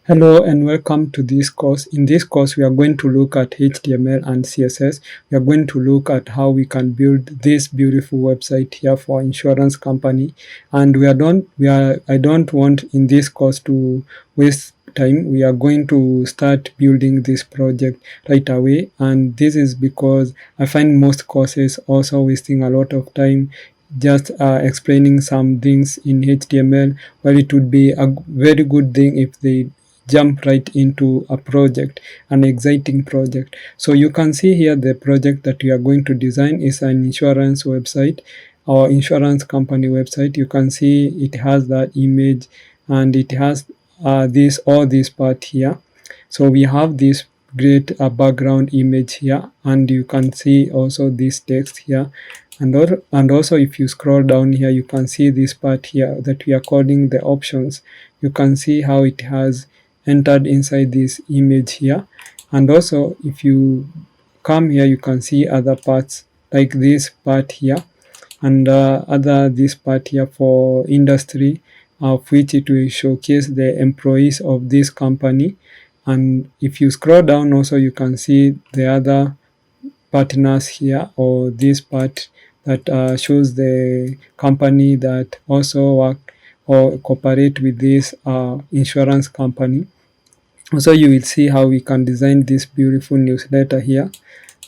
Hello and welcome to this course. In this course, we are going to look at HTML and CSS. We are going to look at how we can build this beautiful website here for insurance company. And I don't want in this course to waste time. We are going to start building this project right away. And this is because I find most courses also wasting a lot of time just explaining some things in HTML. Well, it would be a very good thing if they jump right into a project, an exciting project. So you can see here the project that we are going to design is an insurance website or insurance company website. You can see it has that image and it has this part here. So we have this great background image here, and you can see also this text here. And also if you scroll down here, you can see this part here that we are calling the options. You can see how it has entered inside this image here. And also if you come here, you can see other parts like this part here and this part here for industry, of which it will showcase the employees of this company. And if you scroll down also, you can see the other partners here, or this part that shows the company that also work or cooperate with this insurance company. So you will see how we can design this beautiful newsletter here.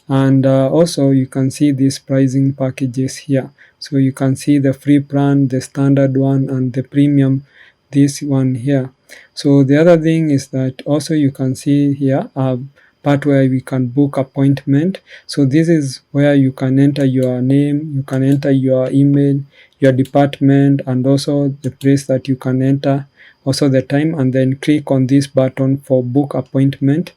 And also you can see these pricing packages here. So you can see the free plan, the standard one, and the premium, this one here. So the other thing is that also you can see here a part where we can book appointment. So this is where you can enter your name, you can enter your email, your department, and also the place that you can enter, also the time, and then click on this button for book appointment.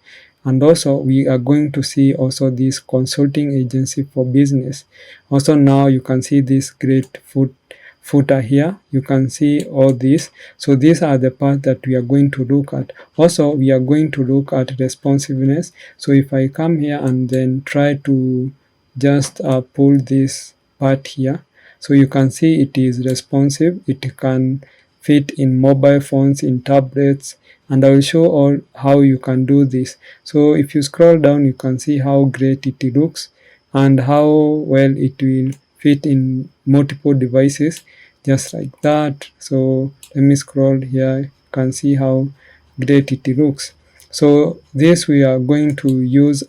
And also we are going to see also this consulting agency for business. Also now you can see this great footer here. You can see all this. So these are the parts that we are going to look at. Also we are going to look at responsiveness. So if I come here and then try to just pull this part here, so you can see it is responsive. It can fit in mobile phones, in tablets, and I will show all how you can do this. So if you scroll down, you can see how great it looks and how well it will fit in multiple devices, just like that. So let me scroll here. You can see how great it looks. So this we are going to use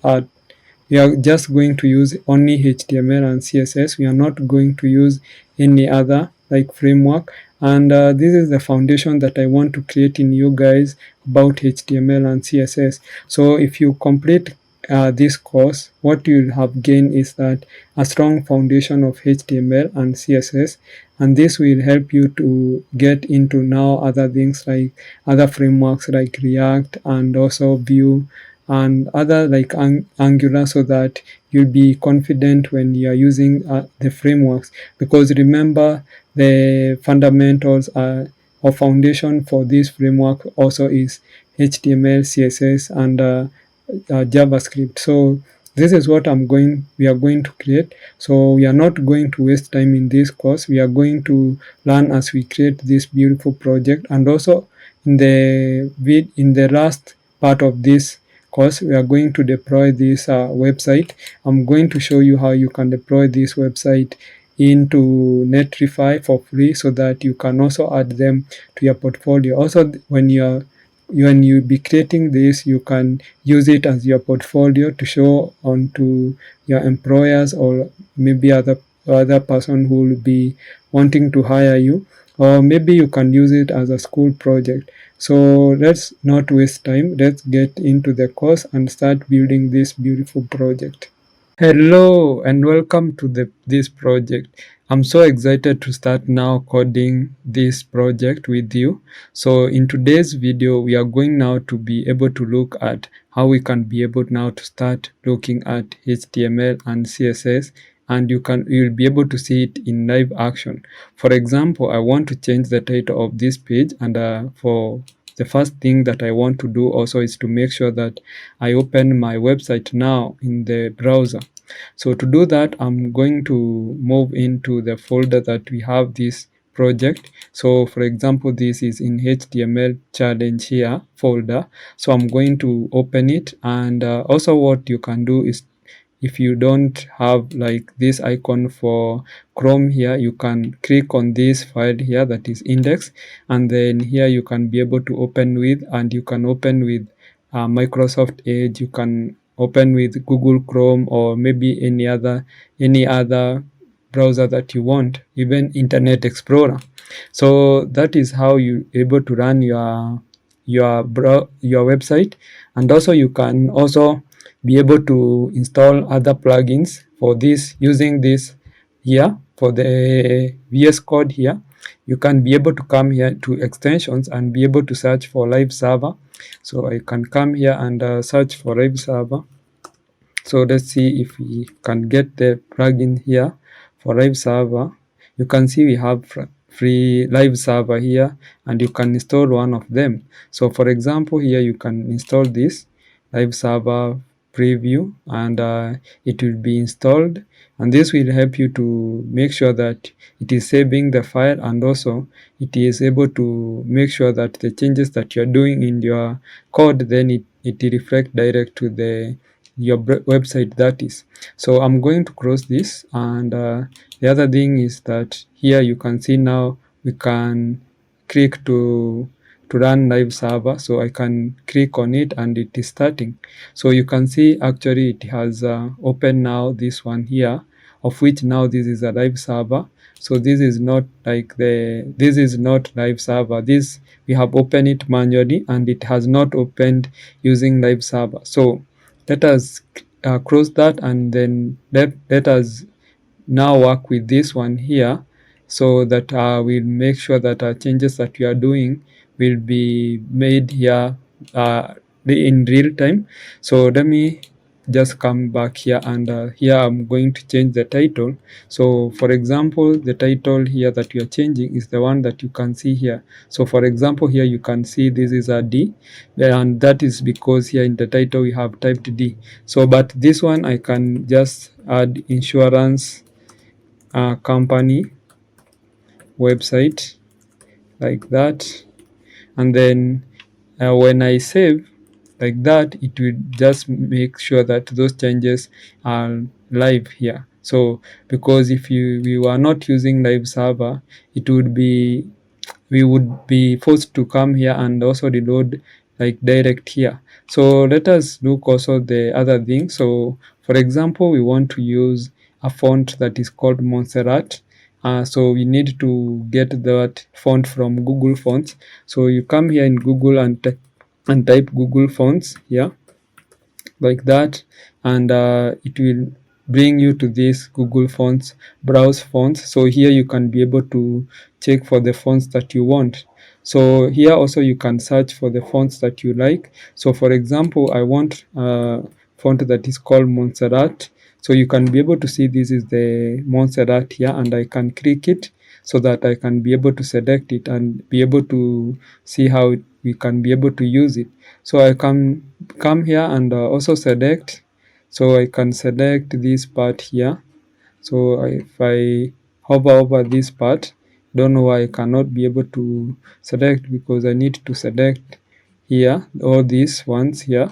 we are just going to use only HTML and CSS. We are not going to use any other like framework. And this is the foundation that I want to create in you guys about HTML and CSS. So if you complete this course, what you'll have gained is that a strong foundation of HTML and CSS, and this will help you to get into now other things like other frameworks like React and also Vue and other like Angular, so that you'll be confident when you are using the frameworks. Because remember, the fundamentals or foundation for this framework also is HTML, CSS, and JavaScript. So this is what we are going to create. So we are not going to waste time in this course. We are going to learn as we create this beautiful project. And also in the last part of this course, we are going to deploy this website. I'm going to show you how you can deploy this website into Netlify for free, so that you can also add them to your portfolio. Also, when you be creating this, you can use it as your portfolio to show onto your employers, or maybe other person who will be wanting to hire you, or maybe you can use it as a school project. So let's not waste time. Let's get into the course and start building this beautiful project. Hello and welcome to this project. I'm so excited to start now coding this project with you. So in today's video, we are going now to be able to look at how we can be able now to start looking at HTML and CSS, and you'll be able to see it in live action. For example, I want to change the title of this page, and for the first thing that I want to do also is to make sure that I open my website now in the browser. So to do that, I'm going to move into the folder that we have this project. So for example, this is in HTML challenge here folder. So I'm going to open it, and also what you can do is, if you don't have like this icon for Chrome here, you can click on this file here that is index, and then here you can be able to open with, and you can open with Microsoft Edge, you can open with Google Chrome, or maybe any other browser that you want, even Internet Explorer. So that is how you able to run your website. And also you can also be able to install other plugins for this using this here for the VS Code here. You can be able to come here to extensions and be able to search for live server. So I can come here and search for live server. So let's see if we can get the plugin here for live server. You can see we have free live server here, and you can install one of them. So for example, here you can install this live server preview, and it will be installed, and this will help you to make sure that it is saving the file, and also it is able to make sure that the changes that you're doing in your code, then it reflect direct to your website, that is. So I'm going to close this, and the other thing is that here you can see now we can click to run live server. So I can click on it and it is starting. So you can see actually it has opened now this one here, of which now this is a live server. So this is not like this is not live server. This we have opened it manually, and it has not opened using live server. So let us close that, and then let us now work with this one here, so that we'll make sure that changes that we are doing will be made here in real time. So let me just come back here, and here I'm going to change the title. So for example, the title here that we are changing is the one that you can see here. So for example, here you can see this is a D, and that is because here in the title we have typed D. So but this one I can just add insurance company website like that, and then when I save like that, it will just make sure that those changes are live here. So because if we were not using live server, it would be, we would be forced to come here and also reload like direct here. So let us look also the other thing. So for example, we want to use a font that is called Montserrat. So we need to get that font from Google Fonts. So you come here in Google and type Google Fonts here like that, and it will bring you to this Google Fonts, browse fonts. So here you can be able to check for the fonts that you want. So here also you can search for the fonts that you like. So for example, I want a font that is called Montserrat. So you can be able to see this is the Montserrat here, and I can click it so that I can be able to select it and be able to see how we can be able to use it. So I can come here and also select. So I can select this part here. So if I hover over this part, don't know why I cannot be able to select, because I need to select here all these ones here.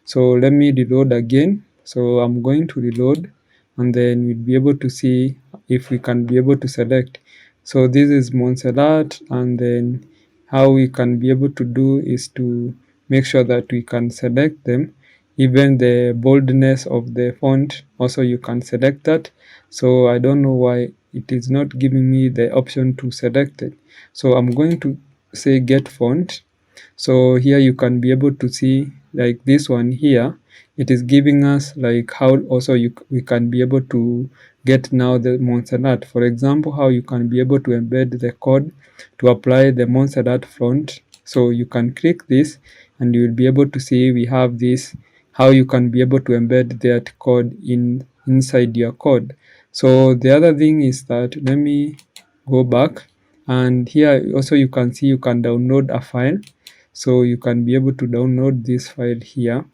So let me reload again. So I'm going to reload, and then we'll be able to see if we can be able to select. So this is Montserrat, and then how we can be able to do is to make sure that we can select them. Even the boldness of the font, also you can select that. So I don't know why it is not giving me the option to select it. So I'm going to say get font. So here you can be able to see like this one here. It is giving us like how also we can be able to get now the Montserrat. For example, how you can be able to embed the code to apply the Montserrat font. So you can click this, and you will be able to see we have this, how you can be able to embed that code inside your code. So the other thing is that, let me go back, and here also you can see you can download a file. So you can be able to download this file here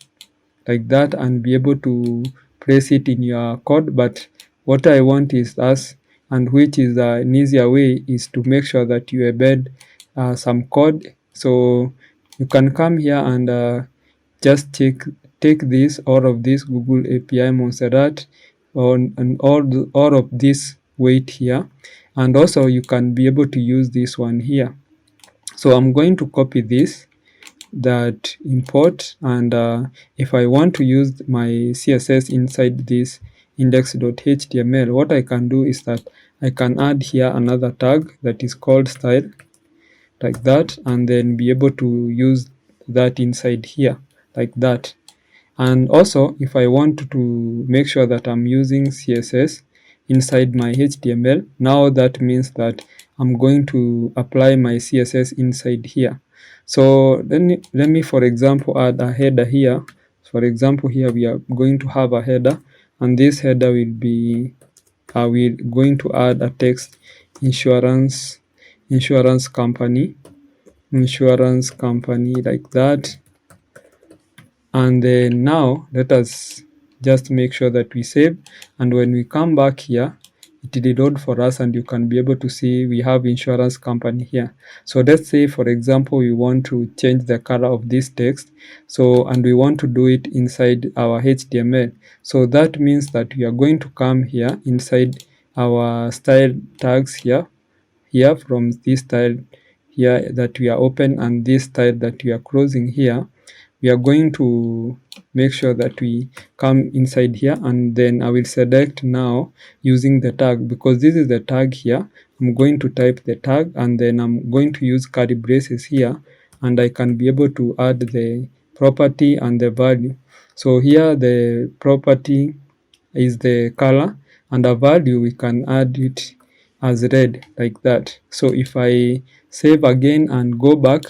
like that and be able to place it in your code. But what I want is us and which is an easier way, is to make sure that you embed some code. So you can come here and just take this, all of this Google API Montserrat and all of this weight here, and also you can be able to use this one here. So I'm going to copy this, that import, and if I want to use my CSS inside this index.html, what I can do is that I can add here another tag that is called style, like that, and then be able to use that inside here, like that. And also, if I want to make sure that I'm using CSS inside my HTML, now that means that I'm going to apply my CSS inside here. So let me, for example, add a header here. For example, here we are going to have a header, and this header will be, we're going to add a text, insurance company, like that. And then now let us just make sure that we save, and when we come back here, it will load for us, and you can be able to see we have insurance company here. So let's say, for example, we want to change the color of this text, so, and we want to do it inside our HTML. So that means that we are going to come here inside our style tags here from this style here that we are open and this style that we are closing here. We are going to make sure that we come inside here, and then I will select now using the tag, because this is the tag here. I'm going to type the tag, and then I'm going to use curly braces here, and I can be able to add the property and the value. So here the property is the color, and a value we can add it as red, like that. So if I save again and go back,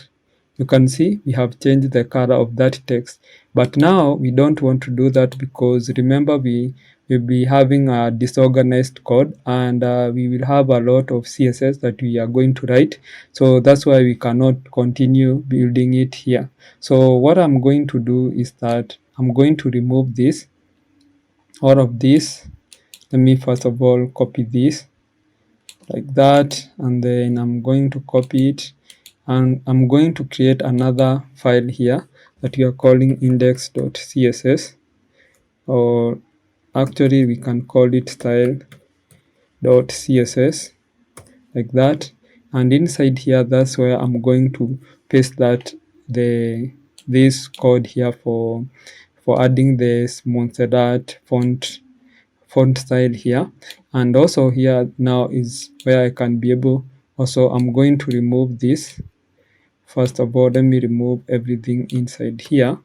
you can see we have changed the color of that text. But now we don't want to do that, because remember we will be having a disorganized code, and we will have a lot of CSS that we are going to write. So that's why we cannot continue building it here. So what I'm going to do is that I'm going to remove this, all of this. Let me first of all copy this, like that, and then I'm going to copy it, and I'm going to create another file here that we are calling index.css, or actually we can call it style.css, like that. And inside here, that's where I'm going to paste this code here for adding this Montserrat font style here. And also here now is where I can be able, also I'm going to remove this. First of all, let me remove everything inside here,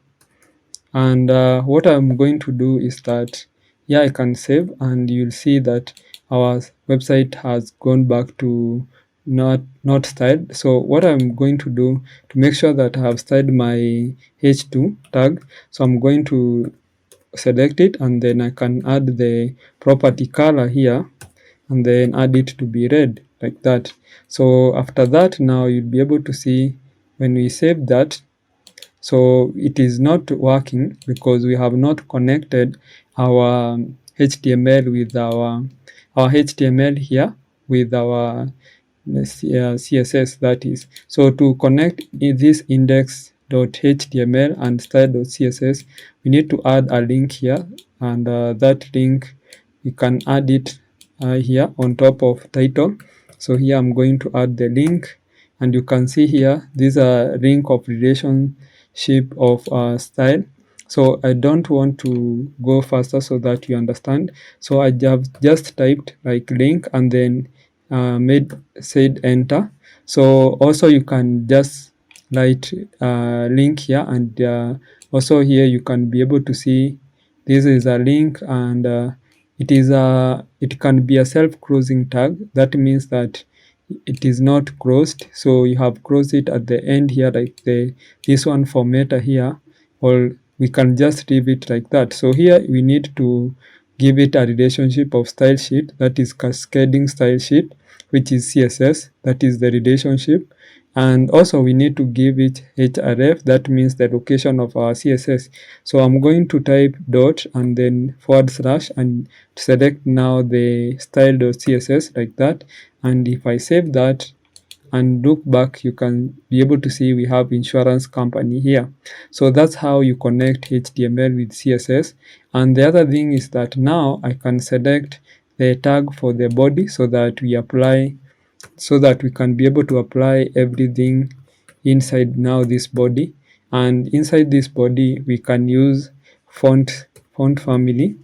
and what I'm going to do is that I can save, and you'll see that our website has gone back to not styled. So what I'm going to do to make sure that I have styled my h2 tag, so I'm going to select it, and then I can add the property color here, and then add it to be red, like that. So after that, now you'll be able to see when we save that, so it is not working because we have not connected our HTML with our HTML here with our CSS, that is. So to connect this index.html and style.css, we need to add a link here, and that link we can add it here on top of title. So here I'm going to add the link, and you can see here these are link of relationship of style. So I don't want to go faster so that you understand. So I have just typed like link, and then said enter. So also you can just write link here, and also here you can be able to see this is a link, and it can be a self-closing tag. That means that it is not closed, so you have closed it at the end here, like this one for meta here, or we can just leave it like that. So here we need to give it a relationship of style sheet, that is cascading style sheet, which is CSS, that is the relationship And also we need to give it href, that means the location of our CSS. So I'm going to type dot and then / and select now the style.css like that. And if I save that and look back, you can be able to see we have insurance company here. So that's how you connect HTML with CSS. And the other thing is that now I can select the tag for the body so that we can be able to apply everything inside now this body. And inside this body we can use font family.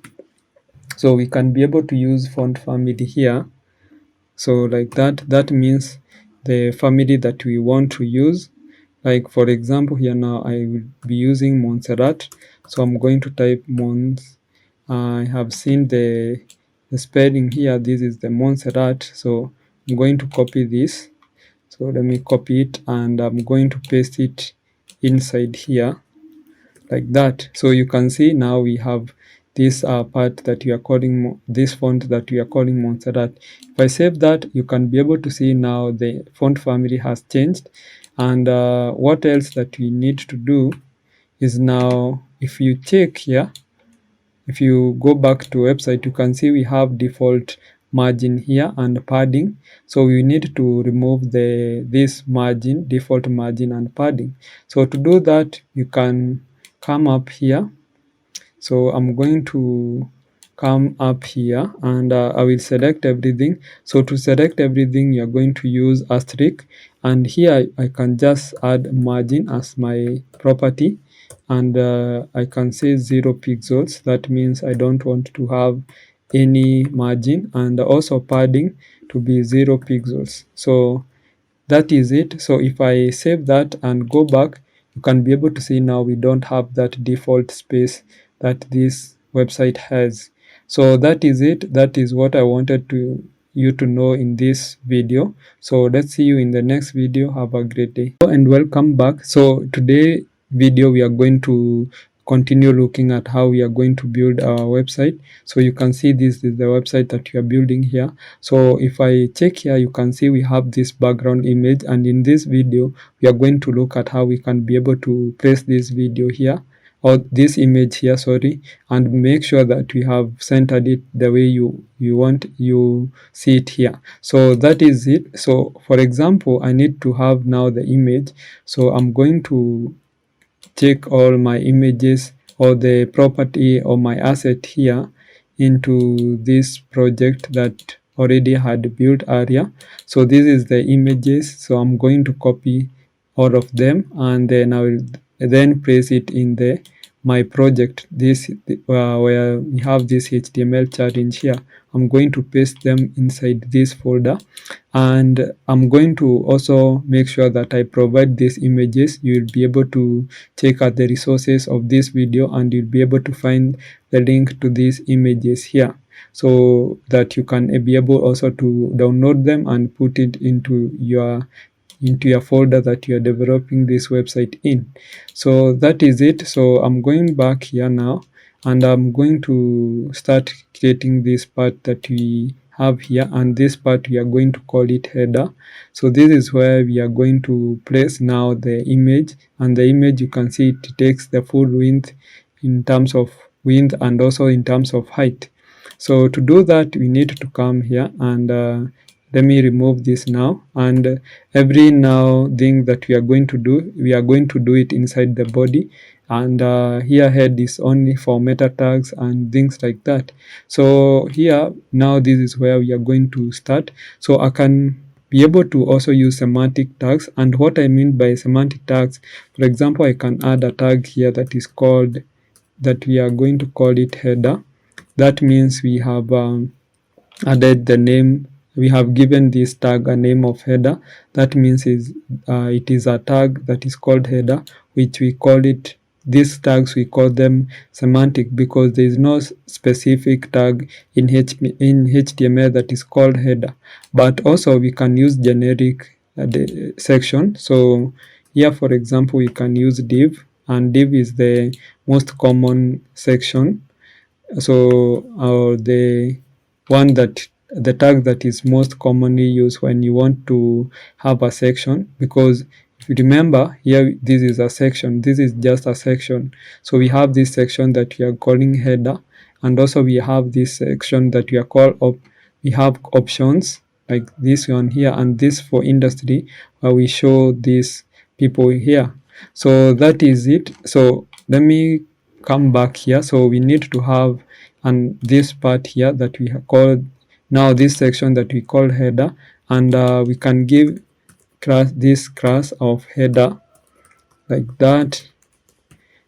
So we can be able to use font family here. So like that means the family that we want to use. Like for example, here now I will be using Montserrat. So I'm going to type Mons. I have seen the spelling here. This is the Montserrat. So I'm going to copy this. So let me copy it and I'm going to paste it inside here like that. So you can see now we have this part that we are calling, this font that we are calling Montserrat. If I save that, you can be able to see now the font family has changed. And what else that we need to do is now, if you check here, if you go back to website, you can see we have default margin here and padding. So we need to remove this margin, default margin and padding. So to do that, you can come up here. So I'm going to come up here and I will select everything. So to select everything, you're going to use asterisk, and here I can just add margin as my property, and I can say 0 pixels. That means I don't want to have any margin, and also padding to be 0 pixels. So that is it. So if I save that and go back, you can be able to see now we don't have that default space that this website has. So that is it. That is what I wanted you to know in this video. So let's see you in the next video. Have a great day and welcome back. So today video we are going to continue looking at how we are going to build our website. So you can see this is the website that we are building here. So if I check here, you can see we have this background image, and in this video we are going to look at how we can be able to place this video here, or this image here, sorry, and make sure that we have centered it the way you see it here. So that is it. So for example, I need to have now the image. So I'm going to take all my images or the property or my asset here into this project that already had built earlier. So this is the images. So I'm going to copy all of them, and then I will then place it in the my project, this where we have this HTML challenge here. I'm going to paste them inside this folder, and I'm going to also make sure that I provide these images. You will be able to check out the resources of this video, and you'll be able to find the link to these images here, so that you can be able also to download them and put it into your folder that you are developing this website in. So that is it. So I'm going back here now, and I'm going to start creating this part that we have here, and this part we are going to call it header. So this is where we are going to place now the image, and the image, you can see it takes the full width in terms of width and also in terms of height. So to do that, we need to come here, and let me remove this now, and every now thing that we are going to do, we are going to do it inside the body, and here head is only for meta tags and things like that. So here now this is where we are going to start. So I can be able to also use semantic tags, and what I mean by semantic tags, for example, I can add a tag here that is called, that we are going to call it header. That means we have added the name, we have given this tag a name of header. That means it is a tag that is called header, which we call it, these tags we call them semantic, because there is no specific tag in HTML that is called header. But also we can use generic section. So here, for example, we can use div, and div is the most common section. So the one that the tag that is most commonly used when you want to have a section, because if you remember here, this is a section, this is just a section. So we have this section that we are calling header, and also we have this section that we are we have options like this one here, and this for industry where we show these people here. So that is it. So let me come back here. So we need to have and this part here that we have called now this section that we call header, and we can give this class of header like that,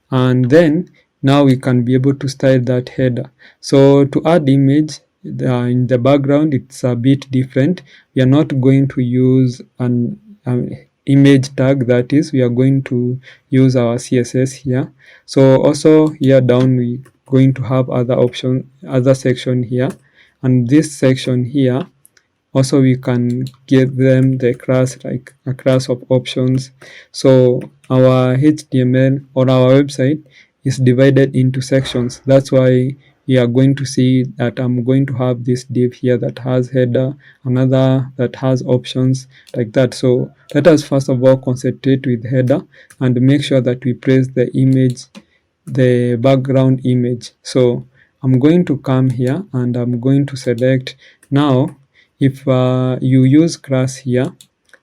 and then now we can be able to style that header. So to add image in the background, it's a bit different. We are not going to use an image tag, that is, we are going to use our CSS here. So also here down we going to have other option, other section here, and this section here also we can give them the class, like a class of options. So our HTML or our website is divided into sections. That's why we are going to see that I'm going to have this div here that has header, another that has options, like that. So let us first of all concentrate with header and make sure that we place the image, the background image. So I'm going to come here and I'm going to select. Now if you use class here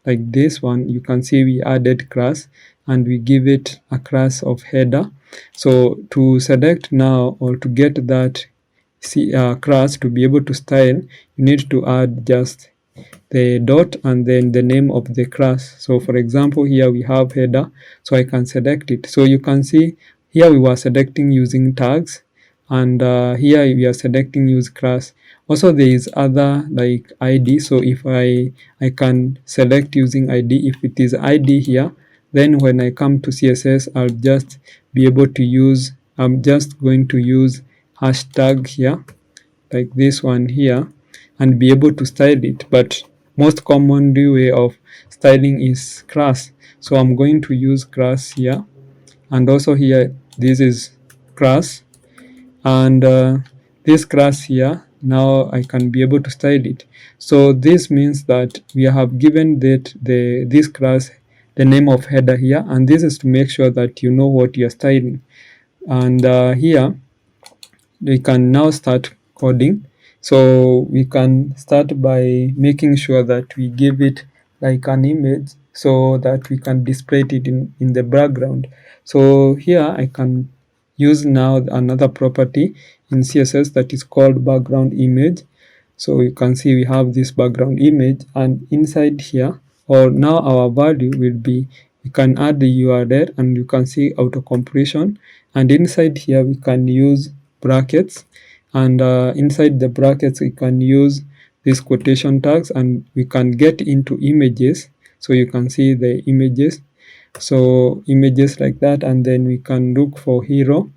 like this one, you can see we added class and we give it a class of header. So to select now, or to get that class to be able to style, you need to add just the dot and then the name of the class. So for example, here we have header, so I can select it. So you can see here we were selecting using tags, and here we are selecting use class. Also there is other like ID. So if I can select using ID. If it is ID here, then when I come to CSS, I'll just be able to use, I'm just going to use hashtag here like this one here and be able to style it. But most commonly way of styling is class. So I'm going to use class here, and also here this is class, and this class here, now I can be able to style it. So this means that we have given that this class the name of header here, and this is to make sure that you know what you're styling. And here we can now start coding. So we can start by making sure that we give it like an image so that we can display it in the background. So here I can use now another property in CSS that is called background image. So you can see we have this background image, and inside here, or now our value will be, we can add the URL, and you can see auto completion, and inside here we can use brackets, and inside the brackets we can use these quotation tags, and we can get into images. So you can see the images, so images like that, and then we can look for hero.png.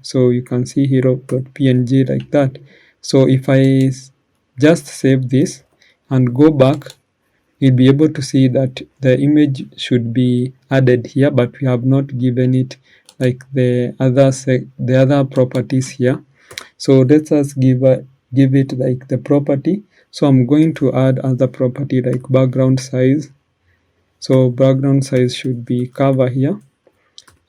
so you can see hero.png like that. So if I just save this and go back, you'll be able to see that the image should be added here, but we have not given it like the other properties here. So let us give it like the property. So I'm going to add other property like background size. So background size should be cover here,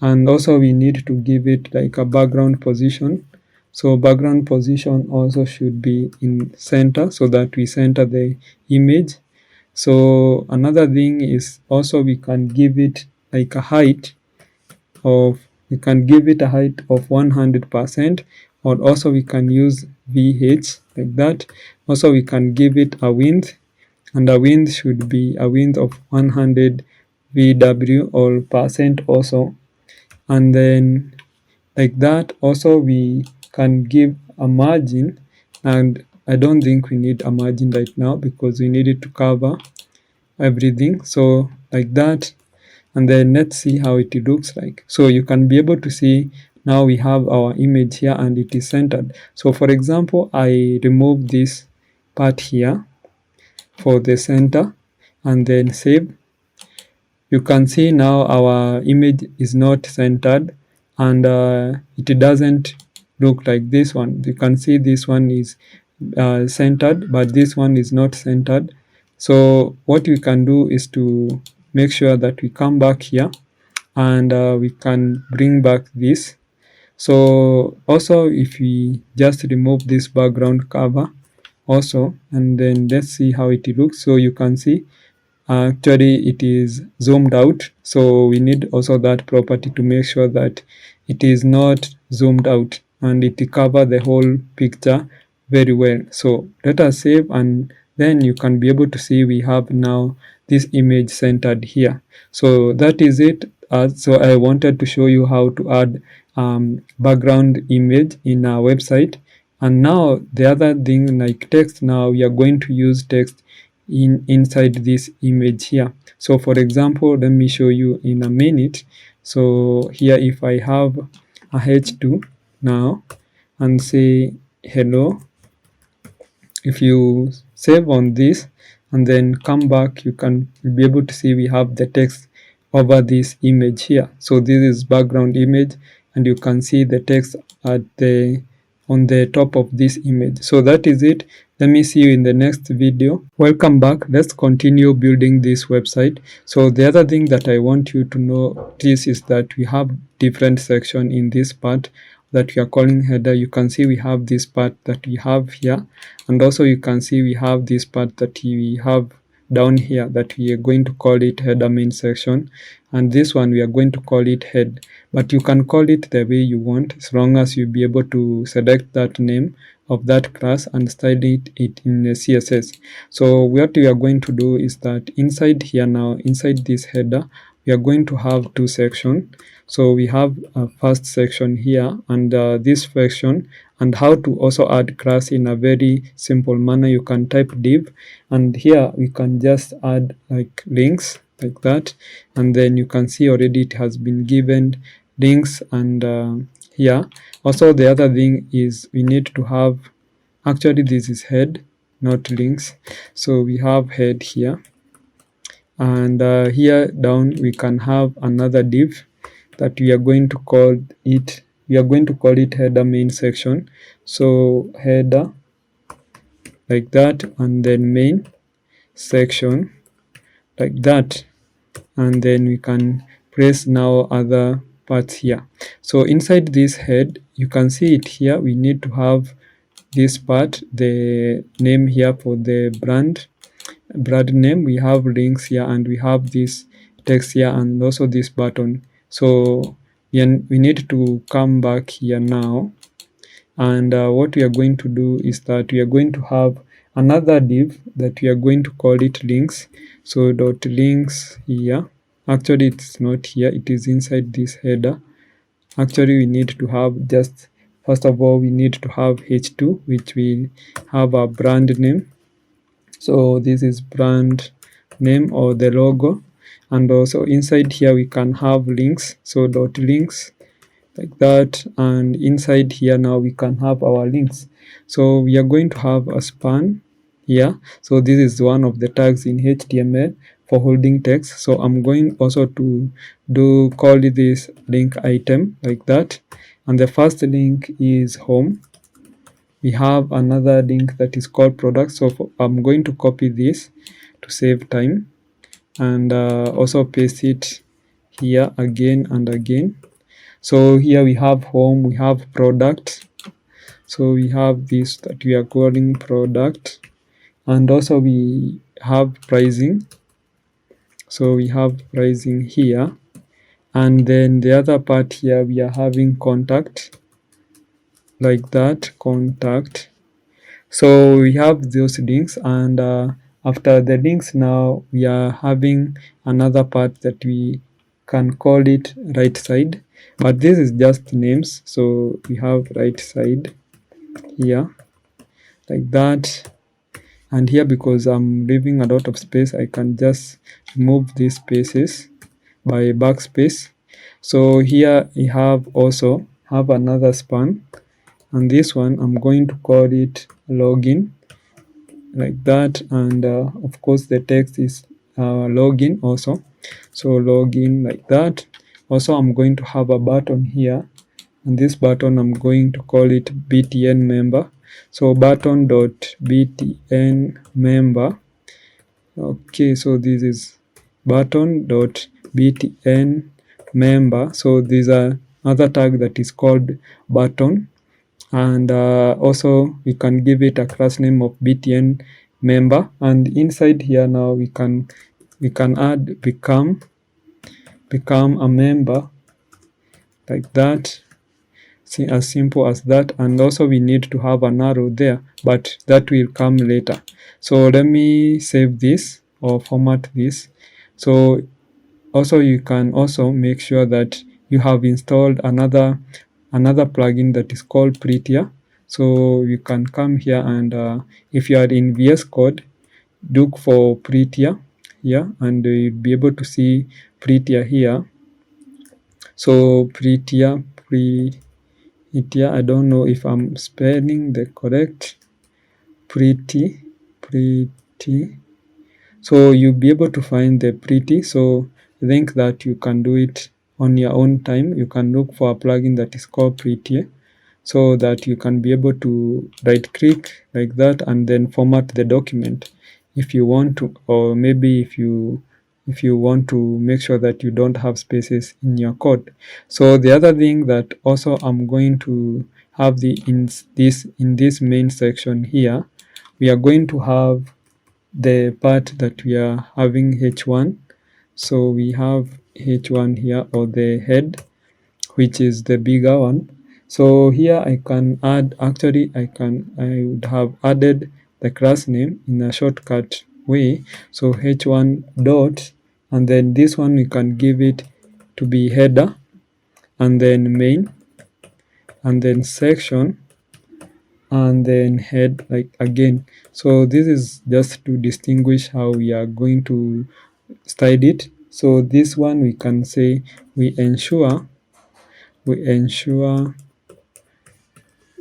and also we need to give it like a background position. So background position also should be in center so that we center the image. So another thing is also we can give it like a height of, we can give it a height of 100%, or also we can use VH like that. Also we can give it a width, and the width should be a width of 100 VW or percent also. And then like that, also we can give a margin, and I don't think we need a margin right now because we need it to cover everything. So like that, and then let's see how it looks like. So you can be able to see now we have our image here and it is centered. So for example, I remove this part here for the center and then save. You can see now our image is not centered, and it doesn't look like this one. You can see this one is centered, but this one is not centered. So what we can do is to make sure that we come back here, and we can bring back this. So also, if we just remove this background cover also, and then let's see how it looks. So you can see actually it is zoomed out, so we need also that property to make sure that it is not zoomed out and it cover the whole picture very well. So let us save, and then you can be able to see we have now this image centered here. So that is it. So I wanted to show you how to add background image in our website. And now the other thing, like text, now we are going to use text inside this image here. So for example, let me show you in a minute. So here, if I have a h2 now and say hello, if you save on this and then come back, you can be able to see we have the text over this image here. So this is background image, and you can see the text at the on the top of this image. So that is it. Let me see you in the next video. Welcome back. Let's continue building this website. So the other thing that I want you to notice is that we have different section in this part that we are calling header. You can see we have this part that we have here, and also you can see we have this part that we have down here that we are going to call it header main section, and this one we are going to call it head. But you can call it the way you want, as long as you be able to select that name of that class and style it in the CSS. So what we are going to do is that inside here now, inside this header, we are going to have two sections. So we have a first section here, and this section, and how to also add class in a very simple manner. You can type div, and here we can just add like links like that, and then you can see already it has been given links. And here also the other thing is we need to have, actually this is head, not links. So we have head here, and here down we can have another div that we are going to call it, header main section. So header like that, and then main section like that, and then we can press now other parts here. So inside this head, you can see it here, we need to have this part, the name here for the brand name. We have links here, and we have this text here, and also this button. So we need to come back here now, and what we are going to do is that we are going to have another div that we are going to call it links. So dot links here, actually it's not here, it is inside this header. Actually we need to have, just first of all we need to have h2, which will have a brand name. So this is brand name or the logo, and also inside here we can have links. So dot links like that, and inside here now we can have our links. So we are going to have a span here. So this is one of the tags in HTML for holding text. So I'm going also to call this link item like that, and the first link is home. We have another link that is called product. So I'm going to copy this to save time, and also paste it here again and again. So here we have home, we have product. So we have this that we are calling product, and also we have pricing. So we have pricing here, and then the other part here we are having contact like that, contact. So we have those links, and after the links now we are having another part that we can call it right side, but this is just names. So we have right side here like that, and here because I'm leaving a lot of space, I can just remove these spaces by backspace. So here we have also have another span, and this one I'm going to call it login like that, and of course the text is login also. So login like that. Also I'm going to have a button here, and this button I'm going to call it btn member. So button.btn member. Okay, so this is button.btn member. So these are other tag that is called button, and also we can give it a class name of btn member, and inside here now we can add become a member, like that. See, as simple as that. And also we need to have an arrow there, but that will come later. So let me save this or format this. So also you can also make sure that you have installed another plugin that is called Prettier. So you can come here and if you are in VS Code, look for Prettier here, and you'll be able to see Prettier here. So Prettier, I don't know if I'm spelling the correct pretty. So you'll be able to find the pretty. So I think that you can do it on your own time. You can look for a plugin that is called Pretty, so that you can be able to right click like that and then format the document if you want to, or maybe if you want to make sure that you don't have spaces in your code. So the other thing that also I'm going to have in this main section here, we are going to have the part that we are having h1. So we have h1 here, or the head, which is the bigger one. So here I can add, actually I would have added the class name in a shortcut way. So h1 dot, and then this one we can give it to be header, and then main, and then section, and then head, like again. So this is just to distinguish how we are going to style it. So this one we can say we ensure,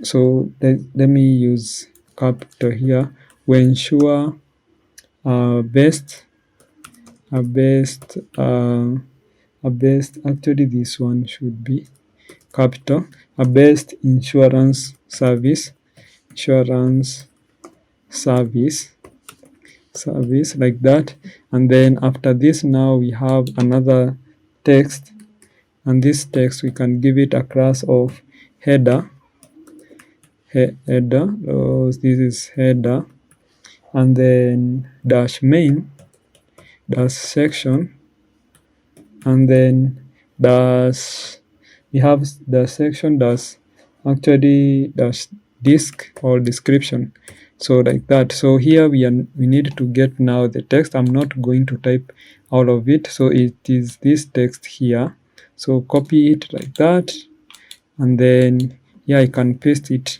so let me use capital here. We ensure best, actually this one should be capital, a best insurance service, like that. And then after this, now we have another text, and this text we can give it a class of header. This is header, and then dash main, dash section, and then dash, we have the section dash, actually dash disk or description. So like that. So here we need to get now the text. I'm not going to type all of it, so it is this text here. So copy it like that, and then here I can paste it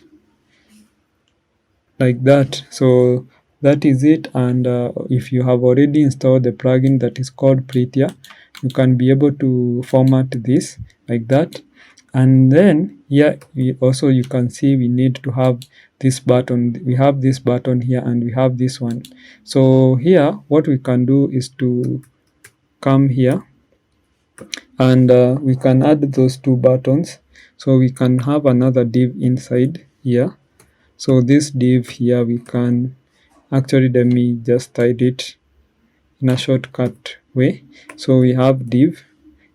like that. So that is it. And if you have already installed the plugin that is called Prettier, you can be able to format this like that. And then here you can see we need to have this button. We have this button here, and we have this one. So here what we can do is to come here, and we can add those two buttons. So we can have another div inside here. So this div here, we can actually, let me just type it in a shortcut way. So we have div,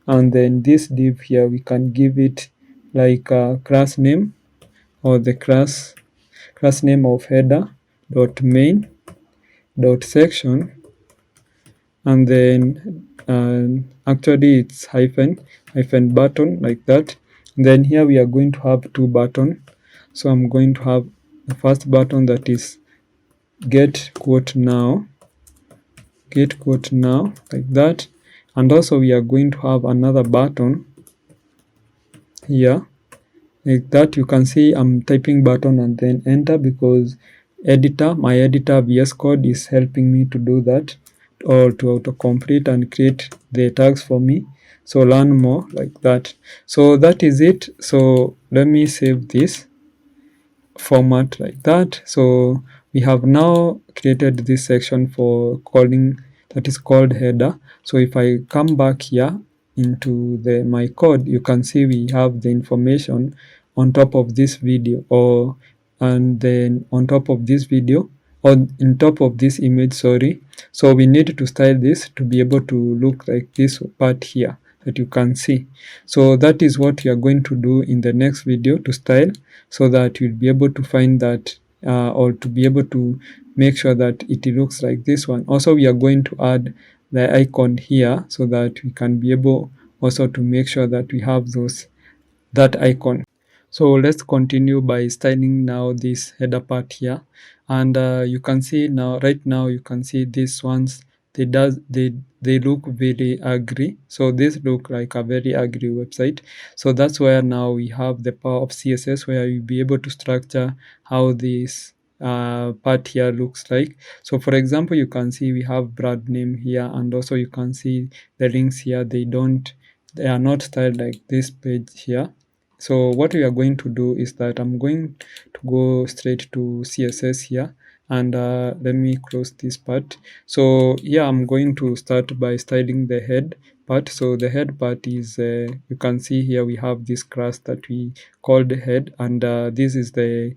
and then this div here we can give it like a class name, or the class name of header dot main dot section, and then actually it's hyphen button, like that. And then here we are going to have two buttons. So I'm going to have the first button that is get quote now, like that. And also we are going to have another button here, like that. You can see I'm typing button and then enter, because my editor VS Code is helping me to do that, or to autocomplete and create the tags for me. So learn more, like that. So that is it. So let me save this format like that. So we have now created this section for calling, that is called header. So if I come back here into my code, you can see we have the information on top of this video, or and then on top of this video, or on top of this image, sorry. So we need to style this to be able to look like this part here that you can see. So that is what you are going to do in the next video, to style, so that you'll be able to find that or to be able to make sure that it looks like this one. Also, we are going to add the icon here so that we can be able also to make sure that we have that icon. So let's continue by styling now this header part here, and you can see now, right now you can see these ones, they look very ugly. So this look like a very ugly website. So that's where now we have the power of CSS, where you'll be able to structure how this part here looks like. So for example, you can see we have brand name here, and also you can see the links here, they are not styled like this page here. So what we are going to do is that I'm going to go straight to CSS here, and let me close this part. So here I'm going to start by styling the head part. So the head part is, you can see here we have this class that we called head, and this is the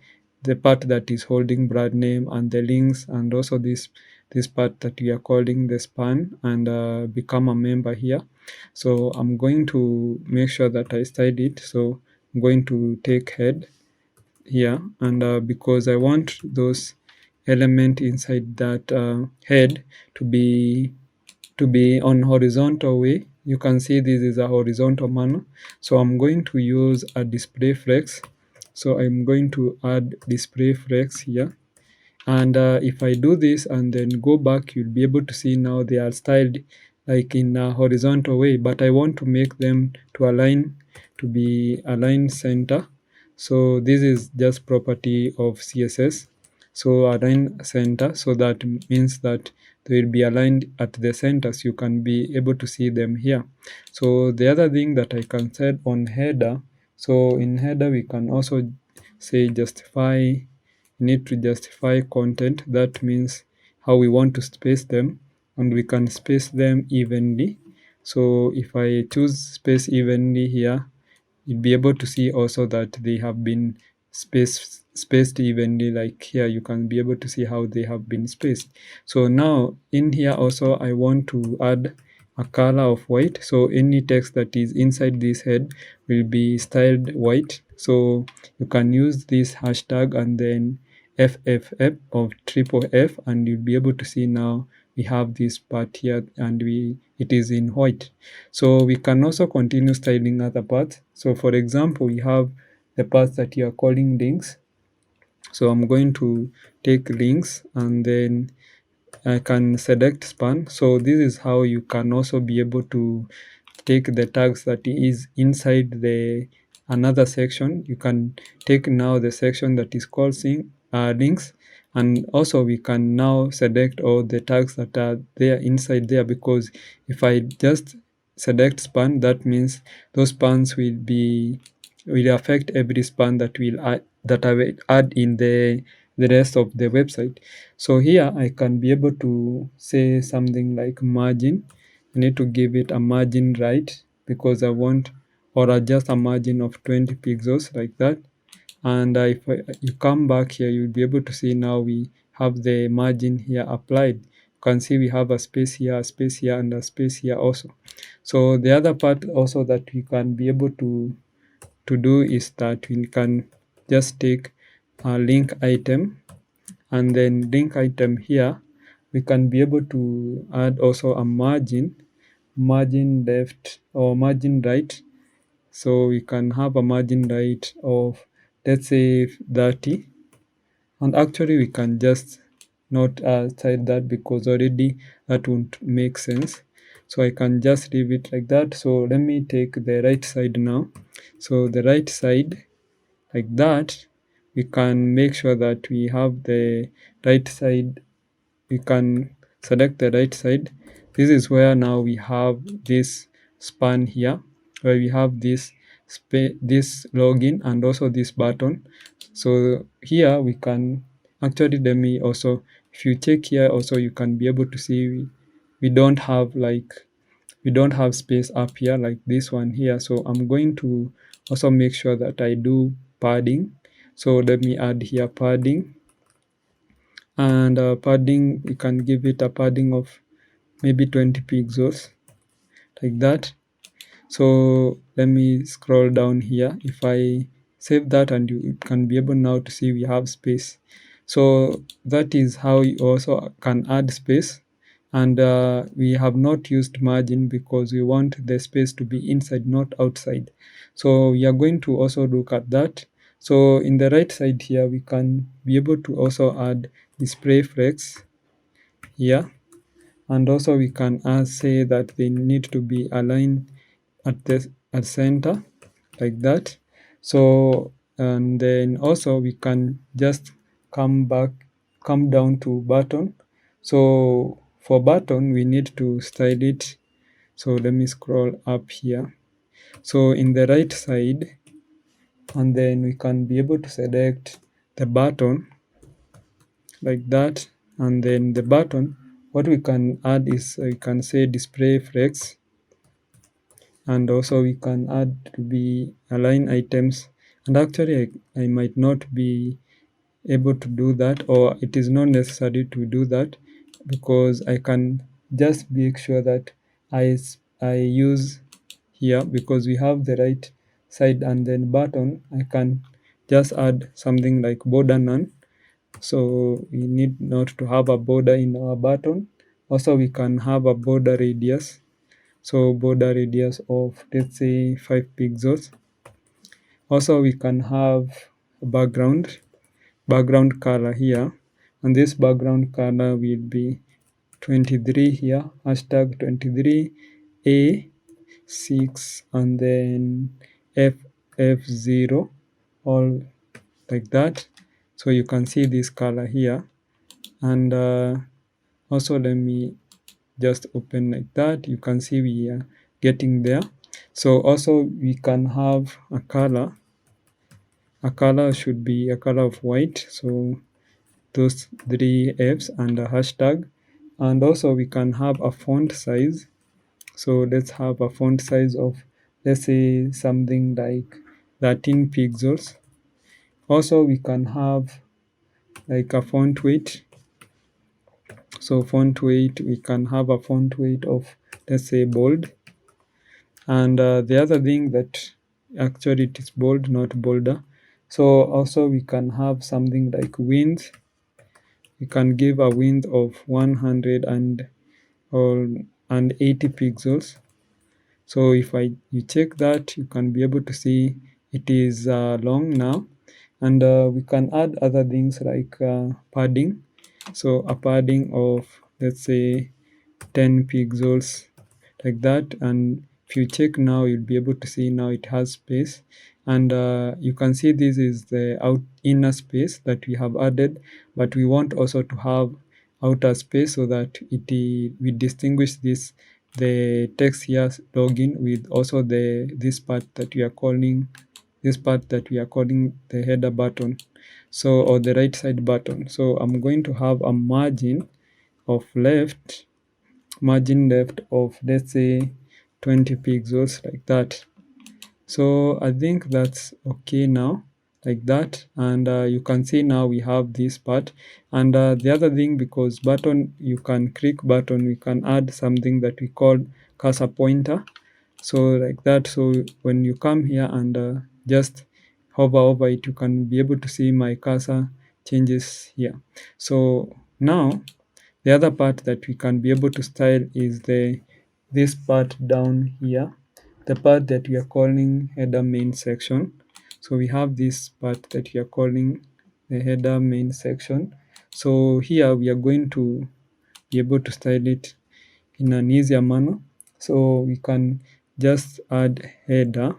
part that is holding brand name and the links, and also this part that we are calling the span, and become a member here. So I'm going to make sure that I style it. So I'm going to take head here, and because I want those element inside that head to be on horizontal way. You can see this is a horizontal manner. So I'm going to use a display flex. So I'm going to add display flex here, and if I do this and then go back, you'll be able to see now they are styled like in a horizontal way, but I want to make them to be aligned center. So this is just property of CSS. So align center, so that means that they will be aligned at the center, so you can be able to see them here. So the other thing that I can set on header, so in header we can also say justify, need to justify content. That means how we want to space them, and we can space them evenly. So if I choose space evenly here, you'll be able to see also that they have been spaced evenly. Like here you can be able to see how they have been spaced. So now in here also I want to add a color of white. So any text that is inside this head will be styled white. So you can use this hashtag and then FFF of triple F, and you'll be able to see now we have this part here, and it is in white. So we can also continue styling other parts. So for example, we have the parts that you are calling links. So I'm going to take links, and then I can select span. So this is how you can also be able to take the tags that is inside the another section. You can take now the section that is called links, and also we can now select all the tags that are there inside there, because if I just select span, that means those spans will affect every span that I will add in the rest of the website. So here I can be able to say something like margin. I need to give it a margin right, because I want, or adjust a margin of 20 pixels like that. And if you come back here, you'll be able to see now we have the margin here applied. You can see we have a space here, and a space here also. So the other part also that we can be able to do is that we can just take a link item, and then link item here we can be able to add also a margin left or margin right. So we can have a margin right of, let's say, 30, and actually we can just not type that, because already that won't make sense. So I can just leave it like that. So let me take the right side now. So the right side, like that, we can make sure that we have the right side. We can select the right side. This is where now we have this span here, where we have this login and also this button. So here we can actually, let me also, if you check here also, you can be able to see we don't have space up here like this one here. So I'm going to also make sure that I do padding, So let me add here padding, and padding, we can give it a padding of maybe 20 pixels, like that. So let me scroll down here. If I save that, and you can be able now to see we have space. So that is how you also can add space. And we have not used margin because we want the space to be inside, not outside. So we are going to also look at that. So in the right side here, we can be able to also add display flex here. And also we can say that they need to be aligned at center, like that. So, and then also we can just come down to button. So for button, we need to style it. So let me scroll up here. So in the right side, and then we can be able to select the button, like that. And then the button, what we can add is we can say display flex, and also we can add to be align items. And actually I might not be able to do that, or it is not necessary to do that, because I can just make sure that I use here, because we have the right side. And then button, I can just add something like border none. So we need not to have a border in our button. Also we can have a border radius. So border radius of, let's say, 5 pixels. Also we can have background color here, and this background color will be 23 here, hashtag 23 A6, and then F0, all like that. So you can see this color here. And also let me just open like that. You can see we are getting there. So also we can have a color. A color should be a color of white. So those 3 F's and a hashtag. And also we can have a font size. So let's have a font size of, let's say, something like 13 pixels. Also we can have like a font weight. So font weight, we can have a font weight of, let's say, bold. And the other thing that actually it is bold, not bolder. So also we can have something like width. We can give a width of 180 pixels. So if you check that, you can be able to see it is long now. And we can add other things like padding. So a padding of, let's say, 10 pixels, like that. And if you check now, you'll be able to see now it has space. And you can see this is the inner space that we have added, but we want also to have outer space, so that we distinguish the text here login with also this part that we are calling the header button, so, or the right side button. So I'm going to have a margin left of, let's say, 20 pixels, like that. So I think that's okay now, like that. And you can see now we have this part. And the other thing, because button, you can click button, we can add something that we call cursor pointer. So like that. So when you come here and just hover over it, you can be able to see my cursor changes here. So now the other part that we can be able to style is this part down here, the part that we are calling header main section. So we have this part that we are calling the header main section. So here we are going to be able to style it in an easier manner. So we can just add header.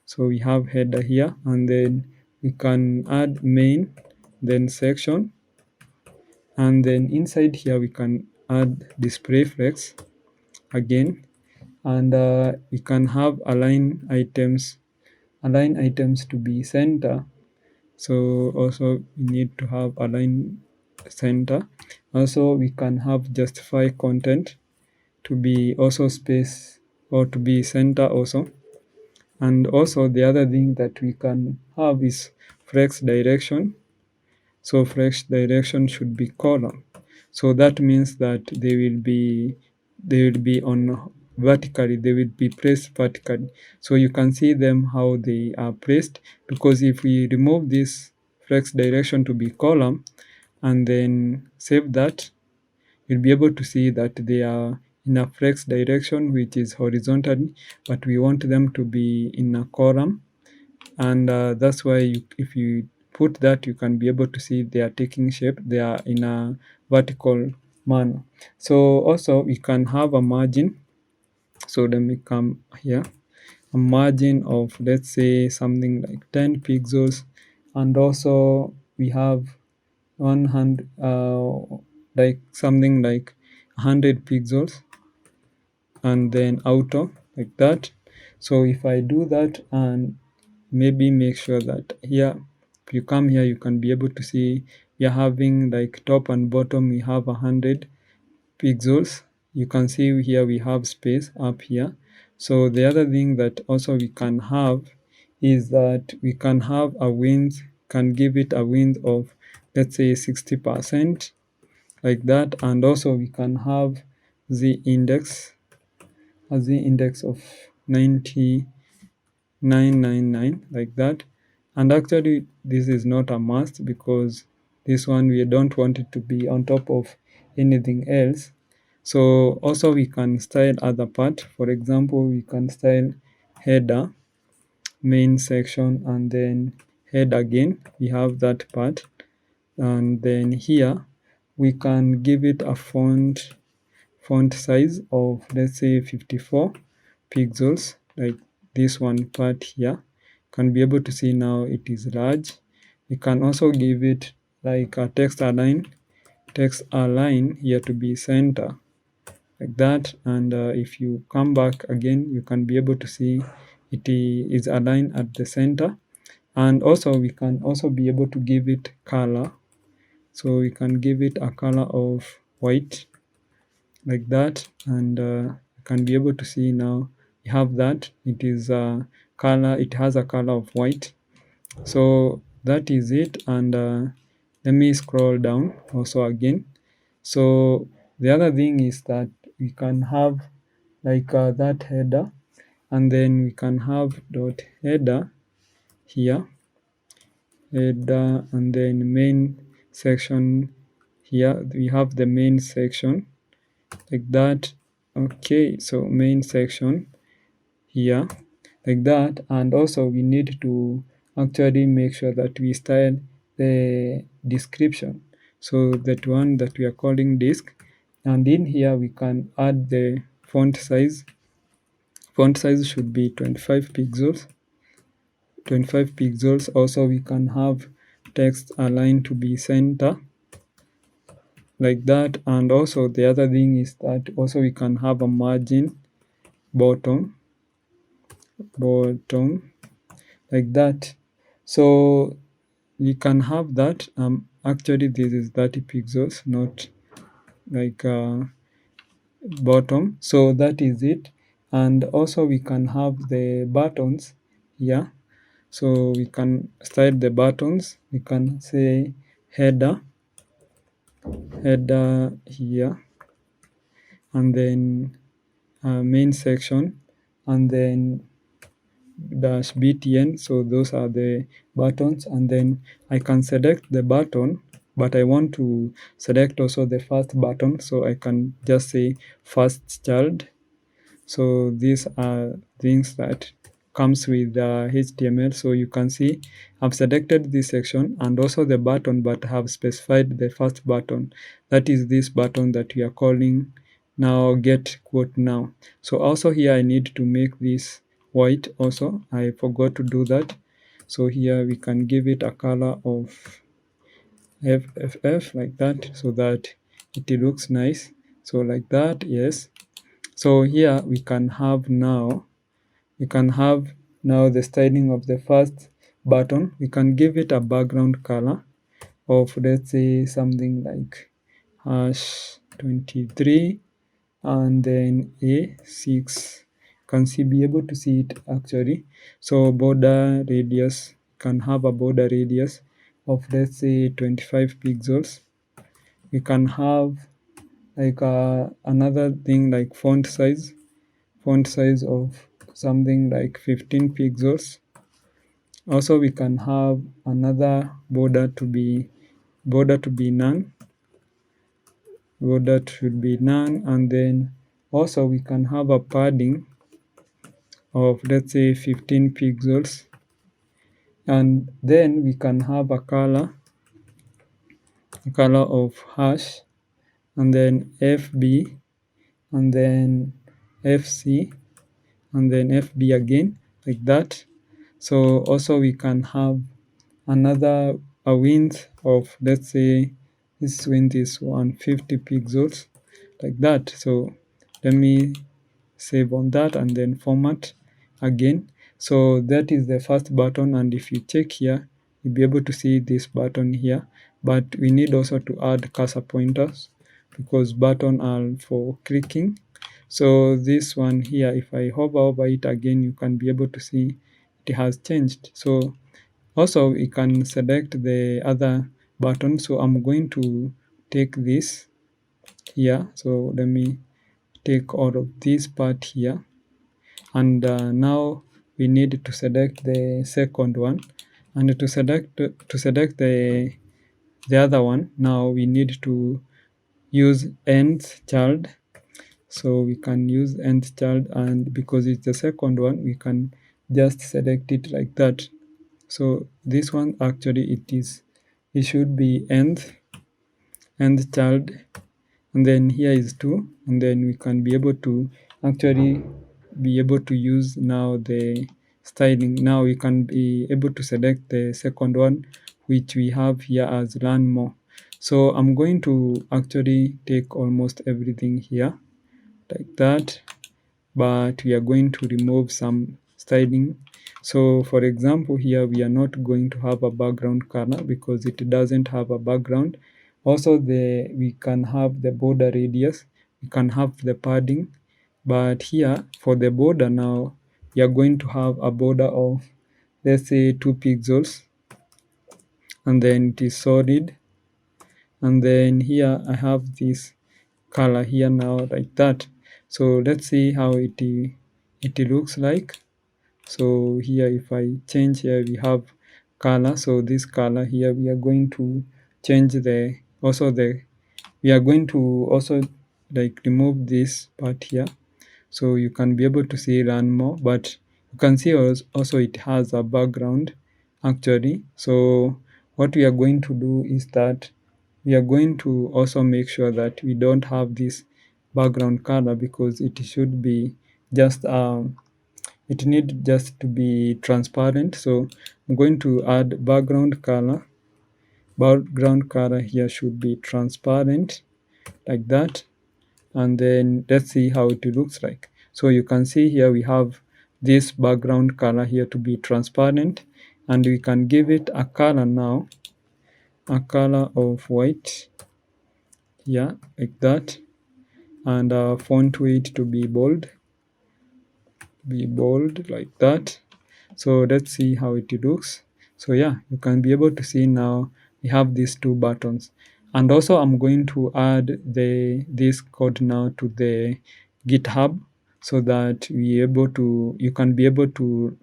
So we have header here, and then we can add main, then section. And then inside here we can add display flex again. And we can have align items to be center. So also we need to have align center. Also we can have justify content to be also space, or to be center also. And also the other thing that we can have is flex direction. So flex direction should be column. So that means that they will be on vertically, they will be placed vertically. So you can see them how they are placed, because if we remove this flex direction to be column and then save that, you'll be able to see that they are in a flex direction which is horizontally, but we want them to be in a column. And that's why if you put that, you can be able to see they are taking shape, they are in a vertical manner. So also we can have a margin. So let me come here, a margin of, let's say, something like 10 pixels, and also we have 100 like something like 100 pixels, and then auto, like that. So if I do that and maybe make sure that here, if you come here, you can be able to see we are having like top and bottom, we have 100 pixels. You can see here we have space up here. So the other thing that also we can have is that we can have a width, can give it a width of, let's say, 60%, like that. And also we can have the index as the index of 9999, like that. And actually this is not a must, because this one we don't want it to be on top of anything else. So also we can style other part. For example, we can style header, main section, and then head again, we have that part. And then here we can give it a font size of, let's say, 54 pixels, like this one part here. Can be able to see now it is large. We can also give it like a text align here to be center, like that. And if you come back again, you can be able to see it is aligned at the center. And also we can also be able to give it color. So we can give it a color of white, like that. And you can be able to see now you have that it is a color, it has a color of white. So that is it. And let me scroll down also again. So the other thing is that we can have like that header, and then we can have dot header here, header, and then main section. Here we have the main section, like that. Okay, so main section here, like that. And also we need to actually make sure that we style the description, so that one that we are calling disk. And in here we can add the font size. Font size should be 25 pixels. Also we can have text align to be center, like that. And also the other thing is that also we can have a margin bottom, like that. So we can have that. Actually this is 30 pixels, not like bottom. So that is it. And also we can have the buttons here. So we can style the buttons. We can say header here, and then main section, and then dash btn. So those are the buttons. And then I can select the button, but I want to select also the first button, so I can just say first child. So these are things that comes with HTML. So you can see I've selected this section and also the button, but have specified the first button. That is this button that we are calling now get quote now. So also here I need to make this white also. I forgot to do that. So here we can give it a color of FFF, like that, so that it looks nice. So like that, yes. So here we can have now the styling of the first button. We can give it a background color of, let's say, something like #23 and then A6. Can see be able to see it actually. So border radius can have a border radius of, let's say, 25 pixels. We can have like another thing like font size of something like 15 pixels. Also, we can have another border to be none. Border should be none, and then also we can have a padding of, let's say, 15 pixels, and then we can have a color of hash, and then FB, and then FC, and then FB again, like that. So also we can have a width of, let's say, this width is 150 pixels, like that. So let me save on that and then format again. So that is the first button, and if you check here, you'll be able to see this button here, but we need also to add cursor pointers because buttons are for clicking. So this one here, if I hover over it again, you can be able to see it has changed. So also we can select the other button. So I'm going to take this here. So let me take all of this part here, and now we need to select the second one, and to select the other one, now we need to use nth child. So we can use nth child, and because it's the second one, we can just select it like that. So this one actually it should be nth child, and then here is 2, and then we can be able to actually use now the styling. Now we can be able to select the second one, which we have here as learn more. So I'm going to actually take almost everything here like that, but we are going to remove some styling. So for example, here we are not going to have a background color because it doesn't have a background. Also, we can have the border radius, we can have the padding, but here for the border now, we are going to have a border of, let's say, 2 pixels, and then it is solid, and then here I have this color here now like that. So let's see how it looks like. So here, if I change here, we have color. So this color here, we are going to change we are going to also like remove this part here, so you can be able to see learn more, but you can see also it has a background actually. So what we are going to do is that we are going to also make sure that we don't have this background color, because it should be just it needs just to be transparent. So I'm going to add background color. Background color here should be transparent like that, and then let's see how it looks like. So you can see here we have this background color here to be transparent, and we can give it a color now, a color of white, yeah, like that, and font weight to be bold like that. So let's see how it looks. So yeah, you can be able to see now we have these two buttons. And also I'm going to add this code now to the GitHub, so that you can be able to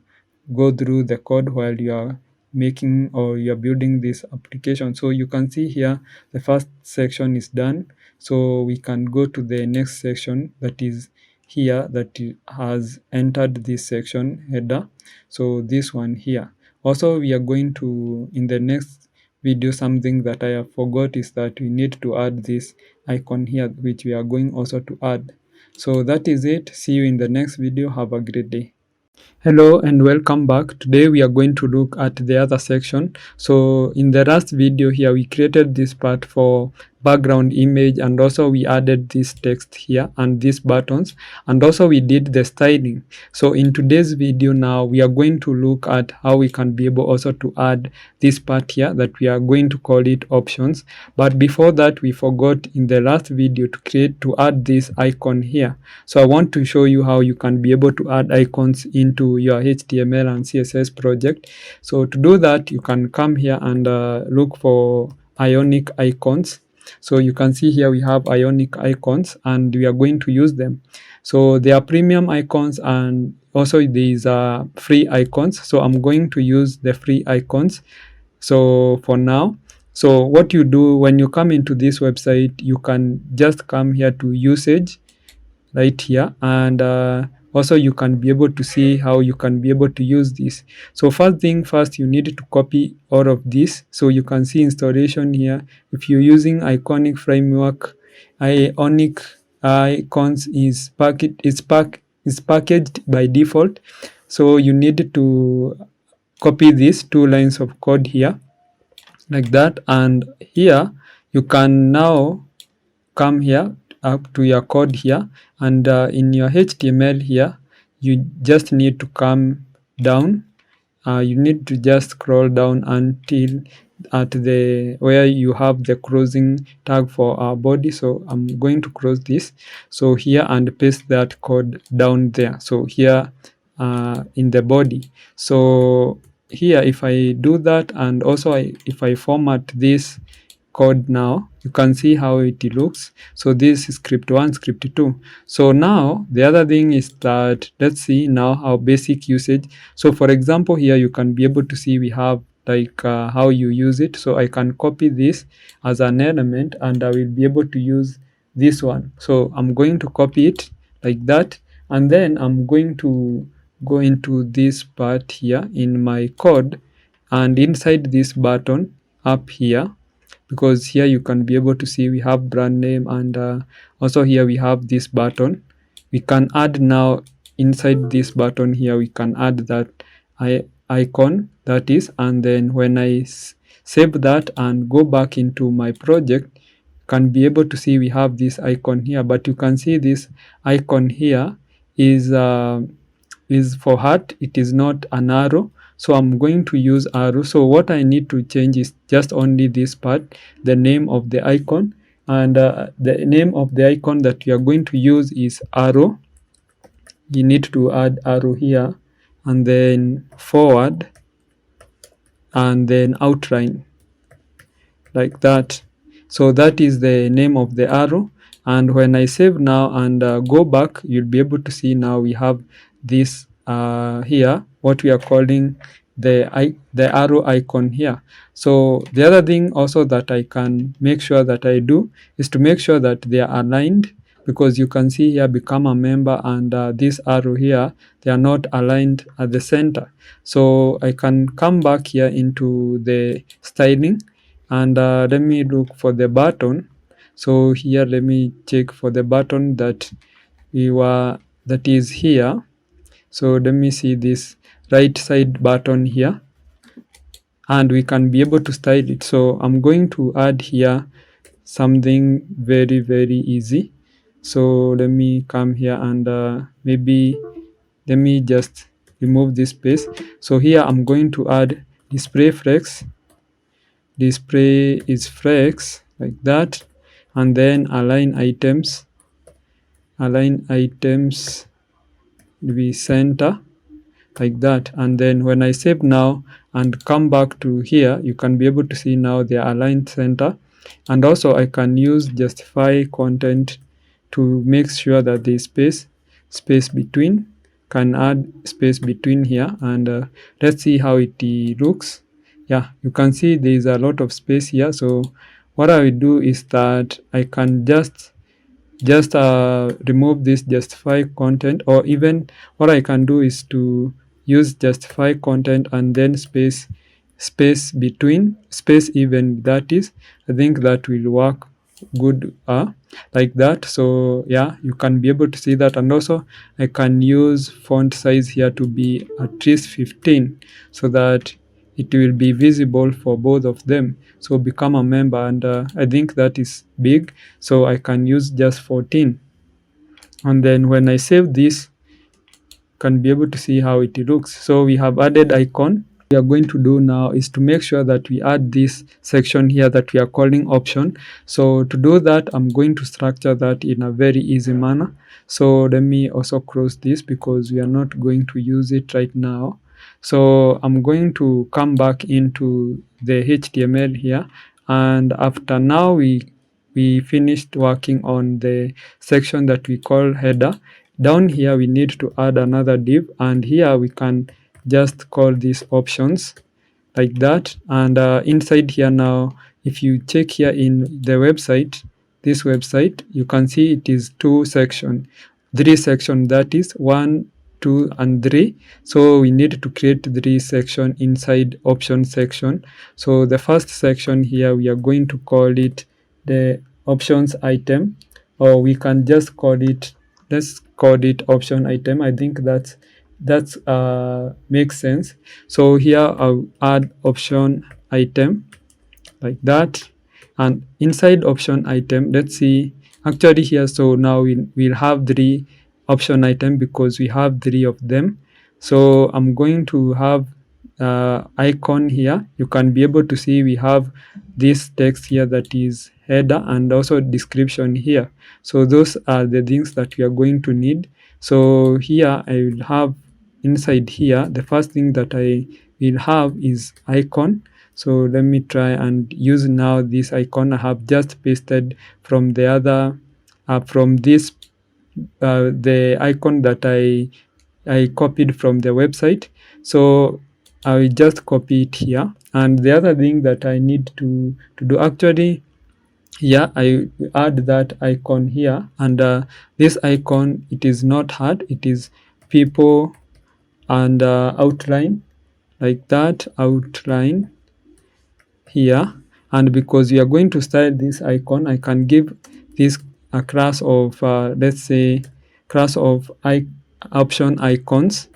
go through the code while you are making or you're building this application. So you can see here the first section is done, so we can go to the next section that is here, that has entered this section header. So this one here, also we are going to, in the next video, something that I have forgot is that we need to add this icon here, which we are going also to add. So that is it. See you in the next video. Have a great day. Hello and welcome back. Today we are going to look at the other section. So in the last video here, we created this part for background image, and also we added this text here and these buttons, and also we did the styling. So in today's video now, we are going to look at how we can be able also to add this part here that we are going to call it options. But before that, we forgot in the last video to add this icon here. So I want to show you how you can be able to add icons into to your HTML and CSS project. So to do that, you can come here and look for Ionic icons. So you can see here we have Ionic icons and we are going to use them. So they are premium icons and also these are free icons. So I'm going to use the free icons. So for now, so what you do when you come into this website, you can just come here to usage right here, and also you can be able to see how you can be able to use this. So first thing first, you need to copy all of this. So you can see installation here. If you're using Iconic framework, Ionic icons is packaged by default. So you need to copy these 2 lines of code here like that, and here you can now come here up to your code here, and in your HTML here you just need to come down. You need to just scroll down until at the where you have the closing tag for our body. So I'm going to close this, so here, and paste that code down there. So here in the body. So here if I do that, and also if I format this code now, you can see how it looks. So this is script 1, script 2. So now the other thing is that let's see now how basic usage. So for example, here you can be able to see we have like how you use it. So I can copy this as an element and I will be able to use this one. So I'm going to copy it like that, and then I'm going to go into this part here in my code, and inside this button up here, because here you can be able to see we have brand name, and also here we have this button. We can add now inside this button here, we can add that icon, that is, and then when I save that and go back into my project, can be able to see we have this icon here. But you can see this icon here is for heart, it is not an arrow. So I'm going to use arrow. So what I need to change is just only this part, the name of the icon, and the name of the icon that you are going to use is arrow. You need to add arrow here, and then forward, and then outline like that. So that is the name of the arrow. And when I save now and go back, you'll be able to see now we have this here, what we are calling the arrow icon here. So the other thing also that I can make sure that I do is to make sure that they are aligned, because you can see here become a member, and this arrow here, they are not aligned at the center. So I can come back here into the styling, and let me look for the button. So here let me check for the button that is here. So let me see this right side button here, and we can be able to style it. So I'm going to add here something very, very easy. So let me come here and maybe let me just remove this space. So here I'm going to add display flex. Display is flex like that, and then align items be center like that. And then when I save now and come back to here, you can be able to see now they are aligned center. And also I can use justify content to make sure that there is space between, can add space between here, and let's see how it looks. Yeah, you can see there is a lot of space here. So what I will do is that I can just remove this justify content, or even what I can do is to use justify content and then space between, space even, that is, I think that will work good like that. So yeah, you can be able to see that. And also I can use font size here to be at least 15, so that it will be visible for both of them. So become a member, and I think that is big, so I can use just 14. And then when I save this, can be able to see how it looks. So we have added icon, we are going to do now is to make sure that we add this section here that we are calling option. So to do that, I'm going to structure that in a very easy manner. So let me also close this because we are not going to use it right now. So I'm going to come back into the HTML here, and after now we finished working on the section that we call header. Down here we need to add another div, and here we can just call these options like that. And inside here now, if you check here in the website, this website, you can see it is three section, that is 1, 2 and 3. So we need to create 3 section inside option section. So the first section here, we are going to call it the options item, or we can just call it, let's call it option item. I think that's makes sense. So here I'll add option item like that, and inside option item, let's see, actually here, so now we'll have 3 option item because we have 3 of them. So I'm going to have icon here. You can be able to see we have this text here that is header, and also description here. So those are the things that we are going to need. So here I will have, inside here, the first thing that I will have is icon. So let me try and use now this icon I have just pasted from the other from this the icon that I copied from the website. So I will just copy it here. And the other thing that I need to do, actually, yeah, I add that icon here, and this icon, it is not hard, it is people and outline, like that, outline here. And because we are going to style this icon, I can give this a class of let's say class of option icons.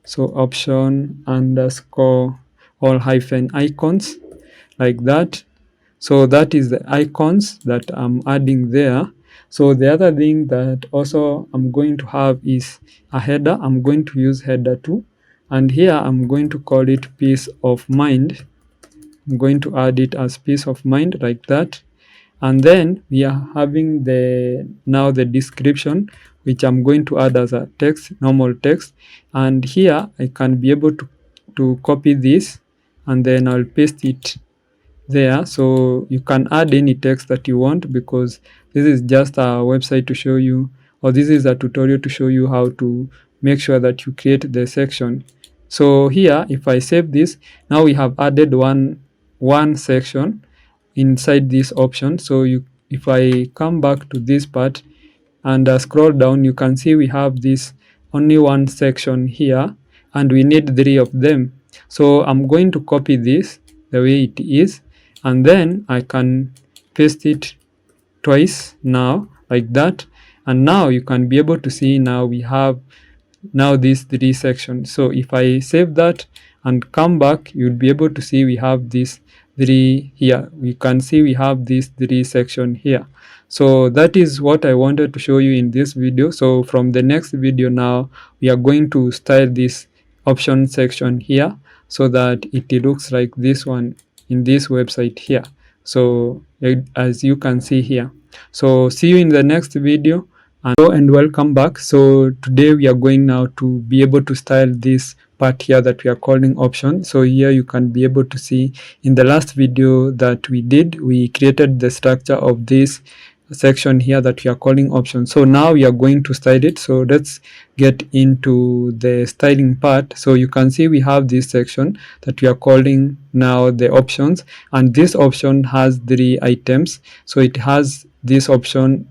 So option underscore all hyphen icons, like that. So that is the icons that I'm adding there. So the other thing that also I'm going to have is a header. I'm going to use header too, and here I'm going to call it peace of mind. I'm going to add it as peace of mind, like that. And then we are having now the description, which I'm going to add as a text, normal text. And here I can be able to copy this, and then I'll paste it there. So you can add any text that you want, because this is just a website to show you, or this is a tutorial to show you how to make sure that you create the section. So here, if I save this, now we have added one section inside this option. So if I come back to this part and scroll down, you can see we have this only one section here, and we need 3 of them. So I'm going to copy this the way it is, and then I can paste it twice now, like that. And now you can be able to see now we have now these 3 sections. So if I save that and come back, you'll be able to see we have these 3 here. We can see we have these 3 section here. So that is what I wanted to show you in this video. So from the next video now, we are going to style this option section here so that it looks like this one in this website here. So as you can see here. So see you in the next video. And welcome back. So today we are going now to be able to style this part here that we are calling option. So here you can be able to see in the last video that we did, we created the structure of this section here that we are calling option. So now we are going to style it. So let's get into the styling part. So you can see we have this section that we are calling now the options, and this option has 3 items. So it has this option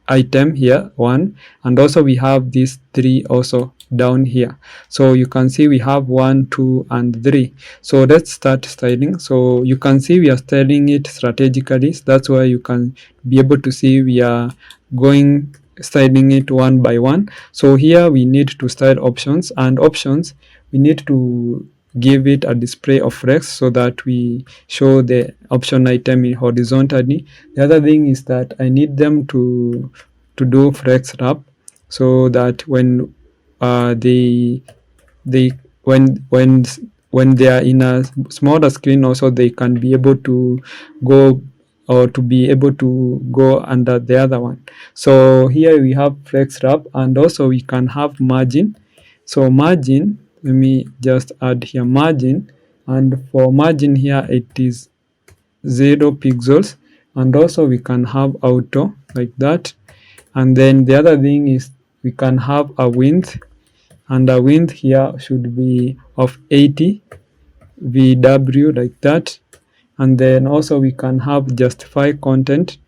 item here 1, and also we have these 3 also down here. So you can see we have 1, 2 and 3. So let's start styling. So you can see we are styling it strategically. So that's why you can be able to see we are styling it one by one. So here we need to style options, and options we need to give it a display of flex so that we show the option item horizontally. The other thing is that I need them to do flex wrap, so that when when when they are in a smaller screen also, they can be able to go or to be able to go under the other one. So here we have flex wrap, and also we can have margin. So margin, let me just add here margin, and for margin here it is 0 pixels, and also we can have auto like that. And then the other thing is we can have a width, and the width here should be of 80 VW like that. And then also we can have justify content.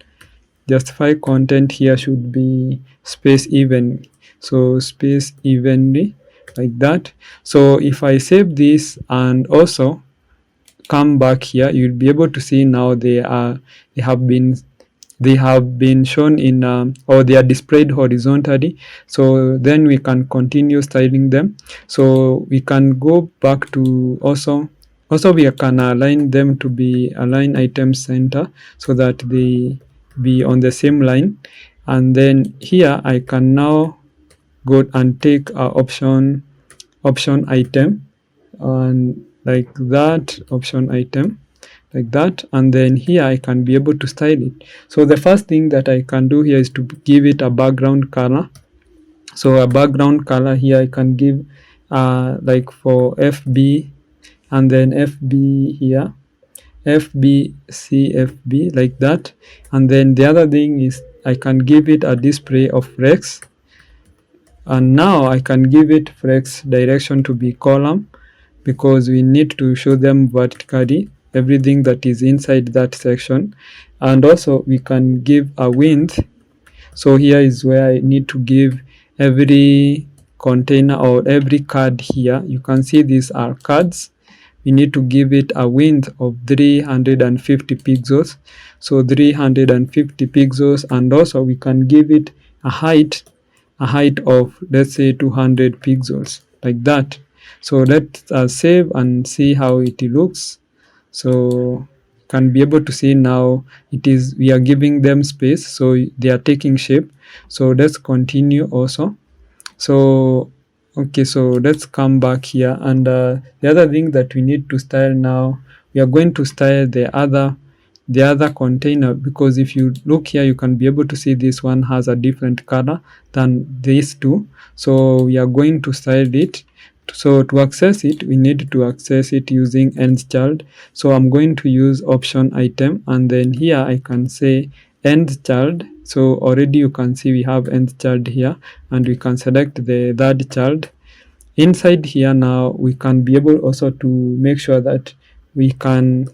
Justify content here should be space even, so space evenly like that. So if I save this and also come back here, you'll be able to see now they have been shown in or they are displayed horizontally. So then we can continue styling them. So we can go back to also we can align them to be align item center, so that they be on the same line. And then here I can now go and take option item, and like that, option item like that. And then here I can be able to style it. So the first thing that I can do here is to give it a background color. So a background color here I can give like for FB, and then FB here, FB like that. And then the other thing is I can give it a display of flex, and now I can give it flex direction to be column, because we need to show them vertically everything that is inside that section. And also we can give a width. So here is where I need to give every container or every card here. You can see these are cards. We need to give it a width of 350 pixels. So 350 pixels, and also we can give it a height of, let's say, 200 pixels like that. So let's save and see how it looks. So can be able to see now it is, we are giving them space, so they are taking shape. So let's continue also. So okay, so let's come back here. And the other thing that we need to style now, we are going to style the other container, because if you look here, you can be able to see this one has a different color than these two. So we are going to style it. So to access it, we need to access it using end child. So I'm going to use option item, and then here I can say end child. So already you can see we have end child here, and we can select the third child. Inside here now we can be able also to make sure that we can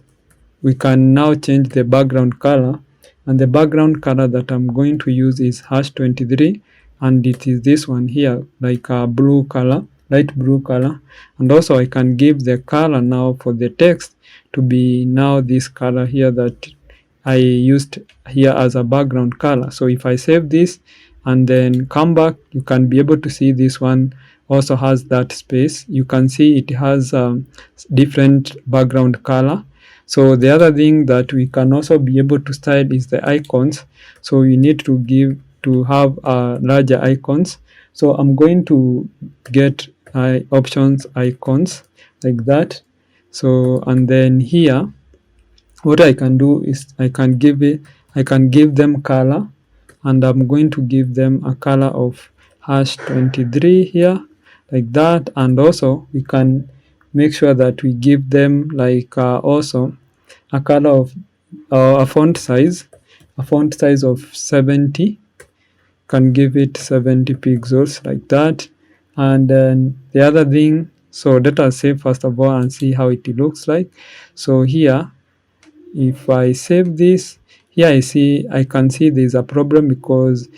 now change the background color, and the background color that I'm going to use is #23, and it is this one here, like a blue color, light blue color. And also I can give the color now for the text to be now this color here that I used here as a background color. So if I save this and then come back, you can be able to see this one also has that space. You can see it has different background color. So the other thing that we can also be able to style is the icons. So you need to have larger icons. So I'm going to get options icons like that. So, and then here what I can do is I can give them color, and I'm going to give them a color of #23 here like that. And also we can make sure that we give them like also a color of a font size of 70. Can give it 70 pixels like that. And then the other thing, so let us save first of all and see how it looks like. So here if I save this, here I can see there's a problem because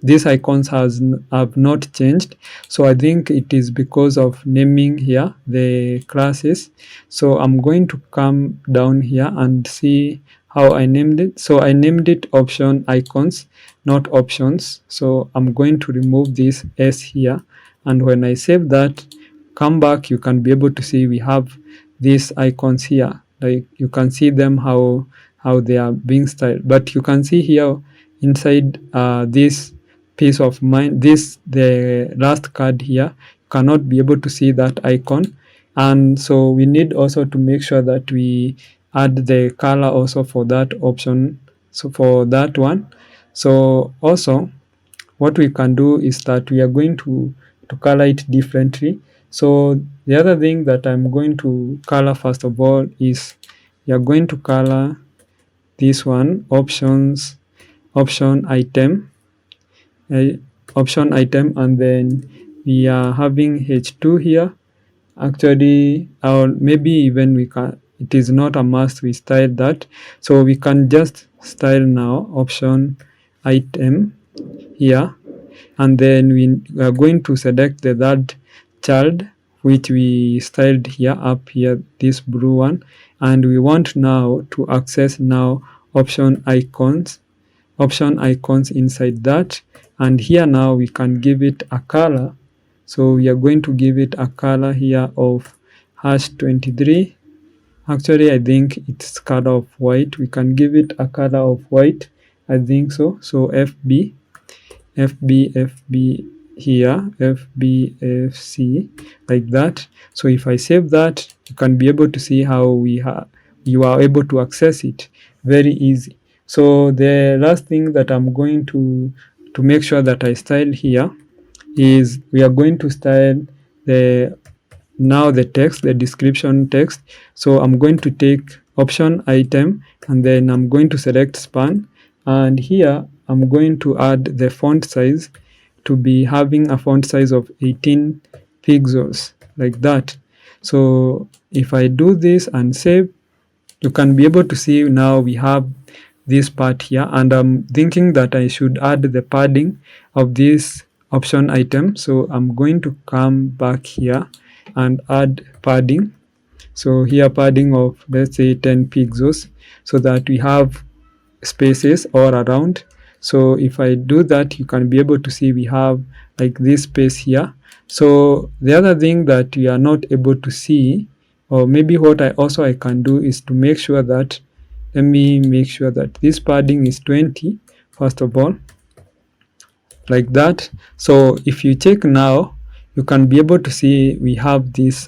these icons have not changed. So I think it is because of naming here the classes. So I'm going to come down here and see how I named it. So I named it option icons, not options. So I'm going to remove this S here, and when I save that, come back, you can be able to see we have these icons here. Like you can see them how they are being styled. But you can see here inside this piece of mine, the last card here, you cannot be able to see that icon. And so we need also to make sure that we add the color also for that option, so for that one. So also what we can do is that we are going to color it differently. So the other thing that I'm going to color first of all is we are going to color this one, option item, uh, option item, and then we are having h2 here. Actually, or maybe even we can, it is not a must we style that, so we can just style now option item here, and then we are going to select the third child which we styled here up here, this blue one, and we want now to access now option icons inside that. And here now we can give it a color, so we are going to give it a color here of #23. Actually, I think it's color of white. We can give it a color of white, I think so. So FB here, FBFC, like that. So if I save that, you can be able to see how you are able to access it very easy. So the last thing that I'm going to make sure that I style here is we are going to style the text, the description text. So I'm going to take option item, and then I'm going to select span, and here I'm going to add the font size to be having a font size of 18 pixels, like that. So if I do this and save, you can be able to see now we have this part here, and I'm thinking that I should add the padding of this option item. So I'm going to come back here and add padding. So here padding of, let's say, 10 pixels, so that we have spaces all around. So if I do that, you can be able to see we have like this space here. So the other thing that we are not able to see, or maybe what I can do, is to make sure that, let me make sure that this padding is 20 first of all, like that. So if you check now, you can be able to see we have this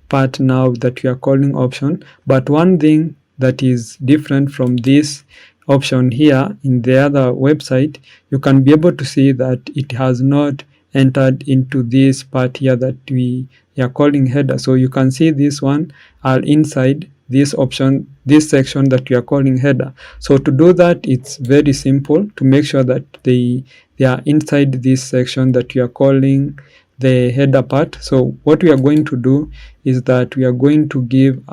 part now that we are calling option. But one thing that is different from this option here in the other website, you can be able to see that it has not entered into this part here that we are calling header. So you can see this one are inside this option, this section that we are calling header. So to do that, it's very simple to make sure that they are inside this section that we are calling the header part. So what we are going to do is that we are going to give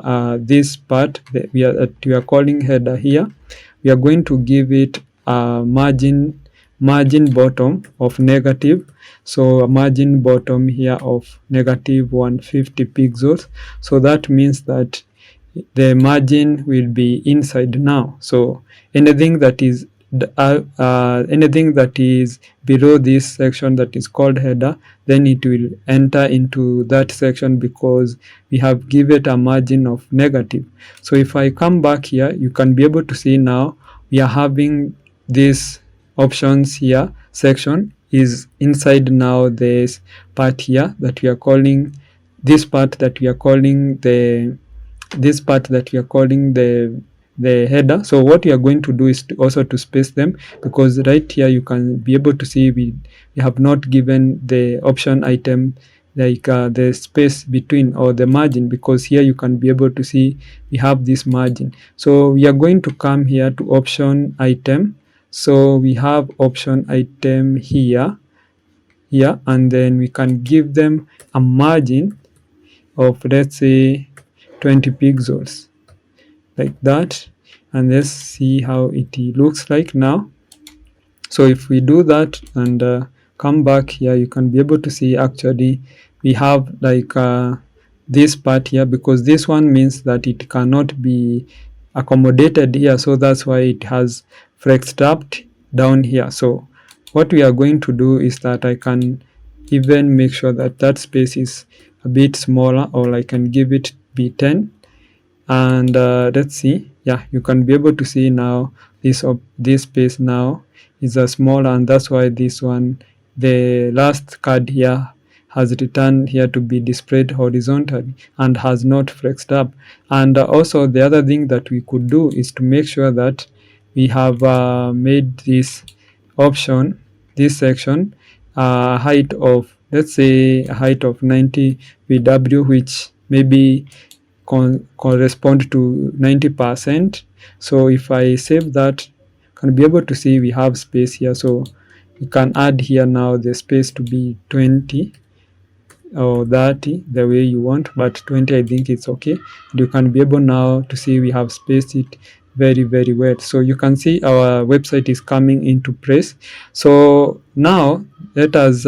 this part that we are calling header here, we are going to give it a margin bottom of negative. So a margin bottom here of negative 150 pixels. So that means that the margin will be inside now. So anything that is below this section that is called header, then it will enter into that section because we have given it a margin of negative. So if I come back here, you can be able to see now we are having this options here section is inside now this part here that we are calling the header. So what we are going to do is also to space them, because right here you can be able to see we have not given the option item like the space between, or the margin, because here you can be able to see we have this margin. So we are going to come here to option item. So we have option item here, and then we can give them a margin of, let's say, 20 pixels, like that. And let's see how it looks like now. So if we do that and come back here, you can be able to see actually we have like this part here, because this one means that it cannot be accommodated here, so that's why it has flexed up down here. So what we are going to do is that I can even make sure that that space is a bit smaller, or I can give it be 10. And let's see, yeah, you can be able to see now this space now is a smaller, and that's why this one, the last card here, has returned here to be displayed horizontally and has not flexed up. And also the other thing that we could do is to make sure that we have made this option, this section, height of, let's say, a height of 90 VW, which maybe correspond to 90%. So if I save that, can be able to see we have space here. So you can add here now the space to be 20 or 30, the way you want, but 20 I think it's okay. You can be able now to see we have spaced it very, very well. So you can see our website is coming into place. So now let us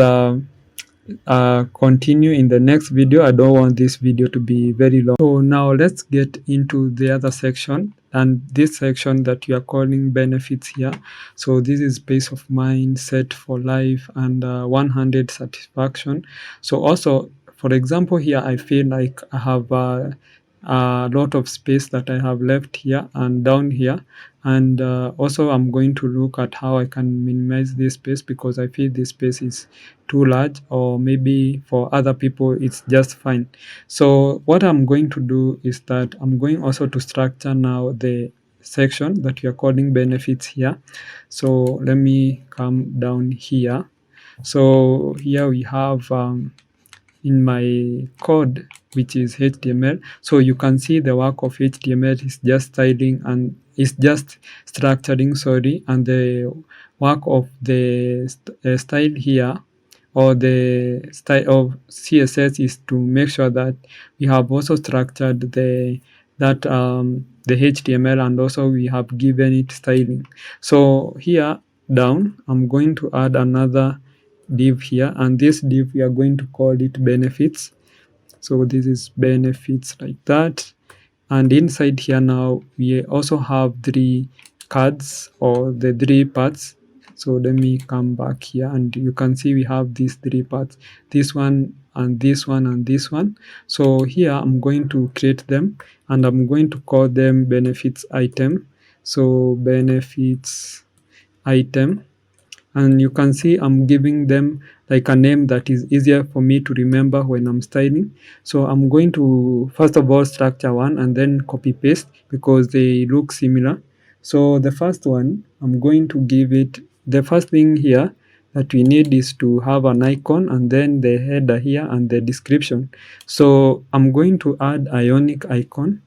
continue in the next video. I don't want this video to be very long. So now let's get into the other section, and this section that you are calling benefits here. So this is peace of mind, set for life, and 100 satisfaction. So also, for example, here I feel like I have a lot of space that I have left here and down here, and also I'm going to look at how I can minimize this space, because I feel this space is too large, or maybe for other people it's just fine. So what I'm going to do is that I'm going also to structure now the section that we are calling benefits here. So let me come down here. So here we have in my code, which is HTML. So you can see the work of HTML is just styling and is just structuring, sorry, and the work of the style here, or the style of CSS, is to make sure that we have also structured the HTML, and also we have given it styling. So here down, I'm going to add another div here, and this div we are going to call it benefits. So this is benefits like that, and inside here now we also have 3 cards, or the 3 parts. So let me come back here, and you can see we have these 3 parts, this one and this one and this one. So here I'm going to create them, and I'm going to call them benefits item. So benefits item, and you can see I'm giving them like a name that is easier for me to remember when I'm styling. So I'm going to first of all structure one and then copy paste, because they look similar. So the first one, I'm going to give it, the first thing here that we need is to have an icon, and then the header here and the description. So I'm going to add ionic icon.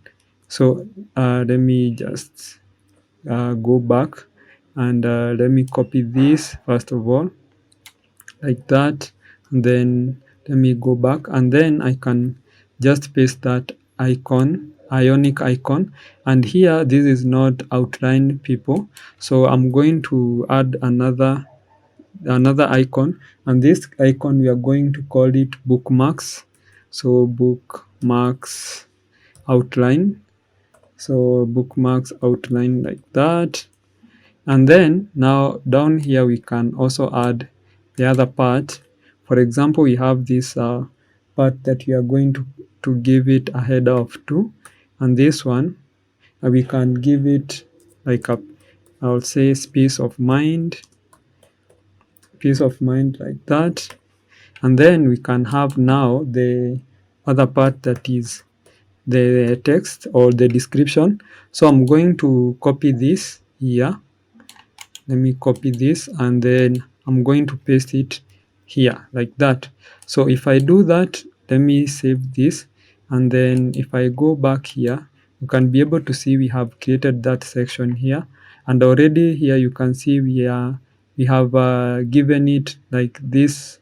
So let me just go back, and let me copy this first of all like that, and then let me go back, and then I can just paste that icon, ionic icon. And here this is not outline people, so I'm going to add another icon, and this icon we are going to call it bookmarks. So bookmarks outline, so bookmarks outline like that. And then now down here we can also add the other part. For example, we have this part that we are going to give it a header of 2, and this one we can give it like a, I'll say, peace of mind like that. And then we can have now the other part that is the text or the description. So I'm going to copy this here. Let me copy this, and then I'm going to paste it here like that. So if I do that, let me save this, and then if I go back here, you can be able to see we have created that section here, and already here you can see we have given it like this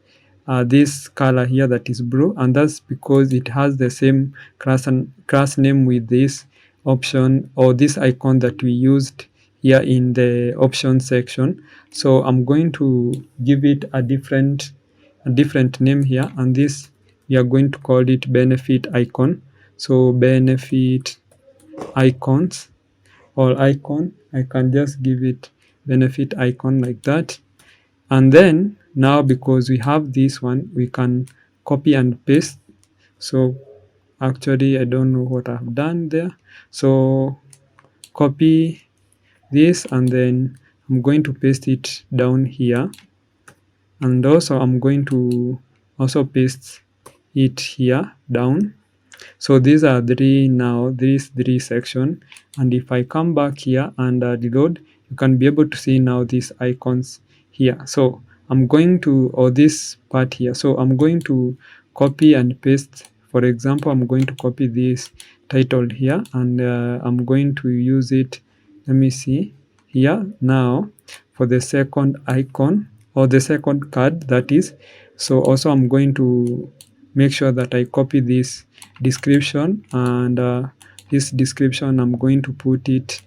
color here that is blue, and that's because it has the same class name with this option or this icon that we used here in the option section. So I'm going to give it a different name here, and this we are going to call it benefit icon. So benefit icons, or icon, I can just give it benefit icon like that. And then now, because we have this one, we can copy and paste. So actually I don't know what I've done there. So copy this, and then I'm going to paste it down here, and also I'm going to also paste it here down. So these are these three section, and if I come back here and reload, you can be able to see now these icons here. So I'm going to, or this part here, so I'm going to copy and paste. For example, I'm going to copy this title here, and I'm going to use it. Let me see here now for the second icon, or the second card, that is. So also I'm going to make sure that I copy this description, and this description I'm going to put it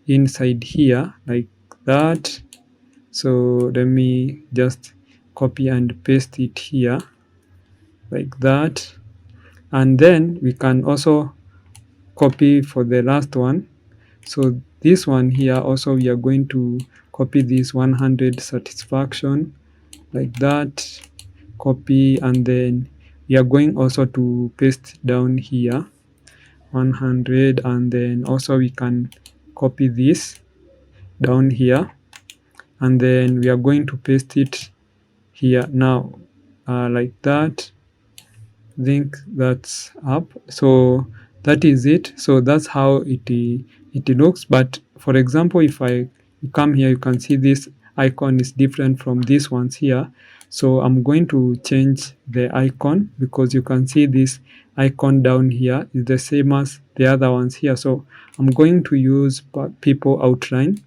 inside here like that. So let me just copy and paste it here like that, and then we can also copy for the last one. So this one here also, we are going to copy this 100 satisfaction like that, copy, and then we are going also to paste down here 100, and then also we can copy this down here, and then we are going to paste it here now like that. I think that's up. So that is it. So that's how it looks. But for example, if I come here, you can see this icon is different from these ones here. So I'm going to change the icon, because you can see this icon down here is the same as the other ones here. So I'm going to use people outline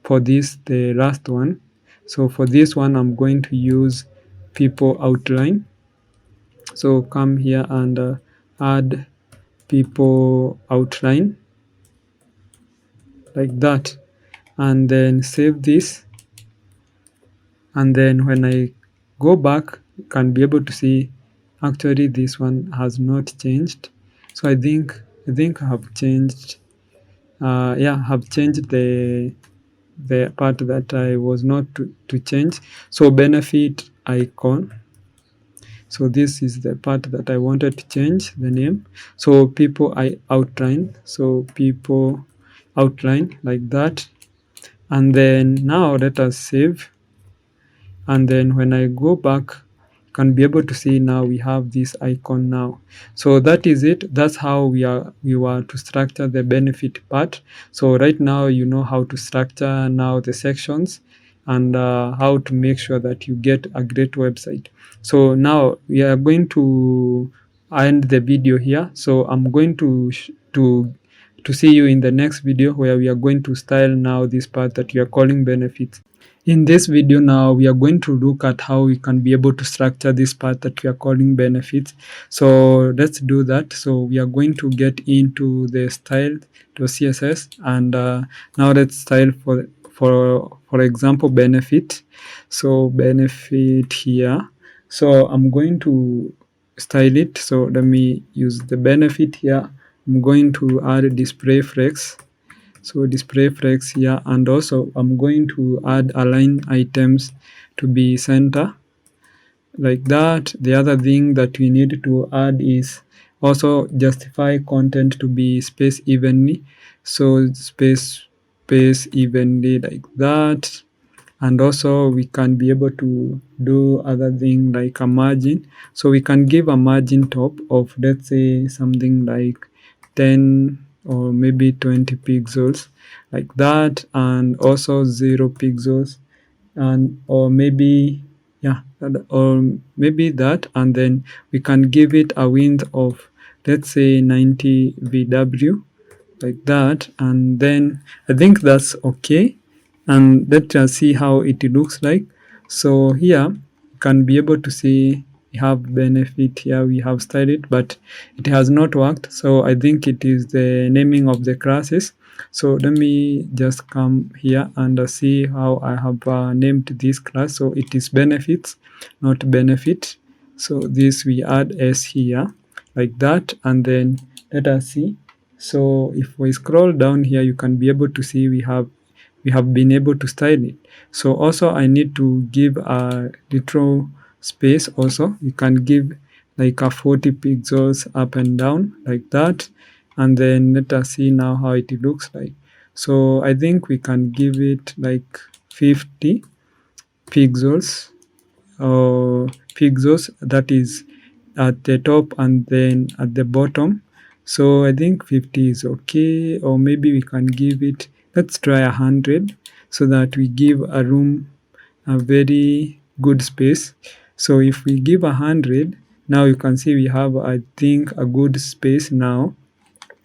for this, the last one. So for this one, I'm going to use people outline. So come here and add people outline like that, and then save this, and then when I go back, you can be able to see actually this one has not changed. So I think I have changed, have changed the part that I was not to change. So benefit icon, so this is the part that I wanted to change the name. So people I outline, so people outline like that, and then now let us save, and then when I go back, you can be able to see now we have this icon now. So that is it. That's how we were to structure the benefit part. So right now you know how to structure now the sections, and how to make sure that you get a great website. So now we are going to end the video here. So I'm going to see you in the next video, where we are going to style now this part that we are calling benefits. In this video now, we are going to look at how we can be able to structure this part that we are calling benefits. So let's do that. So we are going to get into the style to CSS, and now let's style for example benefit. So benefit here. So I'm going to style it. So let me use the benefit here. I'm going to add display flex. So display flex here, and also I'm going to add align items to be center like that. The other thing that we need to add is also justify content to be spaced evenly. So space evenly like that. And also we can be able to do other thing like a margin. So we can give a margin top of, let's say, something like 10 or maybe 20 pixels like that, and also 0 pixels, and or maybe that, and then we can give it a width of, let's say, 90 VW like that, and then I think that's okay. And let us see how it looks like. So here you can be able to see we have benefit here, we have styled it, but it has not worked. So I think it is the naming of the classes. So let me just come here and see how I have named this class. So it is benefits, not benefit. So this we add s here like that, and then let us see. So if we scroll down here, you can be able to see we have been able to style it. So also I need to give a little space. Also you can give like a 40 pixels up and down like that, and then let us see now how it looks like. So I think we can give it like 50 pixels or pixels, that is at the top and then at the bottom. So I think 50 is okay, or maybe we can give it, let's try 100, so that we give a room a very good space. So if we give 100, now you can see we have, I think, a good space now.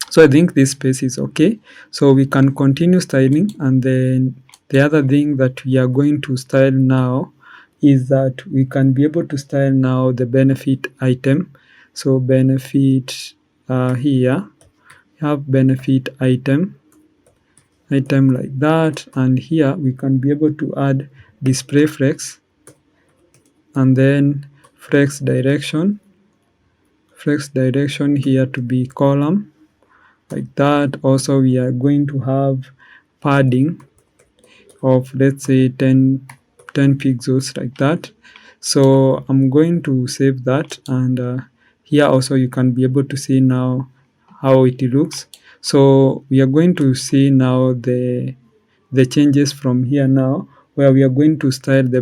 So I think this space is okay. So we can continue styling, and then the other thing that we are going to style now is that we can be able to style now the benefit item. So benefit, here we have benefit item like that, and here we can be able to add display flex, and then flex direction here to be column like that. Also we are going to have padding of, let's say, 10 pixels like that. So I'm going to save that, and here also you can be able to see now how it looks. So we are going to see now the changes from here now, where we are going to style the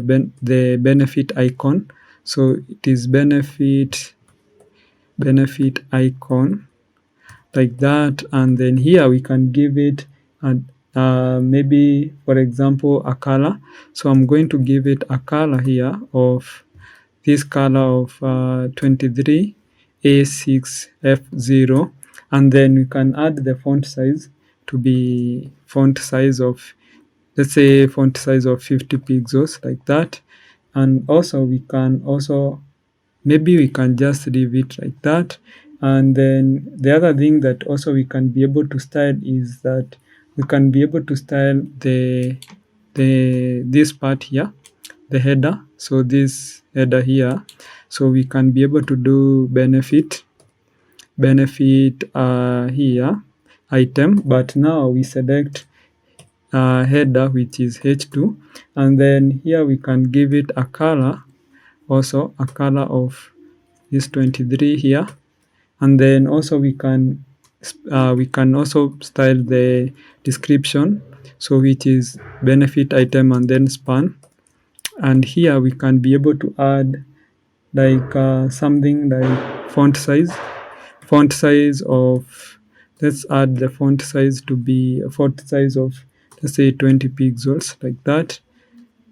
benefit icon. So it is benefit icon like that, and then here we can give it maybe, for example, a color. So I'm going to give it a color here of this color of 23A6F0, and then we can add the font size to be font size of, let's say, font size of 50 pixels like that. And also we can also, maybe we can just leave it like that. And then the other thing that also we can be able to style is that we can be able to style this part here, the header. So this header here, so we can be able to do benefit here item, but now we select header, which is H2, and then here we can give it a color, also a color of this 23 here. And then also we can also style the description, so which is benefit item and then span. And here we can be able to add like something like font size of, let's add the font size to be a font size of, let's say, 20 pixels like that.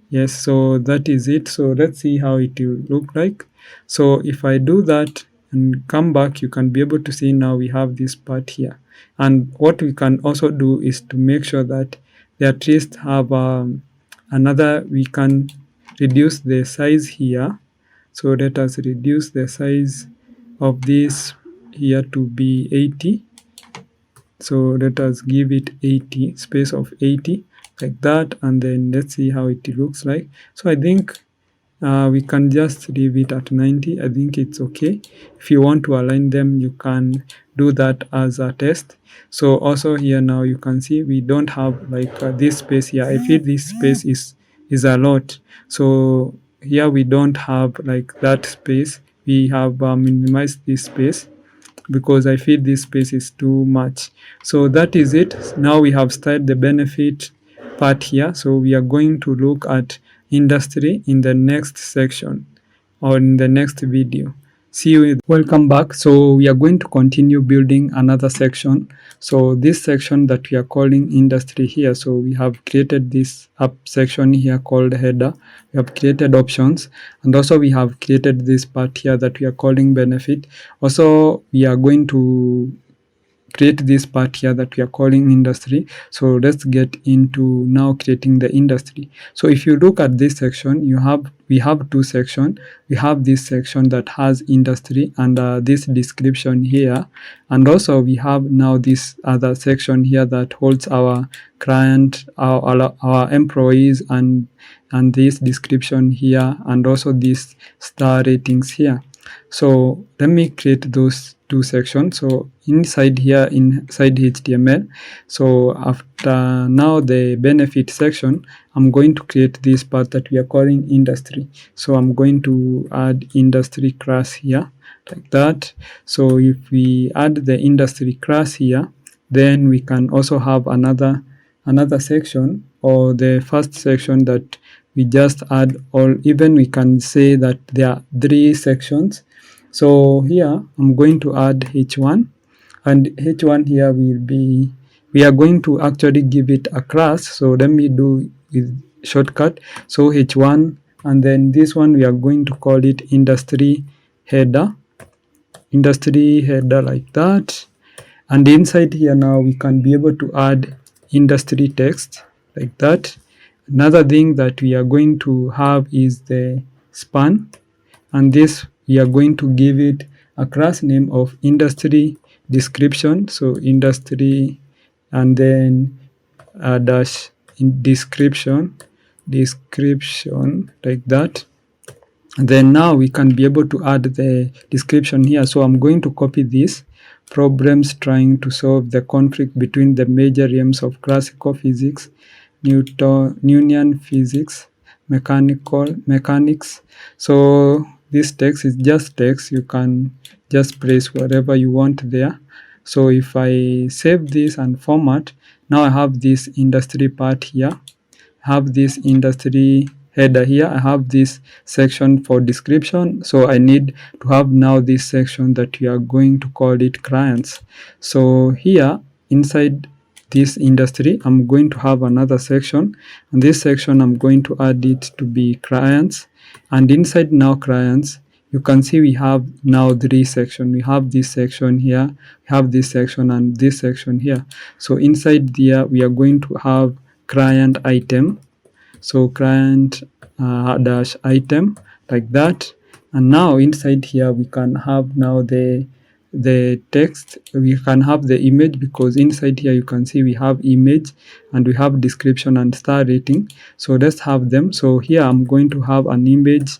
Yes, so that is it. So let's see how it will look like. So if I do that and come back, you can be able to see now we have this part here. And what we can also do is to make sure that they at least have another, we can reduce the size here. So let us reduce the size of this here to be 80. So let us give it 80, space of 80 like that, and then let's see how it looks like. So I think we can just leave it at 90. I think it's okay. If you want to align them, you can do that as a test. So also here now you can see we don't have like this space here. I feel this space is a lot. So here we don't have like that space. We have minimized this space because I feel this space is too much. So that is it. Now we have started the benefit part here. So we are going to look at industry in the next section or in the next video. See you. Welcome back. So we are going to continue building another section. So this section that we are calling industry here. So we have created this up section here called header. We have created options, and also we have created this part here that we are calling benefit. Also, we are going to create this part here that we are calling industry. So let's get into now creating the industry. So if you look at this section, we have two sections. We have this section that has industry and this description here, and also we have now this other section here that holds our client, our employees, and this description here, and also this star ratings here. So let me create those two sections. So inside here, inside HTML, so after now the benefit section, I'm going to create this part that we are calling industry. So I'm going to add industry class here like that. So if we add the industry class here, then we can also have another section, or the first section that we just add all, even we can say that there are 3 sections. So here I'm going to add h1, and h1 here will be, we are going to actually give it a class. So let me do with shortcut. So h1, and then this one we are going to call it industry header, like that. And inside here now we can be able to add industry text like that. Another thing that we are going to have is the span, and this we are going to give it a class name of industry description. So industry, and then dash in description like that. And then now we can be able to add the description here. So I'm going to copy this: problems trying to solve the conflict between the major realms of classical physics, Newtonian physics, mechanics. So this text is just text. You can just place whatever you want there. So if I save this and format, now I have this industry part here, have this industry header here, I have this section for description. So I need to have now this section that we are going to call it clients. So here inside this industry, I'm going to have another section, and this section I'm going to add it to be clients. And inside now clients, you can see we have now 3 sections. We have this section here, we have this section, and this section here. So inside there we are going to have client item. So client dash item like that. And now inside here we can have now the text, we can have the image, because inside here you can see we have image and we have description and star rating. So let's have them. So here I'm going to have an image.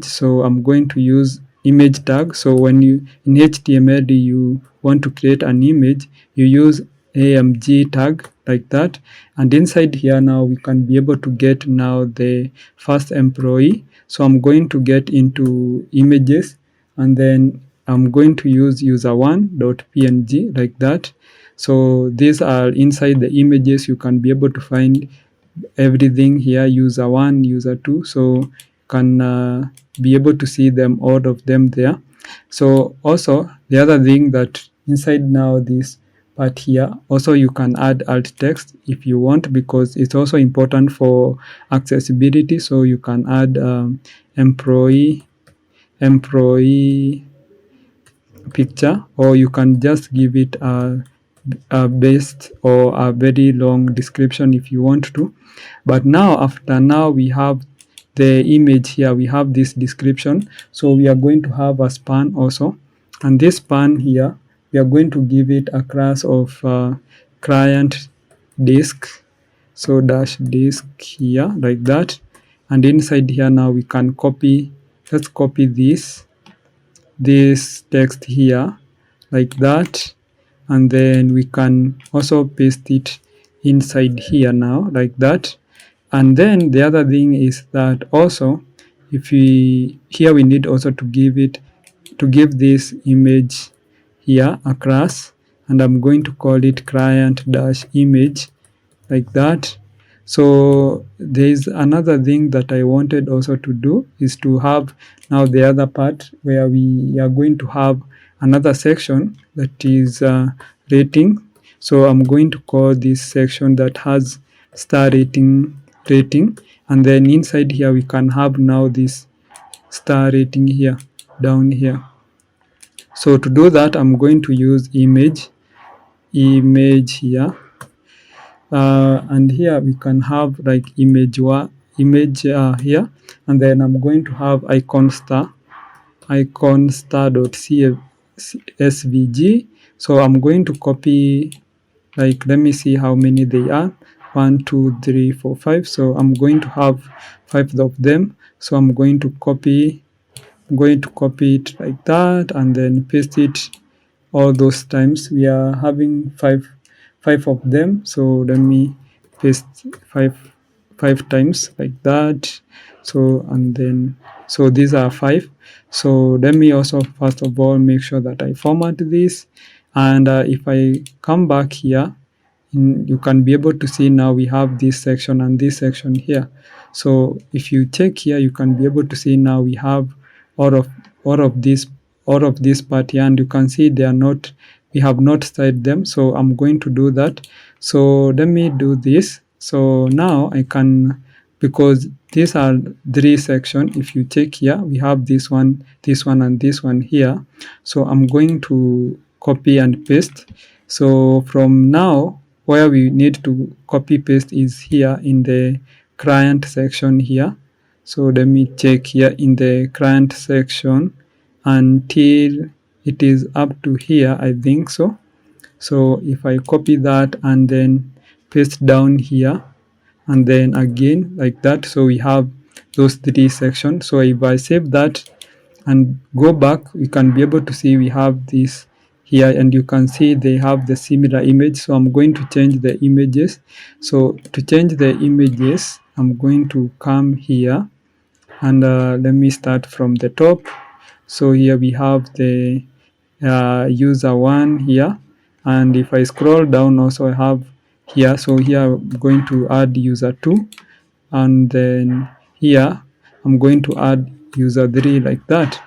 So I'm going to use image tag. So when you in HTML you want to create an image, you use AMG tag like that. And inside here now we can be able to get now the first employee. So I'm going to get into images, and then I'm going to use user1.png like that. So these are inside the images. You can be able to find everything here, user1, user2. So you can be able to see them, all of them there. So also the other thing that inside now this part here, also you can add alt text if you want, because it's also important for accessibility. So you can add employee picture, or you can just give it a best or a very long description if you want to. But now after now we have the image here, we have this description. So we are going to have a span also, and this span here we are going to give it a class of client disk. So dash disk here like that. And inside here now we can copy, let's copy this text here like that, and then we can also paste it inside here now like that. And then the other thing is that also, if we here we need also to give this image here a class, and I'm going to call it client dash image like that. So there's another thing that I wanted also to do, is to have now the other part where we are going to have another section that is rating. So I'm going to call this section that has star rating, and then inside here we can have now this star rating here down here. So to do that, I'm going to use image here. And here we can have like image here, and then I'm going to have icon star.svg. So I'm going to copy, like, let me see how many they are, 1 2 3 4 5. So I'm going to have 5 of them. So I'm going to copy it like that, and then paste it all those times. We are having five of them. So let me paste five times like that. So, and then, so these are 5. So let me also first of all make sure that I format this. And if I come back here you can be able to see now we have this section and this section here. So if you check here, you can be able to see now we have all of all of this part here, and you can see they are not, we have not styled them. So I'm going to do that. So let me do this. So now I can, because these are 3 sections. If you check here, we have this one, and this one here. So I'm going to copy and paste. So from now, where we need to copy paste is here in the client section here. So let me check here in the client section until it is up to here, I think so. So if I copy that and then paste down here, and then again like that, so we have those 3 sections. So if I save that and go back, we can be able to see we have this here, and you can see they have the similar image. So I'm going to change the images. So to change the images, I'm going to come here, and let me start from the top. So here we have the user 1 here, and if I scroll down also I have here. So here I'm going to add user 2, and then here I'm going to add user 3 like that.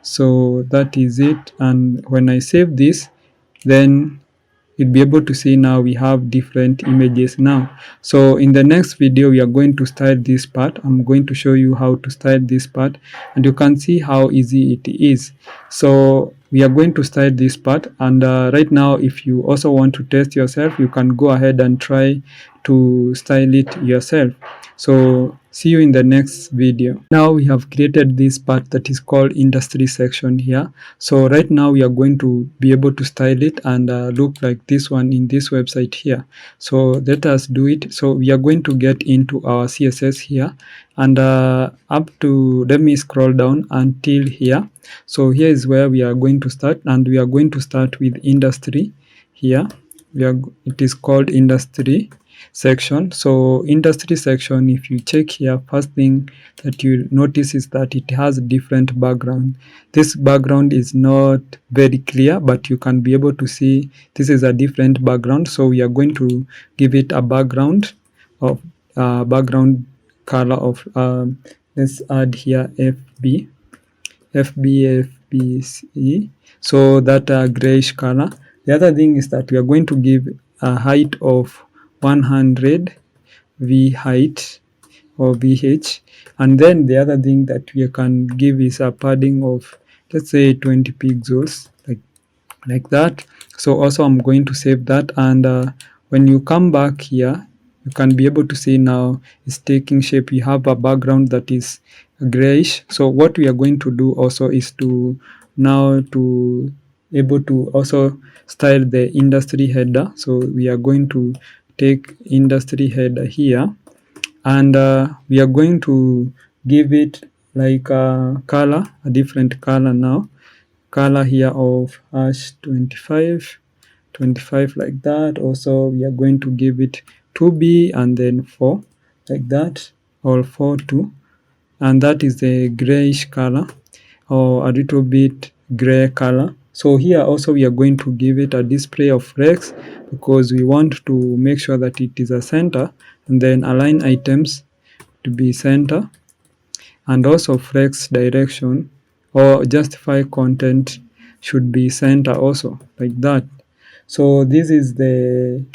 So that is it, and when I save this, then you'll be able to see now we have different images now. So in the next video, we are going to style this part. I'm going to show you how to style this part, and you can see how easy it is. So we are going to style this part, and right now, if you also want to test yourself, you can go ahead and try to style it yourself. So see you in the next video. Now we have created this part that is called industry section here. So right now we are going to be able to style it and look like this one in this website here. So let us do it. So we are going to get into our CSS here, and up to, let me scroll down until here. So here is where we are going to start, and we are going to start with industry here. It is called industry section. So industry section, if you check here, first thing that you notice is that it has different background. This background is not very clear, but you can be able to see this is a different background. So we are going to give it a background of background color of let's add here FBC, so that grayish color. The other thing is that we are going to give a height of 100 v height or VH, and then the other thing that we can give is a padding of, let's say, 20 pixels, like that. So also I'm going to save that, and when you come back here, you can be able to see now it's taking shape. You have a background that is grayish. So what we are going to do also is to now to able to also style the industry header. So we are going to take industry header here, and we are going to give it like a color, a different color now, color here of hash 25 like that. Also we are going to give it 2b and then 4 like that, or 4 2, and that is the grayish color or a little bit gray color. So here also we are going to give it a display of flex, because we want to make sure that it is a center, and then align items to be center, and also flex direction or justify content should be center also, like that. So this is the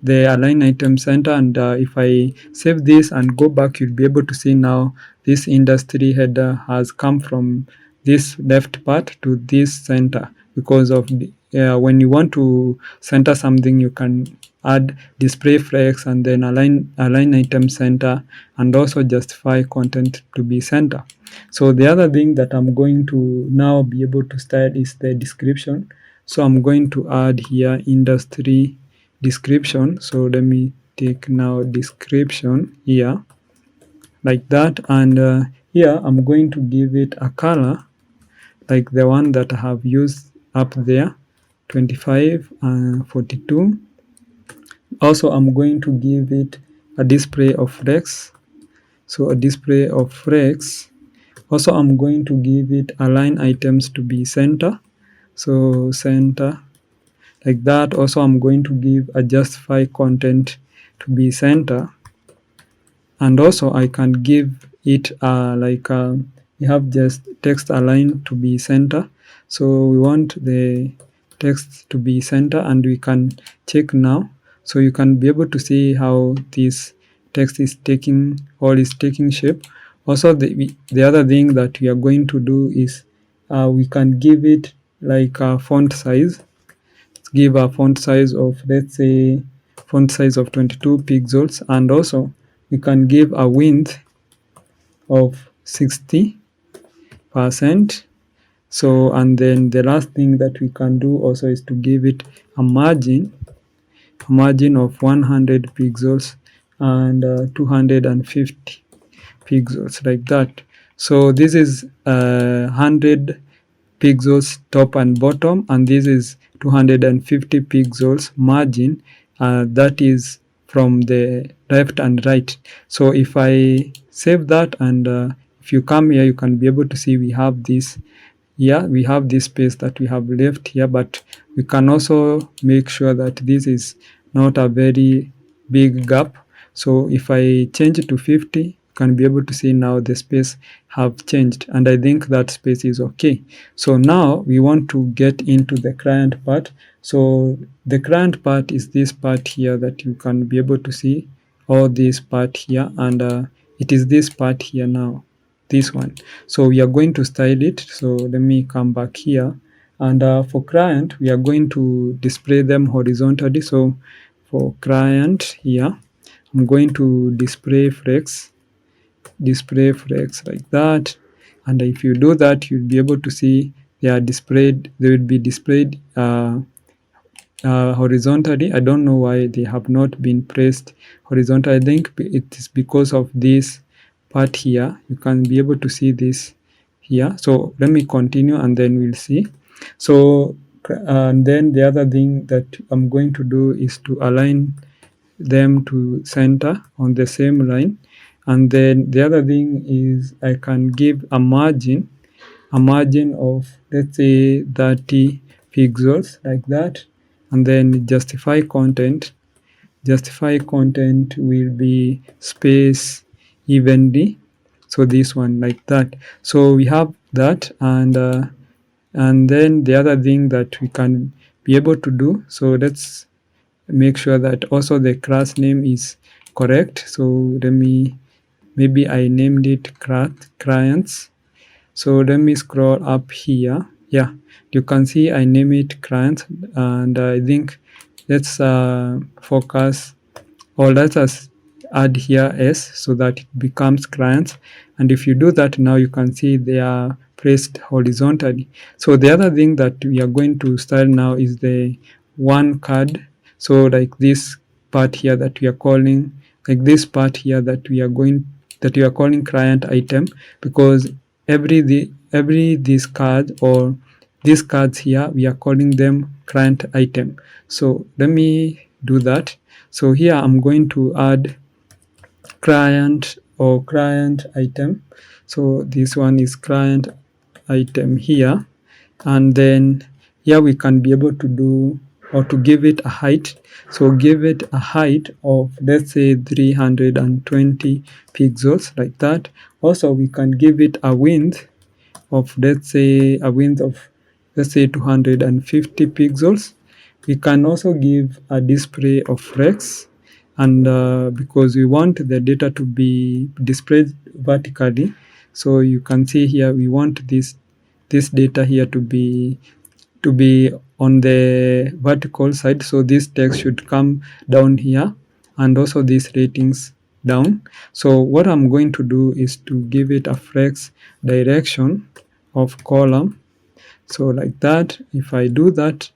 align item center, and if I save this and go back, you'll be able to see now this industry header has come from this left part to this center, because of the, when you want to center something, you can add display flex and then align item center, and also justify content to be center. So the other thing that I'm going to now be able to style is the description. So I'm going to add here industry description. So let me take now description here, like that, and here I'm going to give it a color like the one that I have used up there, 25 and 42. Also I'm going to give it a display of flex, so a display of flex. Also I'm going to give it align items to be center, so center like that. Also, I'm going to give a justify content to be center, and also I can give it we have just text align to be center. So we want the text to be center, and we can check now. So you can be able to see how this text is taking shape. Also, the other thing that we are going to do is we can give it like a font size. Give a font size of, let's say, font size of 22 pixels, and also we can give a width of 60%. So, and then the last thing that we can do also is to give it a margin of 100 pixels and 250 pixels, like that. So this is 100 pixels top and bottom, and this is 250 pixels margin, that is from the left and right. So if I save that, and if you come here, you can be able to see we have this here, we have this space that we have left here, but we can also make sure that this is not a very big gap. So if I change it to 50, you can be able to see now the space have changed, and I think that space is okay. So now we want to get into the client part. So the client part is this part here that you can be able to see, all this part here, and it is this part here now, this one. So we are going to style it. So let me come back here, and for client we are going to display them horizontally. So for client here, I'm going to display flex like that, and if you do that, you'll be able to see they will be displayed horizontally. I don't know why they have not been pressed horizontal. I think it is because of this part here. You can be able to see this here. So let me continue, and then we'll see. So and then the other thing that I'm going to do is to align them to center on the same line. And then the other thing is I can give a margin of, let's say, 30 pixels, like that. And then justify content will be space evenly, so this one, like that. So we have that, and then the other thing that we can be able to do, so let's make sure that also the class name is correct. So let me, maybe I named it clients. So let me scroll up here. Yeah, you can see I name it clients, and I think let's focus, or let us add here s so that it becomes clients. And if you do that, now you can see they are placed horizontally. So the other thing that we are going to style now is the one card. So like this part here that we are calling, like this part here that we are calling client item, because every this card, or these cards here, we are calling them client item. So let me do that. So here I'm going to add client or client item. So this one is client item here, and then here we can be able to do, or to give it a height. So give it a height of, let's say, 320 pixels, like that. Also we can give it a width of, let's say, 250 pixels. We can also give a display of flex, and because we want the data to be displayed vertically, so you can see here we want this data here to be on the vertical side. So this text should come down here, and also these ratings down. So what I'm going to do is to give it a flex direction of column, so like that. If I do that,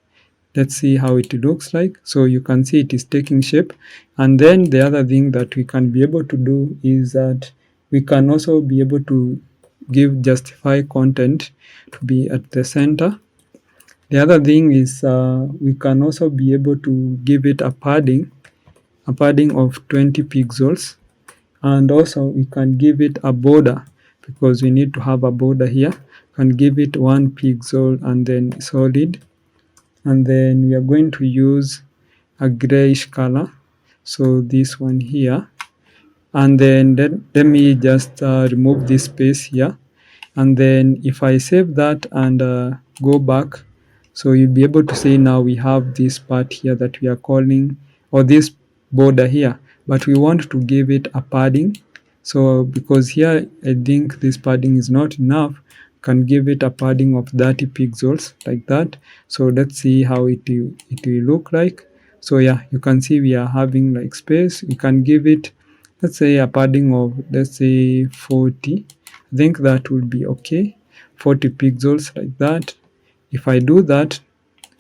let's see how it looks like. So you can see it is taking shape. And then the other thing that we can be able to do is that we can also be able to give justify content to be at the center. The other thing is we can also be able to give it a padding of 20 pixels, and also we can give it a border, because we need to have a border here. Can give it 1 pixel, and then solid, and then we are going to use a grayish color, so this one here, and then let me just remove this space here, and then if I save that and go back, so you'll be able to see now we have this part here that we are calling, or this border here, but we want to give it a padding. So because here I think this padding is not enough, can give it a padding of 30 pixels like that. So let's see how it will look like. So yeah, you can see we are having like space. We can give it, let's say, a padding of, let's say, 40. I think that will be okay, 40 pixels like that. If I do that,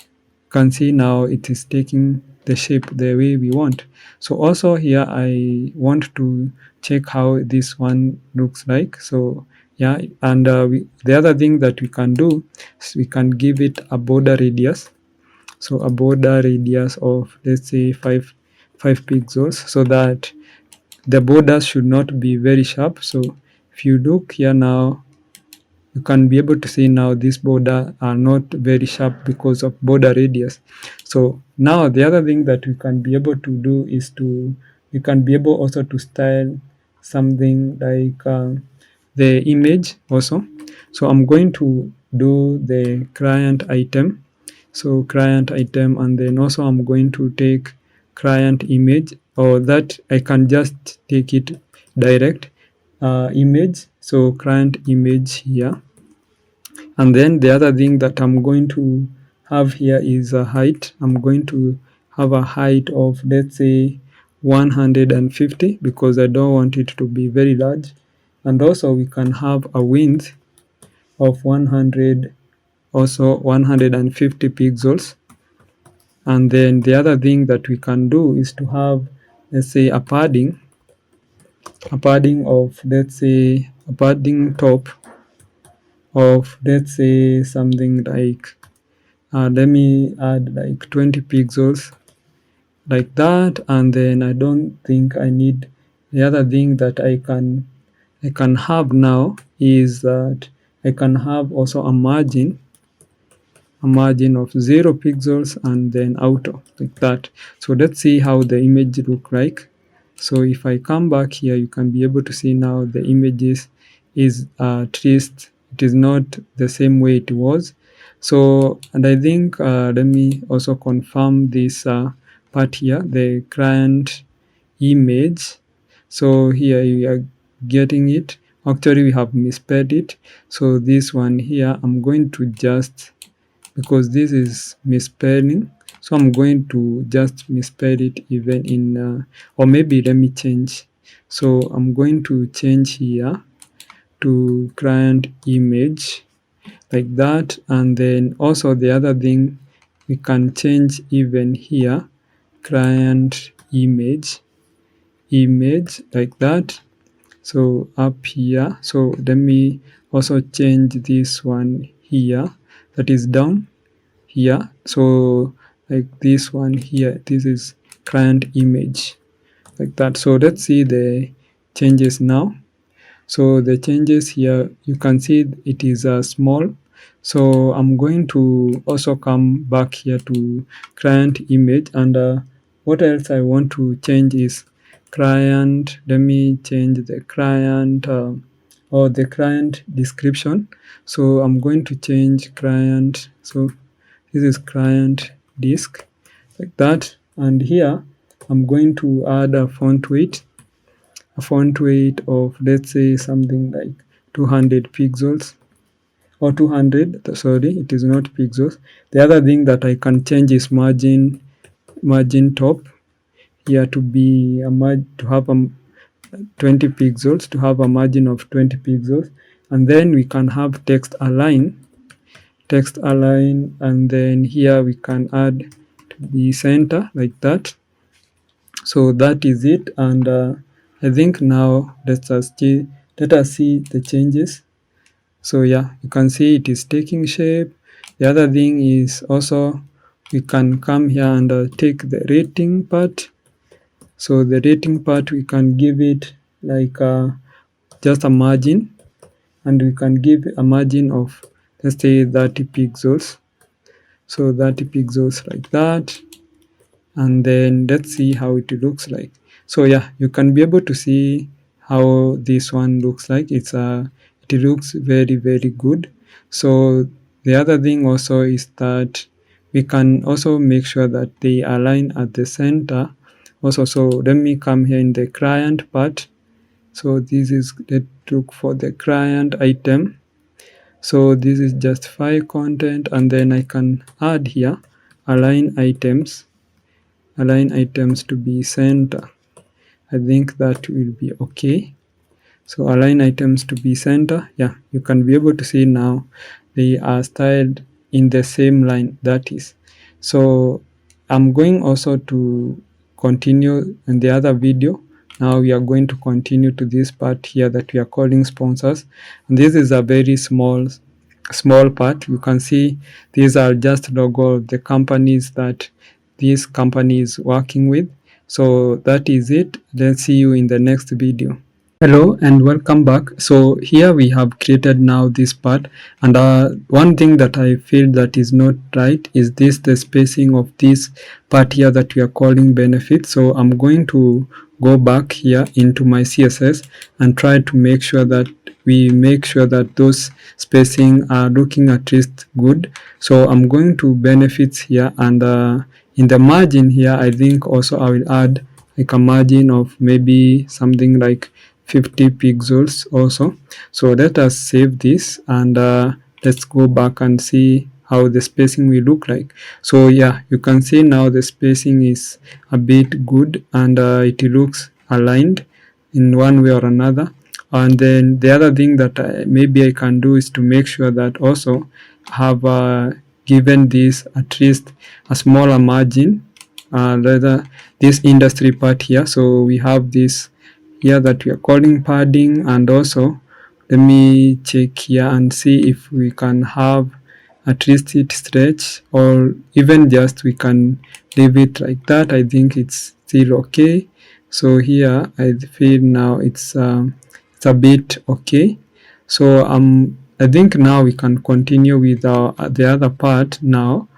you can see now it is taking the shape the way we want. So also here I want to check how this one looks like. So yeah, and the other thing that we can do is we can give it a border radius. So a border radius of, let's say, 5 pixels, so that the borders should not be very sharp. So if you look here now, you can be able to see now these border are not very sharp because of border radius. So now the other thing that we can be able to do is we can be able also to style something like the image also. So I'm going to do the client item, so client item, and then also I'm going to take client image, or that I can just take it direct image, so client image here. And then the other thing that I'm going to have here is a height. I'm going to have a height of, let's say, 150, because I don't want it to be very large. And also we can have a width of 100, also 150 pixels. And then the other thing that we can do is to have, let's say, a padding of, let's say, a padding top of, let's say, something like let me add like 20 pixels like that. And then I don't think I need, the other thing that I can have now is that I can have also a margin of 0 pixels and then auto like that. So let's see how the image look like. So if I come back here, you can be able to see now the images is at least it is not the same way it was. So, and I think let me also confirm this part here, the client image. So here you are getting it. Actually we have misspelled it. So this one here, I'm going to just, because this is misspelling, so I'm going to just misspell it even in or maybe let me change. So I'm going to change here to client image like that. And then also the other thing, we can change even here, client image like that. So up here, so let me also change this one here, that is down here. So like this one here, this is client image like that. So let's see the changes now. So the changes here, you can see it is small. So I'm going to also come back here to client image, and what else I want to change is client. Let me change the client or the client description. So I'm going to change client. So this is client disk like that. And here I'm going to add a font weight of, let's say, something like 200 pixels, or 200, sorry, it is not pixels. The other thing that I can change is margin top here to be to have a 20 pixels, to have a margin of 20 pixels. And then we can have text align, and then here we can add to be center like that. So that is it. And I think now let us see the changes. So yeah, you can see it is taking shape. The other thing is also we can come here and take the rating part. So the rating part, we can give it like just a margin, and we can give a margin of, let's say, 30 pixels So 30 pixels like that, and then let's see how it looks like. So yeah, you can be able to see how this one looks like. It looks very, very good. So the other thing also is that we can also make sure that they align at the center also. So let me come here in the client part. So this is, let's look for the client item. So this is justify content, and then I can add here align items to be center. I think that will be okay. So align items to be center. Yeah, you can be able to see now they are styled in the same line, that is. So I'm going also to continue in the other video. Now we are going to continue to this part here that we are calling sponsors. And this is a very small part. You can see these are just logo of the companies that this company is working with. So that is it. Let's see you in the next video. Hello and welcome back. So here we have created now this part, and one thing that I feel that is not right is this, the spacing of this part here that we are calling benefit. So I'm going to go back here into my CSS and try to make sure that we make sure that those spacing are looking at least good. So I'm going to benefits here, and in the margin here I think also I will add like a margin of maybe something like 50 pixels also. So let us save this, and let's go back and see how the spacing will look like. So yeah, you can see now the spacing is a bit good, and it looks aligned in one way or another. And then the other thing that maybe I can do is to make sure that also have given this at least a smaller margin, rather this industry part here. So we have this here that we are calling padding, and also let me check here and see if we can have at least it stretch, or even just we can leave it like that. I think it's still okay. So here I feel now it's a bit okay. So I think now we can continue with the other part now.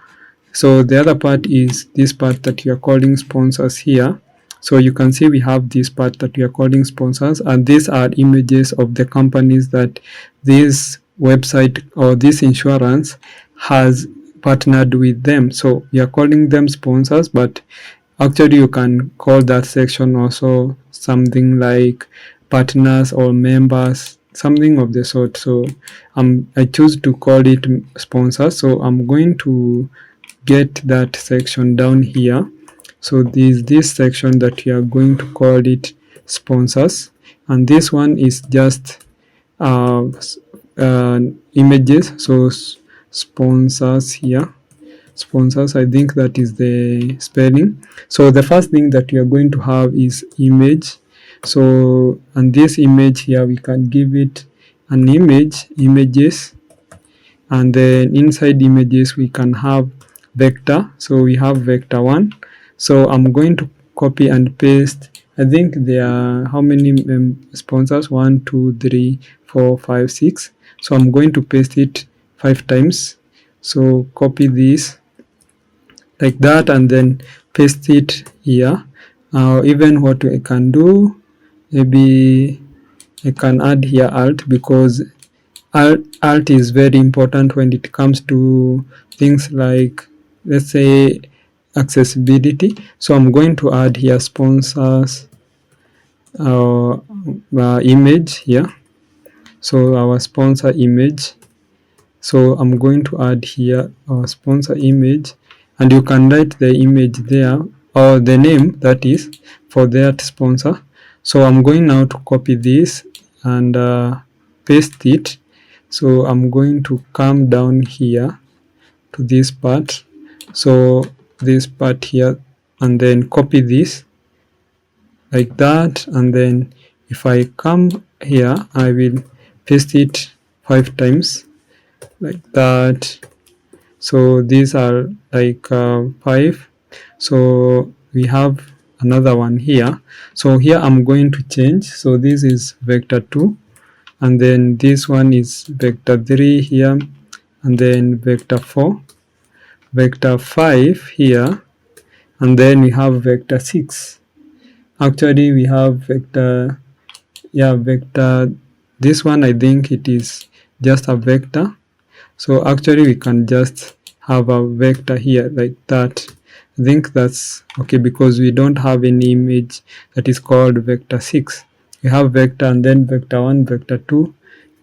So the other part is this part that you are calling sponsors here. So you can see we have this part that we are calling sponsors, and these are images of the companies that this website or this insurance has partnered with them. So we are calling them sponsors, but actually you can call that section also something like partners or members, something of the sort. So I choose to call it sponsors. So I'm going to get that section down here. So this section that we are going to call it sponsors, and this one is just images. So sponsors here, sponsors, I think that is the spelling. So the first thing that we are going to have is image. So, and this image here we can give it an images, and then inside images we can have vector. So we have vector 1. So I'm going to copy and paste. I think there are how many sponsors? 1, 2, 3, 4, 5, 6. So I'm going to paste it 5 times. So copy this like that, and then paste it here. Even what I can do, maybe I can add here alt, because alt is very important when it comes to things like, let's say, accessibility. So I'm going to add here sponsors image here. So our sponsor image. So I'm going to add here our sponsor image, and you can write the image there, or the name that is for that sponsor. So I'm going now to copy this and paste it. So I'm going to come down here to this part. So this part here, and then copy this like that, and then if I come here I will paste it 5 times like that. So these are like 5. So we have another one here. So here I'm going to change. So this is vector 2, and then this one is vector 3 here, and then vector 4, vector 5 here, and then we have vector 6. Actually we have vector, this one I think it is just a vector. So actually we can just have a vector here like that. I think that's okay because we don't have any image that is called vector 6. We have vector and then vector 1, vector 2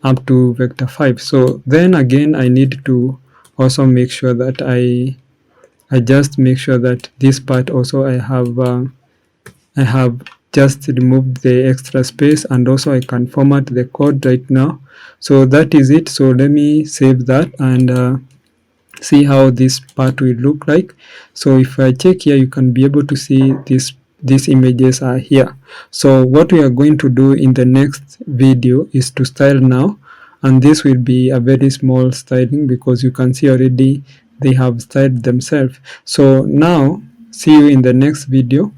up to vector 5. So then again I need to also make sure that I just make sure that this part also I have just removed the extra space, and also I can format the code right now. So that is it. So let me save that and see how this part will look like. So if I check here, you can be able to see these images are here. So what we are going to do in the next video is to style now, and this will be a very small styling because you can see already they have styled themselves. So now see you in the next video.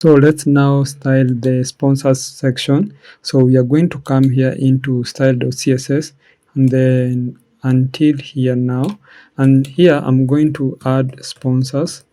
So let's now style the sponsors section. So we are going to come here into style.css and then until here now, and here I'm going to add sponsors.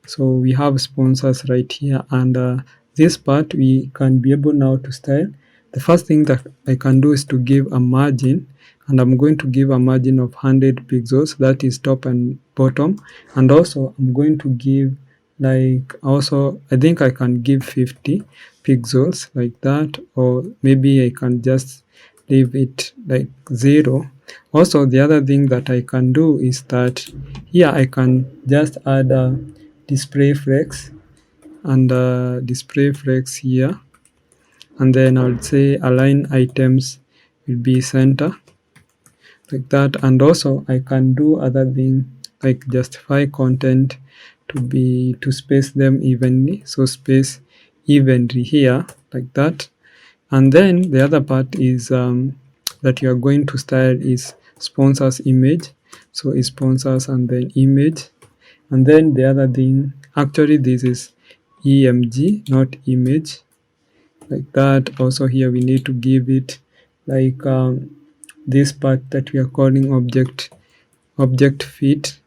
So we have sponsors right here, and this part we can be able now to style. The first thing that I can do is to give a margin, and I'm going to give a margin of 100 pixels, that is top and bottom, and also I'm going to give, like, also I think I can give 50 pixels like that, or maybe I can just leave it like 0. Also the other thing that I can do is that here I can just add a display flex, and display flex here, and then I would say align items will be center like that. And also I can do other thing like justify content to space them evenly, so space evenly here like that. And then the other part is that you are going to style is sponsors image, so is sponsors and then image. And then the other thing, actually this is emg not image like that. Also here we need to give it like this part that we are calling object fit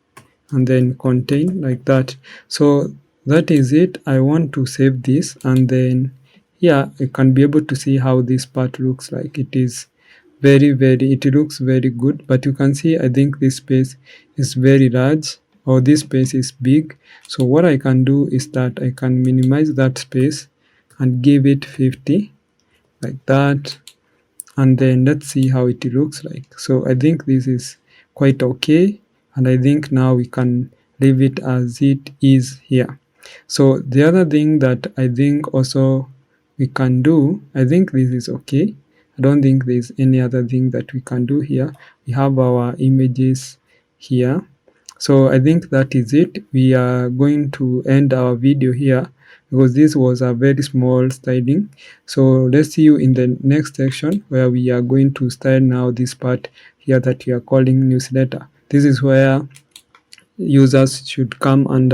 and then contain like that. So that is it. I want to save this, and then here I can be able to see how this part looks like. It is it looks very good, but you can see I think this space is very large, or this space is big. So what I can do is that I can minimize that space and give it 50 like that, and then let's see how it looks like. So I think this is quite okay, and I think now we can leave it as it is here. So the other thing that I think also we can do, I think this is okay. I don't think there's any other thing that we can do here. We have our images here. So I think that is it. We are going to end our video here because this was a very small styling. So let's see you in the next section where we are going to style now this part here that we are calling newsletter. This is where users should come and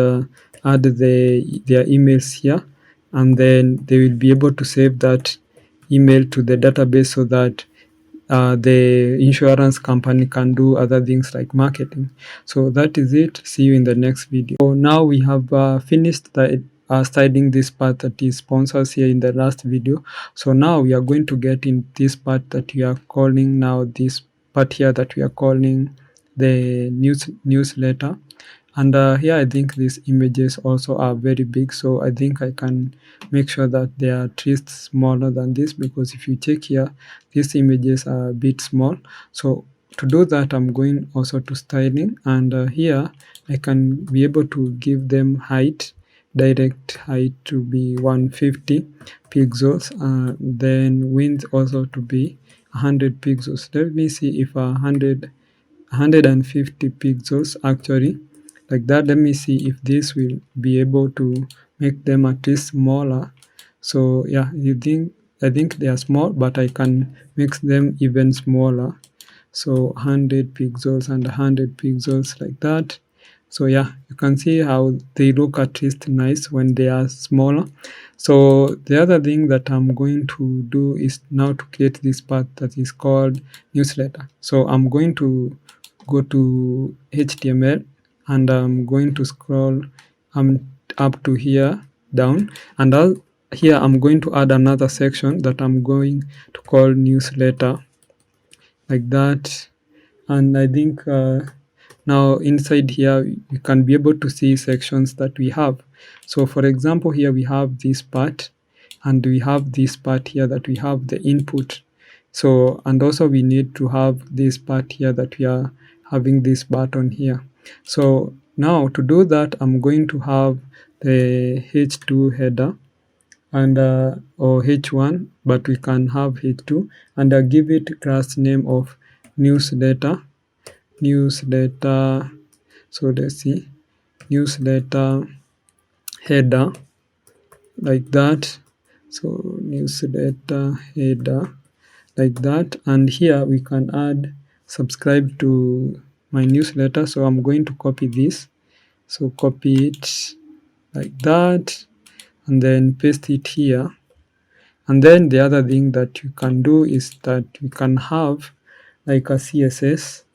add their emails here, and then they will be able to save that email to the database so that the insurance company can do other things like marketing. So that is it. See you in the next video. So now we have finished styling this part that is sponsors here in the last video. So now we are going to get in this part that we are calling now, this part here that we are calling the newsletter. And here I think these images also are very big, so I think I can make sure that they are at least smaller than this, because if you check here, these images are a bit small. So to do that, I'm going also to styling, and here I can be able to give them height, direct height to be 150 pixels, then width also to be 100 pixels. Let me see if 150 pixels actually like that. Let me see if this will be able to make them at least smaller. So yeah, I think they are small, but I can make them even smaller. So 100 pixels and 100 pixels like that. So yeah, you can see how they look at least nice when they are smaller. So the other thing that I'm going to do is now to create this part that is called newsletter. So I'm going to go to HTML, and I'm going to scroll up to here down, and here I'm going to add another section that I'm going to call newsletter, like that. And I think now inside here you can be able to see sections that we have. So for example, here we have this part, and we have this part here that we have the input. So, and also we need to have this part here that we are having this button here. So now to do that, I'm going to have the h2 header, and or h1, but we can have h2, and give it class name of newsletter. So let's see, newsletter header, like that. So newsletter header, like that. And here we can add subscribe to my newsletter. So I'm going to copy this, so copy it like that, and then paste it here. And then the other thing that you can do is that you can have like a CSS.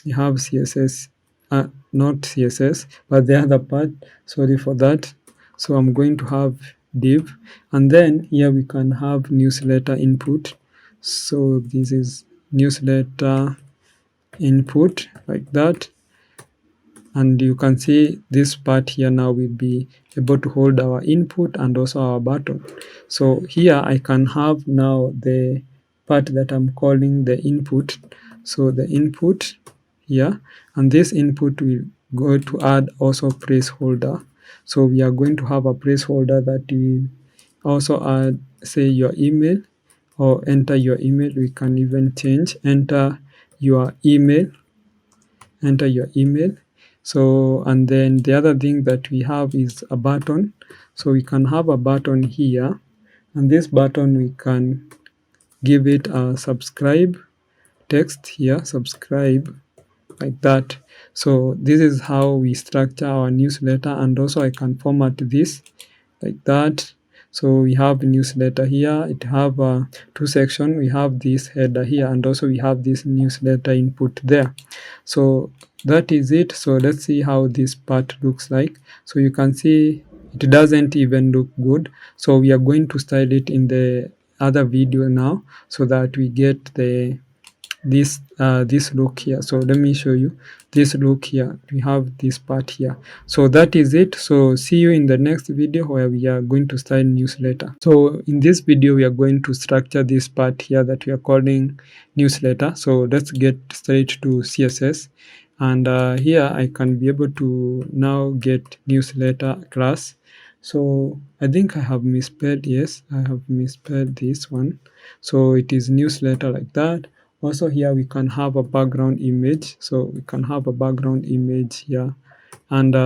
You have CSS, not CSS, but the other part, sorry for that. So I'm going to have div, and then here we can have newsletter input. So this is newsletter input, like that. And you can see this part here now will be able to hold our input and also our button. So here I can have now the part that I'm calling the input. So the input here, and this input will go to add also placeholder. So we are going to have a placeholder that will also add, say, your email, or enter your email. We can even change enter your email. So, and then the other thing that we have is a button. So we can have a button here, and this button we can give it a subscribe text here, subscribe, like that. So this is how we structure our newsletter, and also I can format this like that. So we have newsletter here, it have two sections. We have this header here, and also we have this newsletter input there. So that is it. So let's see how this part looks like. So you can see it doesn't even look good. So we are going to style it in the other video now, so that we get this look here. So let me show you this look here. We have this part here. So that is it. So see you in the next video, where we are going to style newsletter. So in this video we are going to structure this part here that we are calling newsletter. So let's get straight to CSS, and here I can be able to now get newsletter class. So I think I have misspelled, yes, I have misspelled this one. So it is newsletter, like that. Also here we can have a background image. So we can have a background image here, and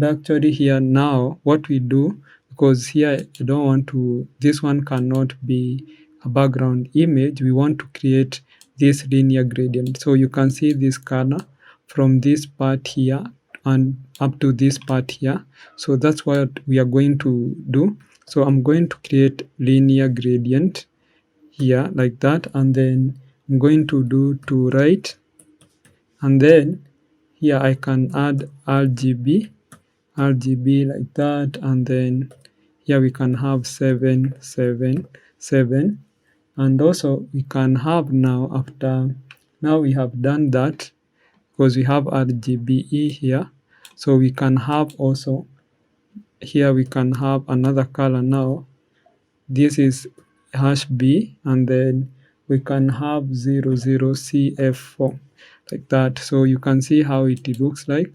actually here now what we do, because here I don't want to, this one cannot be a background image, we want to create this linear gradient. So you can see this color from this part here and up to this part here. So that's what we are going to do. So I'm going to create linear gradient here, like that, and then I'm going to do to right, and then here I can add RGB like that, and then here we can have 777, and also we can have now, after now we have done that, because we have RGBE here, so we can have also here we can have another color now. This is #B, and then we can have 00CF4, like that. So you can see how it looks like.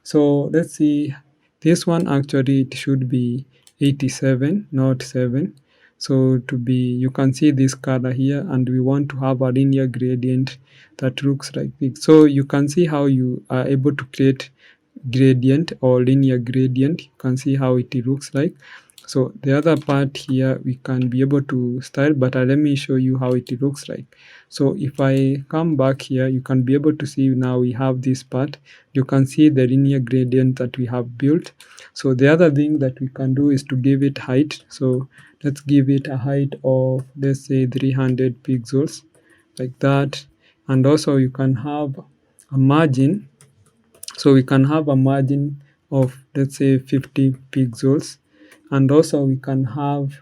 So let's see, this one actually it should be 87, not 7. So to be, you can see this color here, and we want to have a linear gradient that looks like this. So you can see how you are able to create gradient or linear gradient. You can see how it looks like. So the other part here we can be able to style, but let me show you how it looks like. So if I come back here, you can be able to see now we have this part. You can see the linear gradient that we have built. So the other thing that we can do is to give it height. So let's give it a height of, let's say, 300 pixels, like that. And also you can have a margin. So we can have a margin of, let's say, 50 pixels, and also we can have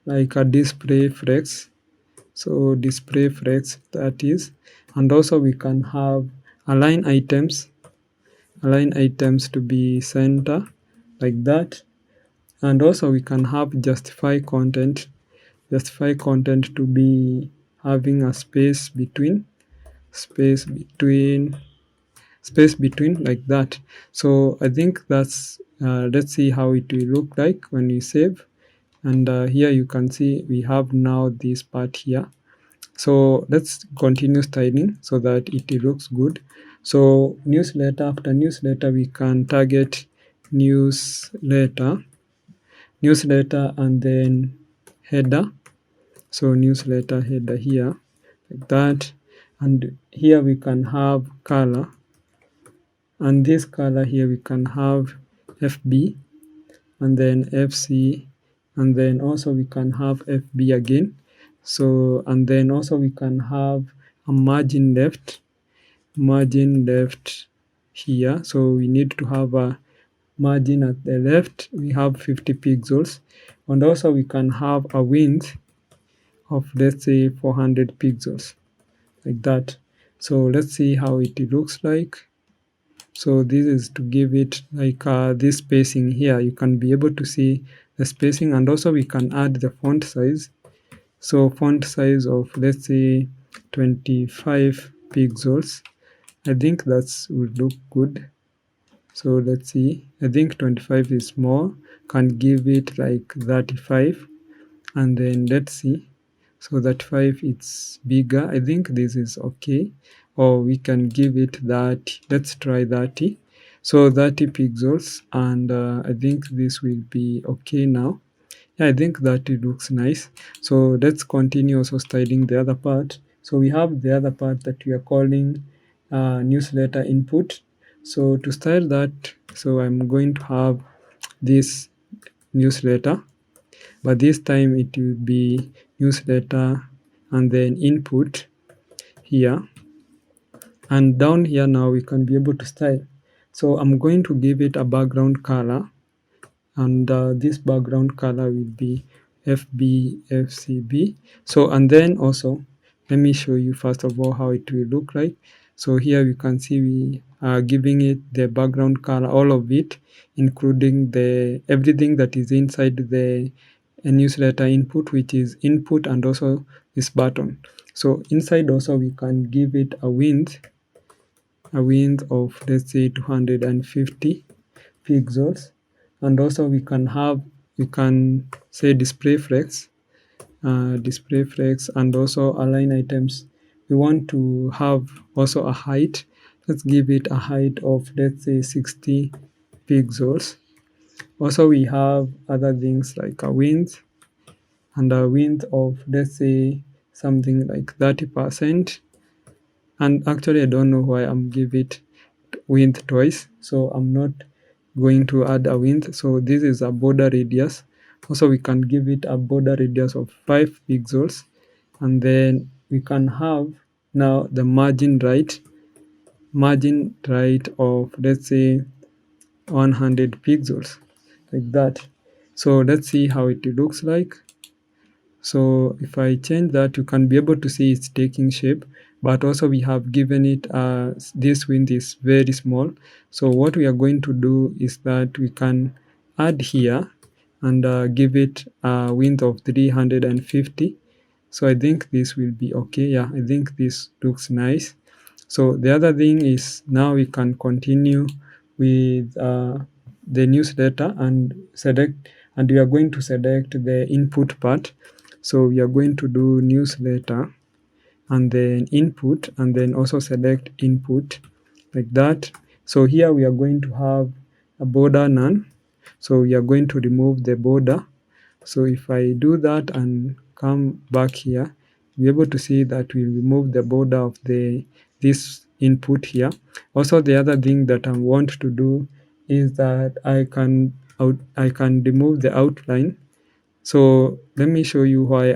like a display flex. So display flex, that is, and also we can have align items to be center, like that. And also we can have justify content to be having a space between like that. So I think that's let's see how it will look like when we save. And here you can see we have now this part here. So let's continue styling so that it looks good. So newsletter, after newsletter we can target newsletter, and then header. So newsletter header here, like that. And here we can have color, and this color here we can have FB, and then FC, and then also we can have FB again. So, and then also we can have a margin left here. So we need to have a margin at the left. We have 50 pixels, and also we can have a width of, let's say, 400 pixels, like that. So let's see how it looks like. So this is to give it like this spacing here. You can be able to see the spacing, and also we can add the font size. So font size of, let's say, 25 pixels. I think that's would look good. So let's see. I think 25 is more. Can give it like 35, and then let's see. So that 5 it's bigger. I think this is okay, or we can give it that. Let's try 30. So 30 pixels, and I think this will be okay now. Yeah, I think that it looks nice. So let's continue also styling the other part. So we have the other part that we are calling newsletter input. So to style that, so I'm going to have this newsletter, but this time it will be newsletter and then input here. And down here now we can be able to style. So I'm going to give it a background color, and this background color will be FCB. So, and then also let me show you first of all how it will look like. So here you can see we are giving it the background color, all of it, including the everything that is inside the newsletter input, which is input, and also this button. So inside also we can give it a width of, let's say, 250 pixels, and also we can say display flex, and also align items. We want to have also a height. Let's give it a height of, let's say, 60 pixels. Also we have other things like a width, and a width of, let's say, something like 30%. And actually I don't know why I'm give it width twice, so I'm not going to add a width. So this is a border radius. Also we can give it a border radius of 5 pixels, and then we can have now the margin right of, let's say, 100 pixels, like that. So let's see how it looks like. So if I change that, you can be able to see it's taking shape, but also we have given it this width is very small. So what we are going to do is that we can add here and give it a width of 350. So I think this will be okay. Yeah, I think this looks nice. So the other thing is now we can continue with the newsletter and we are going to select the input part. So we are going to do newsletter and then input, and then also select input, like that. So here we are going to have a border none. So we are going to remove the border. So if I do that and come back here, you're able to see that we remove the border of this input here. Also, the other thing that I want to do is that I can remove the outline. So let me show you why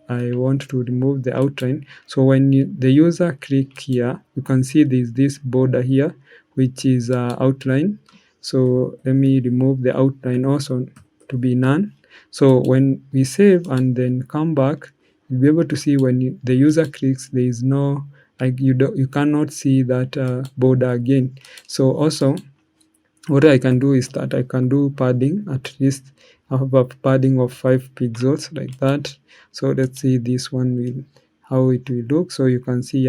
I want to remove the outline. So when the user click here, you can see there's this border here, which is outline. So let me remove the outline also to be none. So when we save and then come back, you'll be able to see when the user clicks, there is no, like, you cannot see that border again. So also what I can do is that I can do padding. At least I have a padding of 5 pixels like that. So let's see this one will, how it will look. So you can see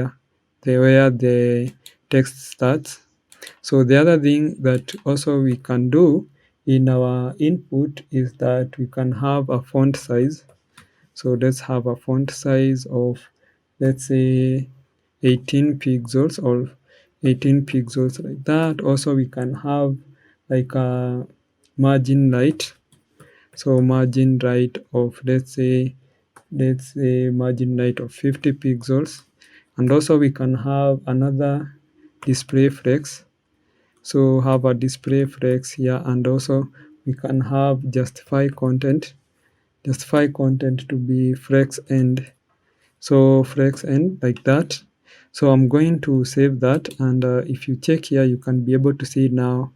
where the text starts. So the other thing that also we can do in our input is that we can have a font size. So let's have a font size of, let's say, 18 pixels or 18 pixels like that. Also we can have like a margin right. So margin right of, let's say margin right of 50 pixels. And also we can have another display flex. So have a display flex here, and also we can have justify content to be flex end. So flex end like that. So I'm going to save that, and if you check here, you can be able to see now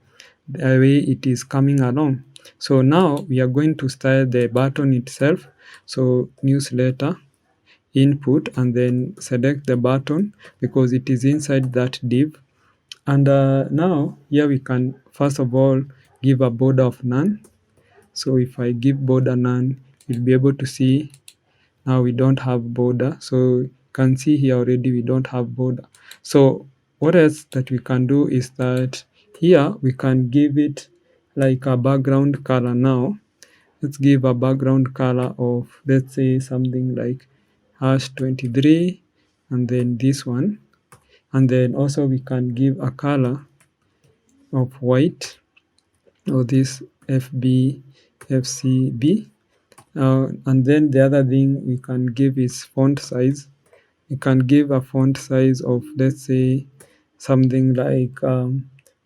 the way it is coming along. So now we are going to style the button itself. So newsletter input, and then select the button because it is inside that div. And now here we can first of all give a border of none. So if I give border none, you'll be able to see now we don't have border. So you can see here already we don't have border. So what else that we can do is that here we can give it like a background color now. Let's give a background color of, let's say, something like #23, and then this one. And then also we can give a color of white, or this FCB. And then the other thing we can give is font size. We can give a font size of, let's say, something like,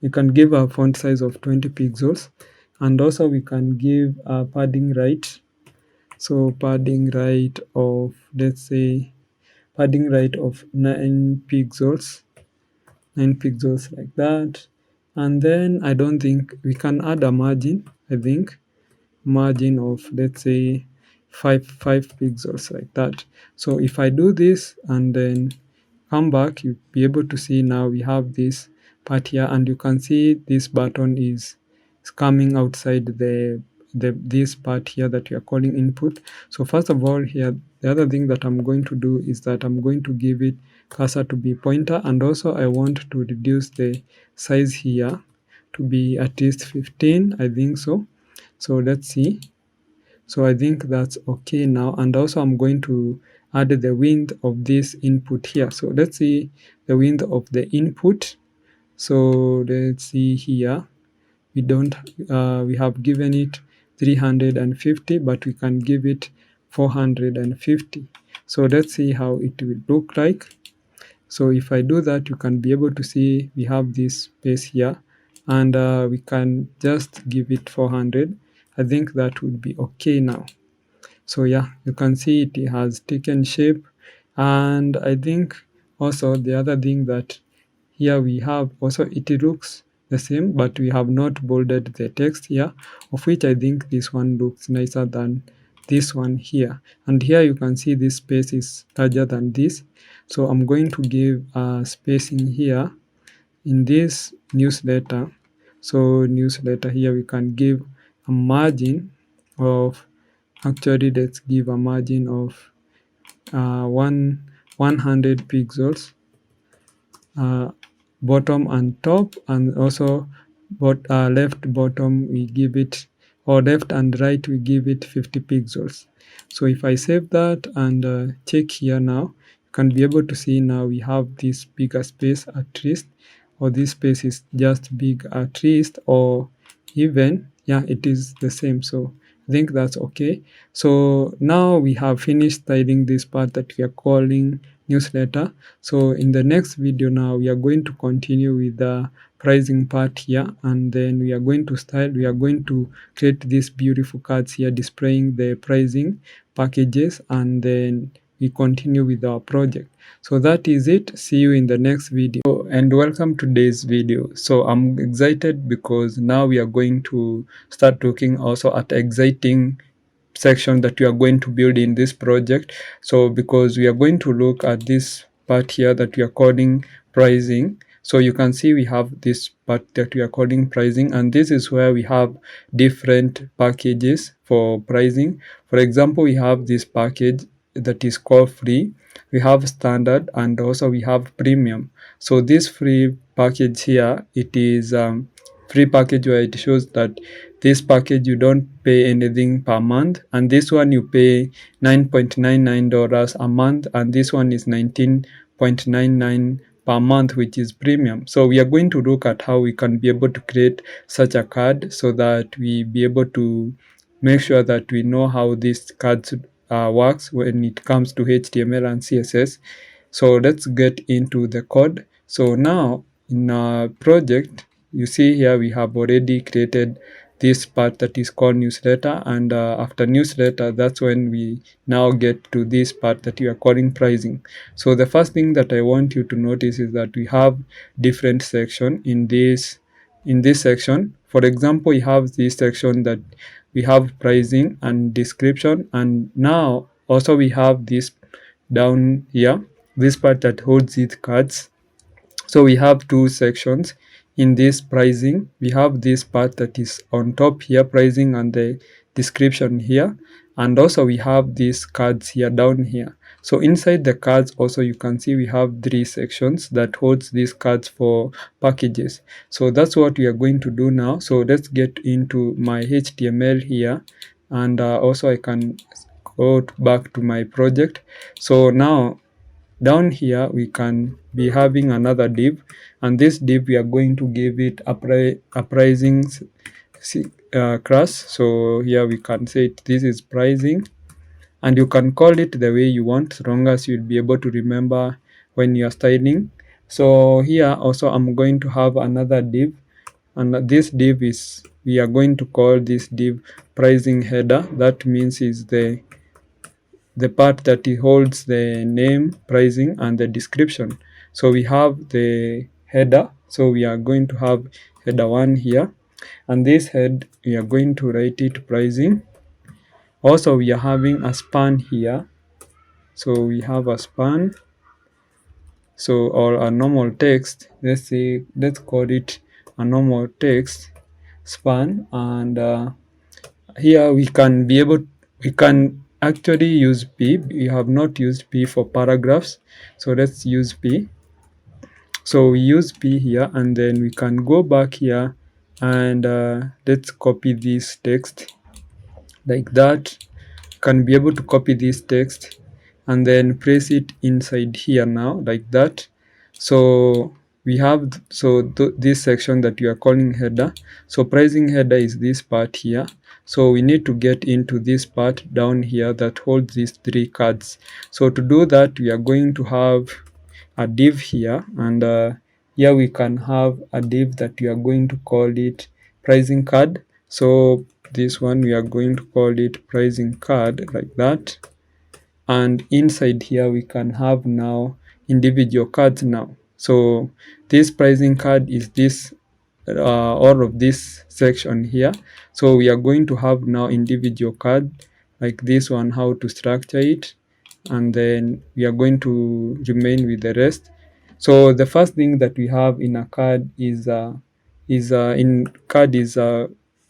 we can give a font size of 20 pixels. And also we can give a padding right. So padding right of, let's say, padding right of 9 pixels. 9 pixels like that. And then I don't think we can add a margin, I think margin of, let's say, 5 pixels like that. So if I do this and then come back, you'll be able to see now we have this part here, and you can see this button is coming outside this part here that we are calling input. So first of all here, the other thing that I'm going to do is that I'm going to give it cursor to be pointer, and also I want to reduce the size here to be at least 15, I think so. So let's see. So I think that's okay now. And also I'm going to add the width of this input here. So let's see the width of the input. So let's see here. We have given it 350, but we can give it 450. So let's see how it will look like. So if I do that, you can be able to see we have this space here, and we can just give it 400. I think that would be okay now. So yeah, you can see it has taken shape. And I think also the other thing that here we have also, it looks the same, but we have not bolded the text here, of which I think this one looks nicer than this one here. And here you can see this space is larger than this. So I'm going to give a spacing here in this newsletter. So newsletter here we can give a margin of, actually let's give a margin of 100 pixels, bottom and top, and also left bottom we give it, or left and right we give it 50 pixels. So if I save that and check here now, you can be able to see now we have this bigger space at least, or this space is just big at least, or even, yeah, it is the same. So I think that's okay. So now we have finished styling this part that we are calling newsletter. So in the next video now we are going to continue with the pricing part here, and then we are going to create these beautiful cards here displaying the pricing packages, and then we continue with our project. So that is it. See you in the next video, and welcome to today's video. So I'm excited because now we are going to start looking also at exciting section that we are going to build in this project. So because we are going to look at this part here that we are calling pricing. So you can see we have this part that we are calling pricing, and this is where we have different packages for pricing. For example, we have this package that is called free, we have standard, and also we have premium. So this free package here, it is free package where it shows that this package you don't pay anything per month, and this one you pay $9.99 a month, and this one is $19.99 per month, which is premium. So we are going to look at how we can be able to create such a card so that we be able to make sure that we know how this card works when it comes to HTML and CSS. So let's get into the code. So now in our project, you see here we have already created this part that is called newsletter, and after newsletter, that's when we now get to this part that we are calling pricing. So the first thing that I want you to notice is that we have different section in this section. For example, we have this section that we have pricing and description, and now also we have this down here, this part that holds its cards. So we have two sections in this pricing. We have this part that is on top here, pricing, and the description here, and also we have these cards here down here. So inside the cards also you can see we have three sections that holds these cards for packages. So that's what we are going to do now. So let's get into my HTML here, and also I can go back to my project. So now down here we can be having another div, and this div we are going to give it a pricing class. So here we can say this is pricing, and you can call it the way you want, as long as you'll be able to remember when you are styling. So here also I'm going to have another div, and this div is, we are going to call this div pricing header. That means is the part that it holds the name, pricing, and the description. So we have the header, so we are going to have header 1 here, and this head we are going to write it pricing. Also we are having a span here, so we have a span, so, or a normal text, let's call it a normal text span, and here we can actually use P. We have not used P for paragraphs, so let's use P. So we use P here, and then we can go back here, and let's copy this text like that. Can be able to copy this text and then place it inside here now like that. So we have this section that we are calling header. So pricing header is this part here. So we need to get into this part down here that holds these three cards. So to do that, we are going to have a div here, and here we can have a div that we are going to call it pricing card. So this one we are going to call it pricing card like that, and inside here we can have now individual cards now. So this pricing card is this all of this section here. So we are going to have now individual card like this one, how to structure it, and then we are going to remain with the rest. So the first thing that we have in a card is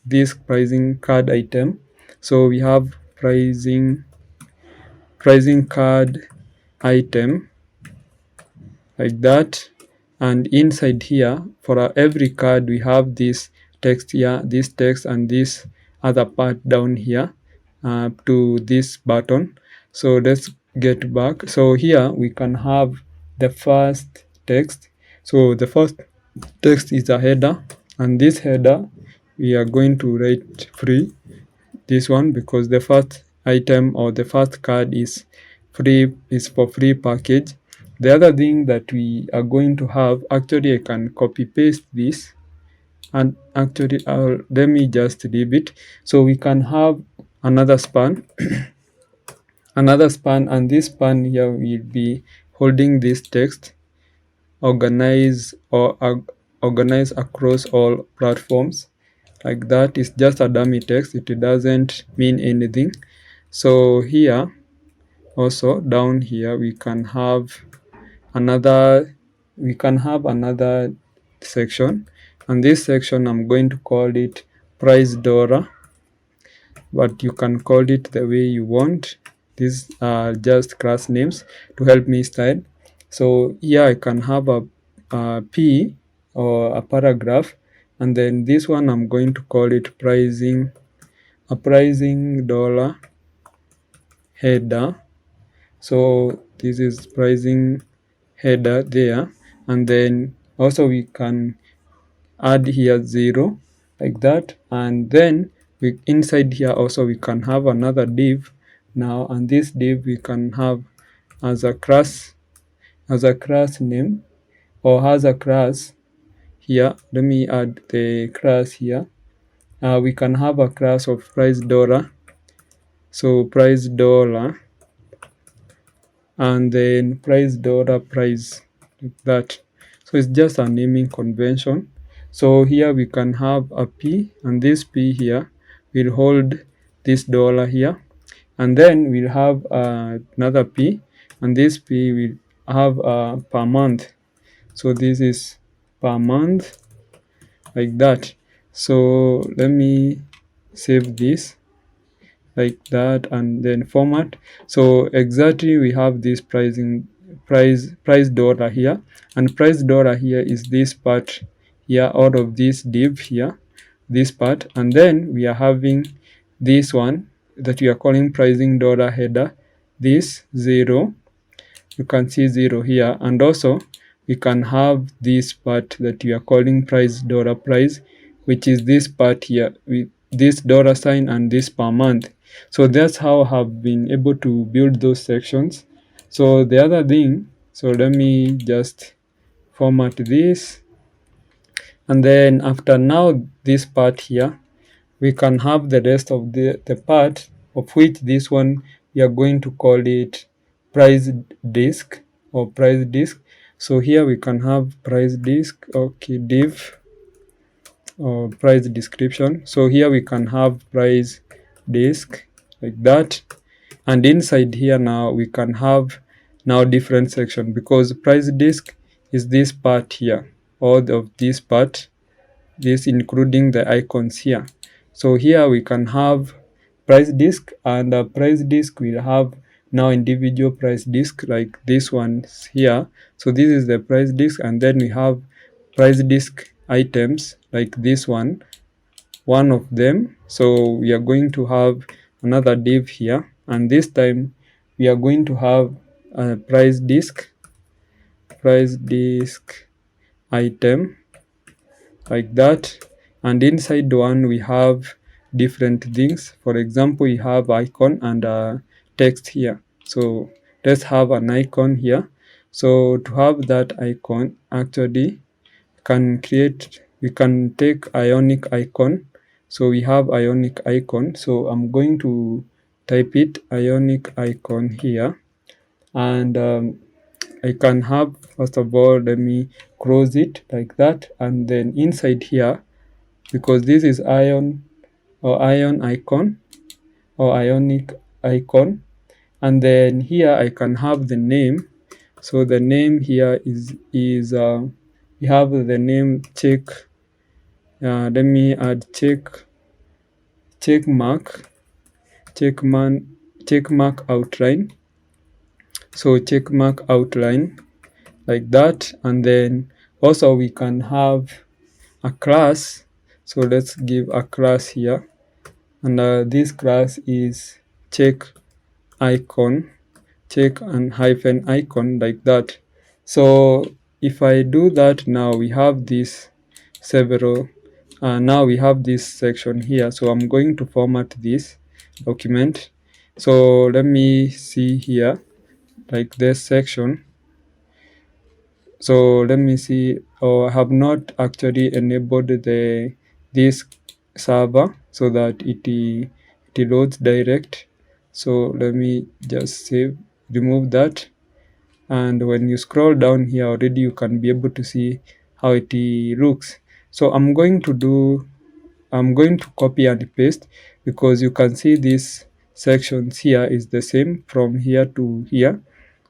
this pricing card item. So we have pricing card item like that, and inside here for every card we have this text here, this text, and this other part down here to this button. So let's get back. So here we can have the first text. So the first text is a header, and this header we are going to write free, this one, because the first item or the first card is free, is for free package. The other thing that we are going to have, actually I can copy paste this, and actually let me just leave it. So we can have another span another span, and this span here will be holding this text organize organize across all platforms. Like that is just a dummy text, it doesn't mean anything. So here also down here we can have another section, and this section I'm going to call it price dollar, but you can call it the way you want. These are just class names to help me style. So here I can have a P or a paragraph, and then this one I'm going to call it pricing dollar header. So this is pricing header there, and then also we can add here 0 like that, and then we inside here also we can have another div now, and this div we can have as a class name, or as a class here. Let me add the class here. We can have a class of price dollar, so price dollar, and then price dollar price, like that. So it's just a naming convention. So here we can have a P, and this P here will hold this dollar here, and then we'll have another P, and this P will have per month. So this is per month, like that. So let me save this like that and then format. So exactly we have this price dollar here, and price dollar here is this part here out of this div here, this part, and then we are having this one that we are calling pricing dollar header, this 0, you can see 0 here, and also we can have this part that we are calling price dollar price, which is this part here with this dollar sign and this per month. So that's how I have been able to build those sections. So the other thing, so let me just format this, and then after now this part here, we can have the rest of the part, of which this one we are going to call it price disk or price disk. So here we can have price disk, okay, div or price description. So here we can have price disk like that, and inside here now we can have now different section, because price disk is this part here, all of this part, this including the icons here. So here we can have price disk, and the price disk will have now individual price disk like this one here. So this is the price disk, and then we have price disk items like this one of them. So we are going to have another div here, and this time we are going to have a price disk item like that, and inside one we have different things. For example, we have icon and text here. So let's have an icon here. So to have that icon, actually we can take ionic icon. So we have ionic icon, so I'm going to type it ionic icon here, and I can have, first of all, let me close it like that, and then inside here, because this is ion icon or ionic icon, and then here I can have the name. So the name here is we have the name check. Let me add check mark outline. So check mark outline like that, and then also we can have a class. So let's give a class here, and this class is check and hyphen icon like that. So if I do that, now we have this several now we have this section here. So I'm going to format this document. So let me see here, like this section. So let me see. I have not actually enabled this server so that it loads direct. So let me just remove that. And when you scroll down here already, you can be able to see how it looks. So I'm going to copy and paste, because you can see these sections here is the same from here to here.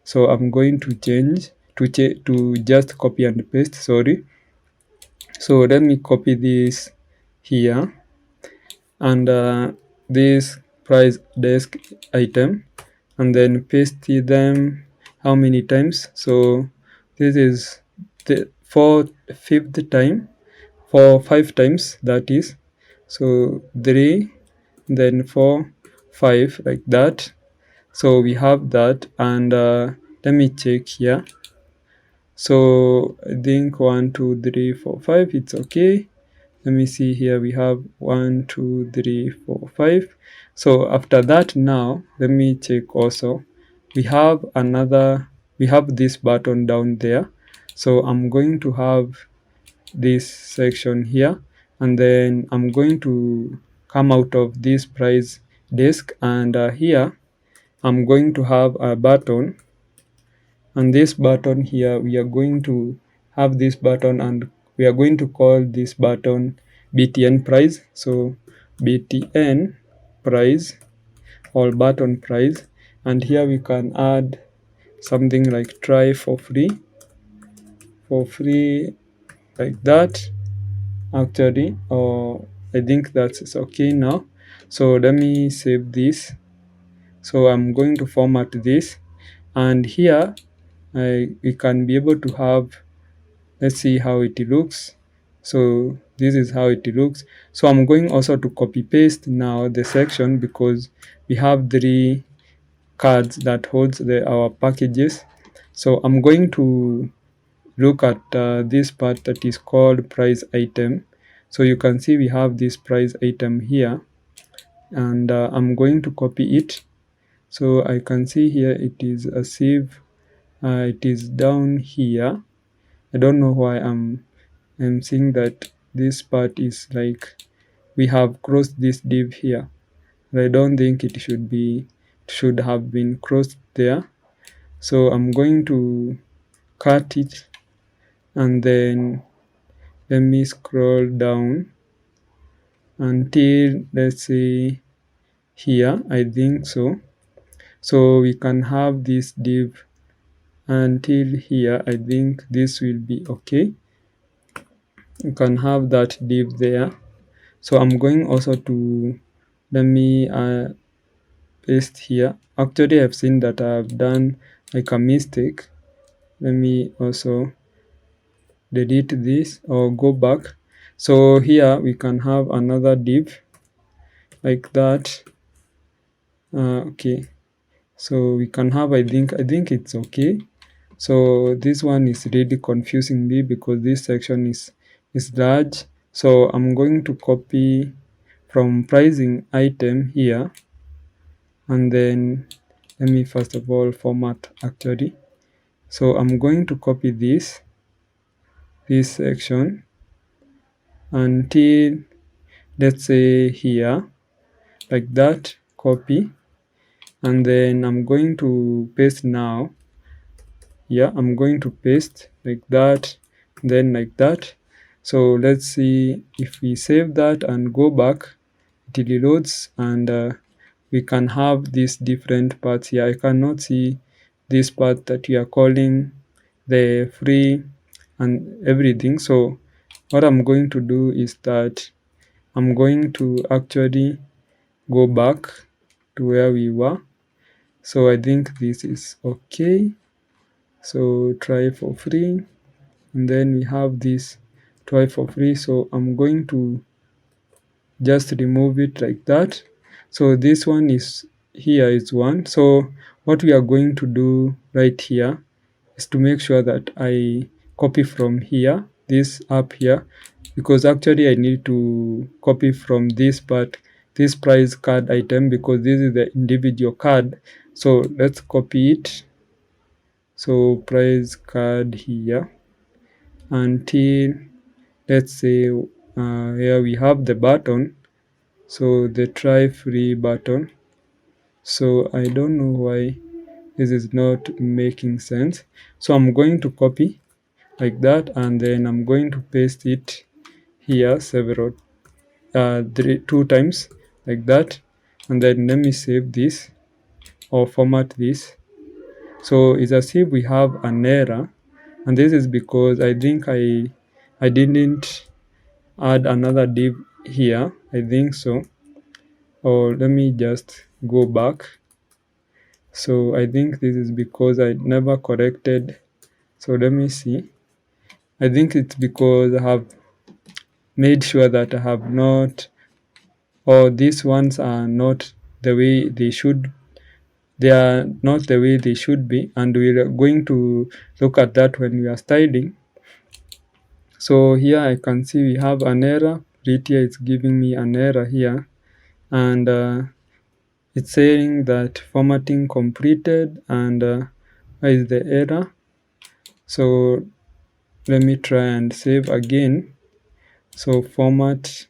So I'm going to change to just copy and paste, sorry. So let me copy this here, and this price desk item, and then paste them how many times. So this is the fifth time, for 5 times, that is. So 3, then 4, 5, like that. So we have that, and let me check here. So I think 1 2 3 4 5, it's okay. Let me see here, we have 1 2 3 4 5. So after that, now let me check also, we have this button down there. So I'm going to have this section here, and then I'm going to come out of this price desk, and here I'm going to have a button. And this button here, we are going to have this button, and we are going to call this button btn price. So btn price, or button price. And here we can add something like try for free, like that, actually. Or I think that's okay now. So let me save this. So I'm going to format this, and here we can be able to have, let's see how it looks. So this is how it looks. So I'm going also to copy paste now the section, because we have 3 cards that holds our packages. So I'm going to look at this part that is called price item. So you can see we have this price item here, and I'm going to copy it. So I can see here it is as if it is down here. I don't know why I'm seeing that this part is like we have crossed this div here. I don't think should have been crossed there. So I'm going to cut it, and then let me scroll down until, let's say, here, I think so. So we can have this div until here. I think this will be okay. You can have that div there. So I'm going also to, let me paste here. Actually, I've seen that I've done like a mistake. Let me also delete this or go back. So here we can have another div like that. Okay, so we can have, I think it's okay. So this one is really confusing me, because this section is large. So I'm going to copy from pricing item here, and then let me first of all format, actually. So I'm going to copy this section until, let's say, here, like that, copy. And then I'm going to paste now. Yeah, I'm going to paste like that, then like that. So let's see, if we save that and go back, it reloads, and we can have these different parts here. I cannot see this part that we are calling the free and everything. So what I'm going to do is that I'm going to actually go back to where we were. So I think this is okay. So try for free, and then we have this try for free. So I'm going to just remove it like that. So this one is here is one. So what we are going to do right here is to make sure that I copy from here, this up here, because actually I need to copy from this part, this price card item, because this is the individual card. So let's copy it. So price card here until, let's say, here we have the button. So the try free button. So I don't know why this is not making sense. So I'm going to copy like that, and then I'm going to paste it here two times like that, and then let me save this or format this. So it's as if we have an error, and this is because I think I didn't add another div here, I think so. Or let me just go back. So I think this is because I never corrected. So let me see. I think it's because I have made sure that I have not, or these ones are not the way they should, they are not the way they should be, and we are going to look at that when we are styling. So here I can see we have an error. Prettier is giving me an error here, and it's saying that formatting completed, and where is the error? So let me try and save again. So format,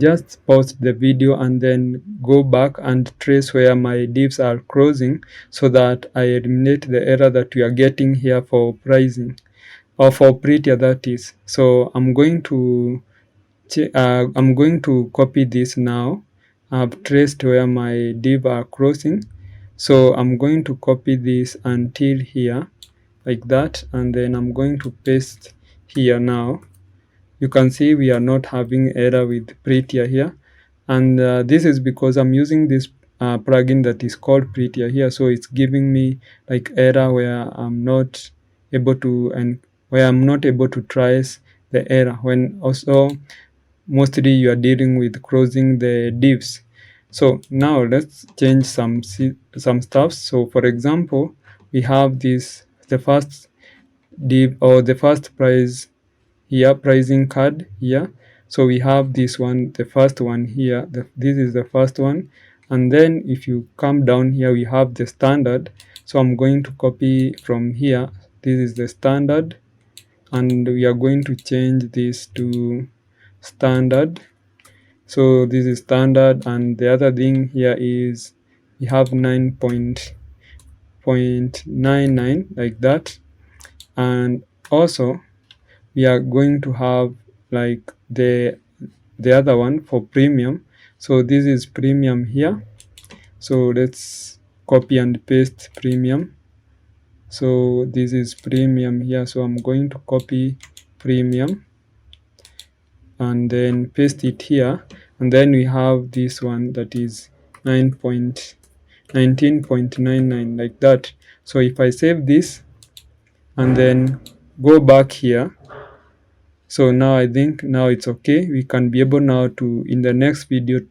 just pause the video and then go back and trace where my divs are crossing, so that I eliminate the error that we are getting here for pricing, or for prettier, that is. So I'm going to copy this now. I've traced where my div are crossing, so I'm going to copy this until here like that, and then I'm going to paste here now. You can see we are not having error with prettier here, and this is because I'm using this plugin that is called prettier here, so it's giving me like error where I'm not able to, and where I'm not able to trace the error, when also mostly you are dealing with crossing the divs. So now let's change some stuff. So for example, we have this, the first div, or the first price here, pricing card here. So we have this one, the first one here, this is the first one. And then if you come down here, we have the standard. So I'm going to copy from here, this is the standard, and we are going to change this to standard. So this is standard, and the other thing here is we have 9.99 like that. And also we are going to have like the other one for premium. So this is premium here. So let's copy and paste premium. So this is premium here. So I'm going to copy premium and then paste it here. And then we have this one that is 19.99 like that. So if I save this and then go back here, so now I think now it's okay. We can be able now to, in the next video,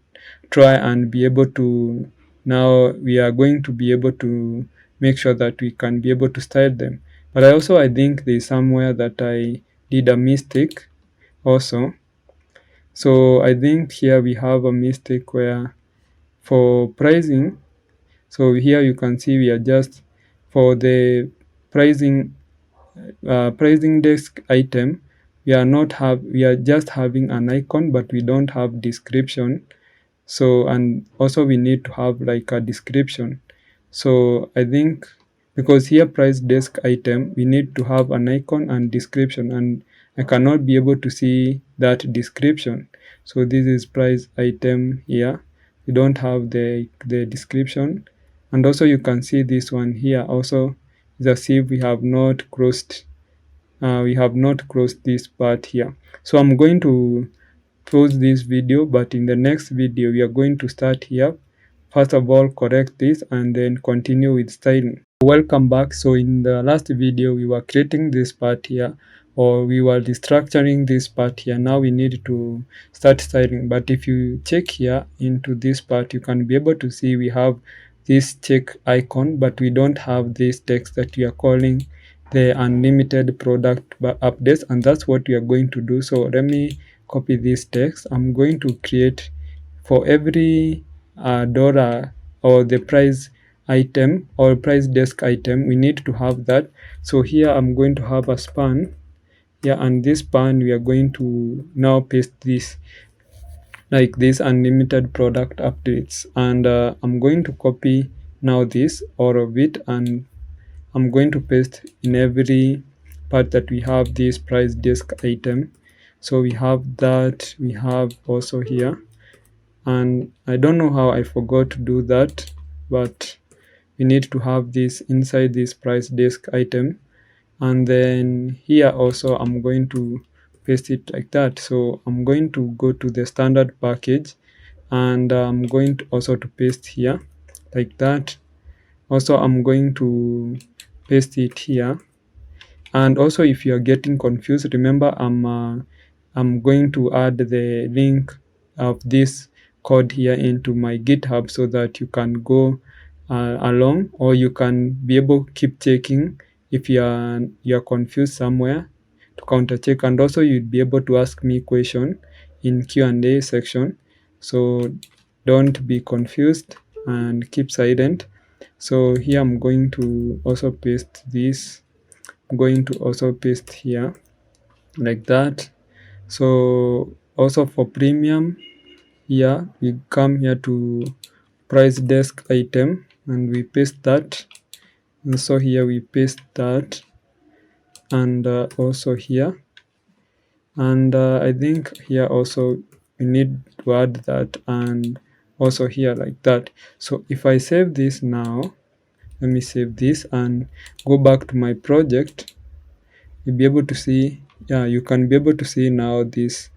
try and be able to, now we are going to be able to make sure that we can be able to style them. But I think there's somewhere that I did a mistake also. So I think here we have a mistake where for pricing, so here you can see we are just, for the pricing desk item, we are just having an icon, but we don't have description. So, and also we need to have like a description. So I think because here price desk item, we need to have an icon and description, and I cannot be able to see that description. So this is price item here. We don't have the description. And also you can see this one here also is as if we have not crossed this part here. So I'm going to pause this video, but in the next video we are going to start here. First of all, correct this and then continue with styling. Welcome back. So in the last video we were creating this part here, or we were restructuring this part here. Now we need to start styling. But if you check here into this part, you can be able to see we have this check icon, but we don't have this text that we are calling the unlimited product updates, and that's what we are going to do. So let me copy this text. I'm going to create for every dollar, or the price item or price desk item, we need to have that. So here I'm going to have a span here, and this span we are going to now paste this. like this unlimited product updates. And I'm going to copy now this all of it, and I'm going to paste in every part that we have this price desk item. So we have that, we have also here, and I don't know how I forgot to do that, but we need to have this inside this price desk item. And then here also I'm going to paste it like that. So I'm going to go to the standard package, and I'm going to also to paste here like that. Also I'm going to paste it here. And also, if you are getting confused, remember I'm going to add the link of this code here into my GitHub, so that you can go along, or you can be able to keep checking if you're confused somewhere, to counter check. And also you'd be able to ask me question in Q&A section. So don't be confused and keep silent. So here I'm going to also paste this. I'm going to also paste here like that. So also for premium, here we come here to price desk item, and we paste that. And so here we paste that, and also here, and I think here also we need to add that, and also here like that. So if I save this now, let me save this and go back to my project, you'll be able to see, yeah, you can be able to see now this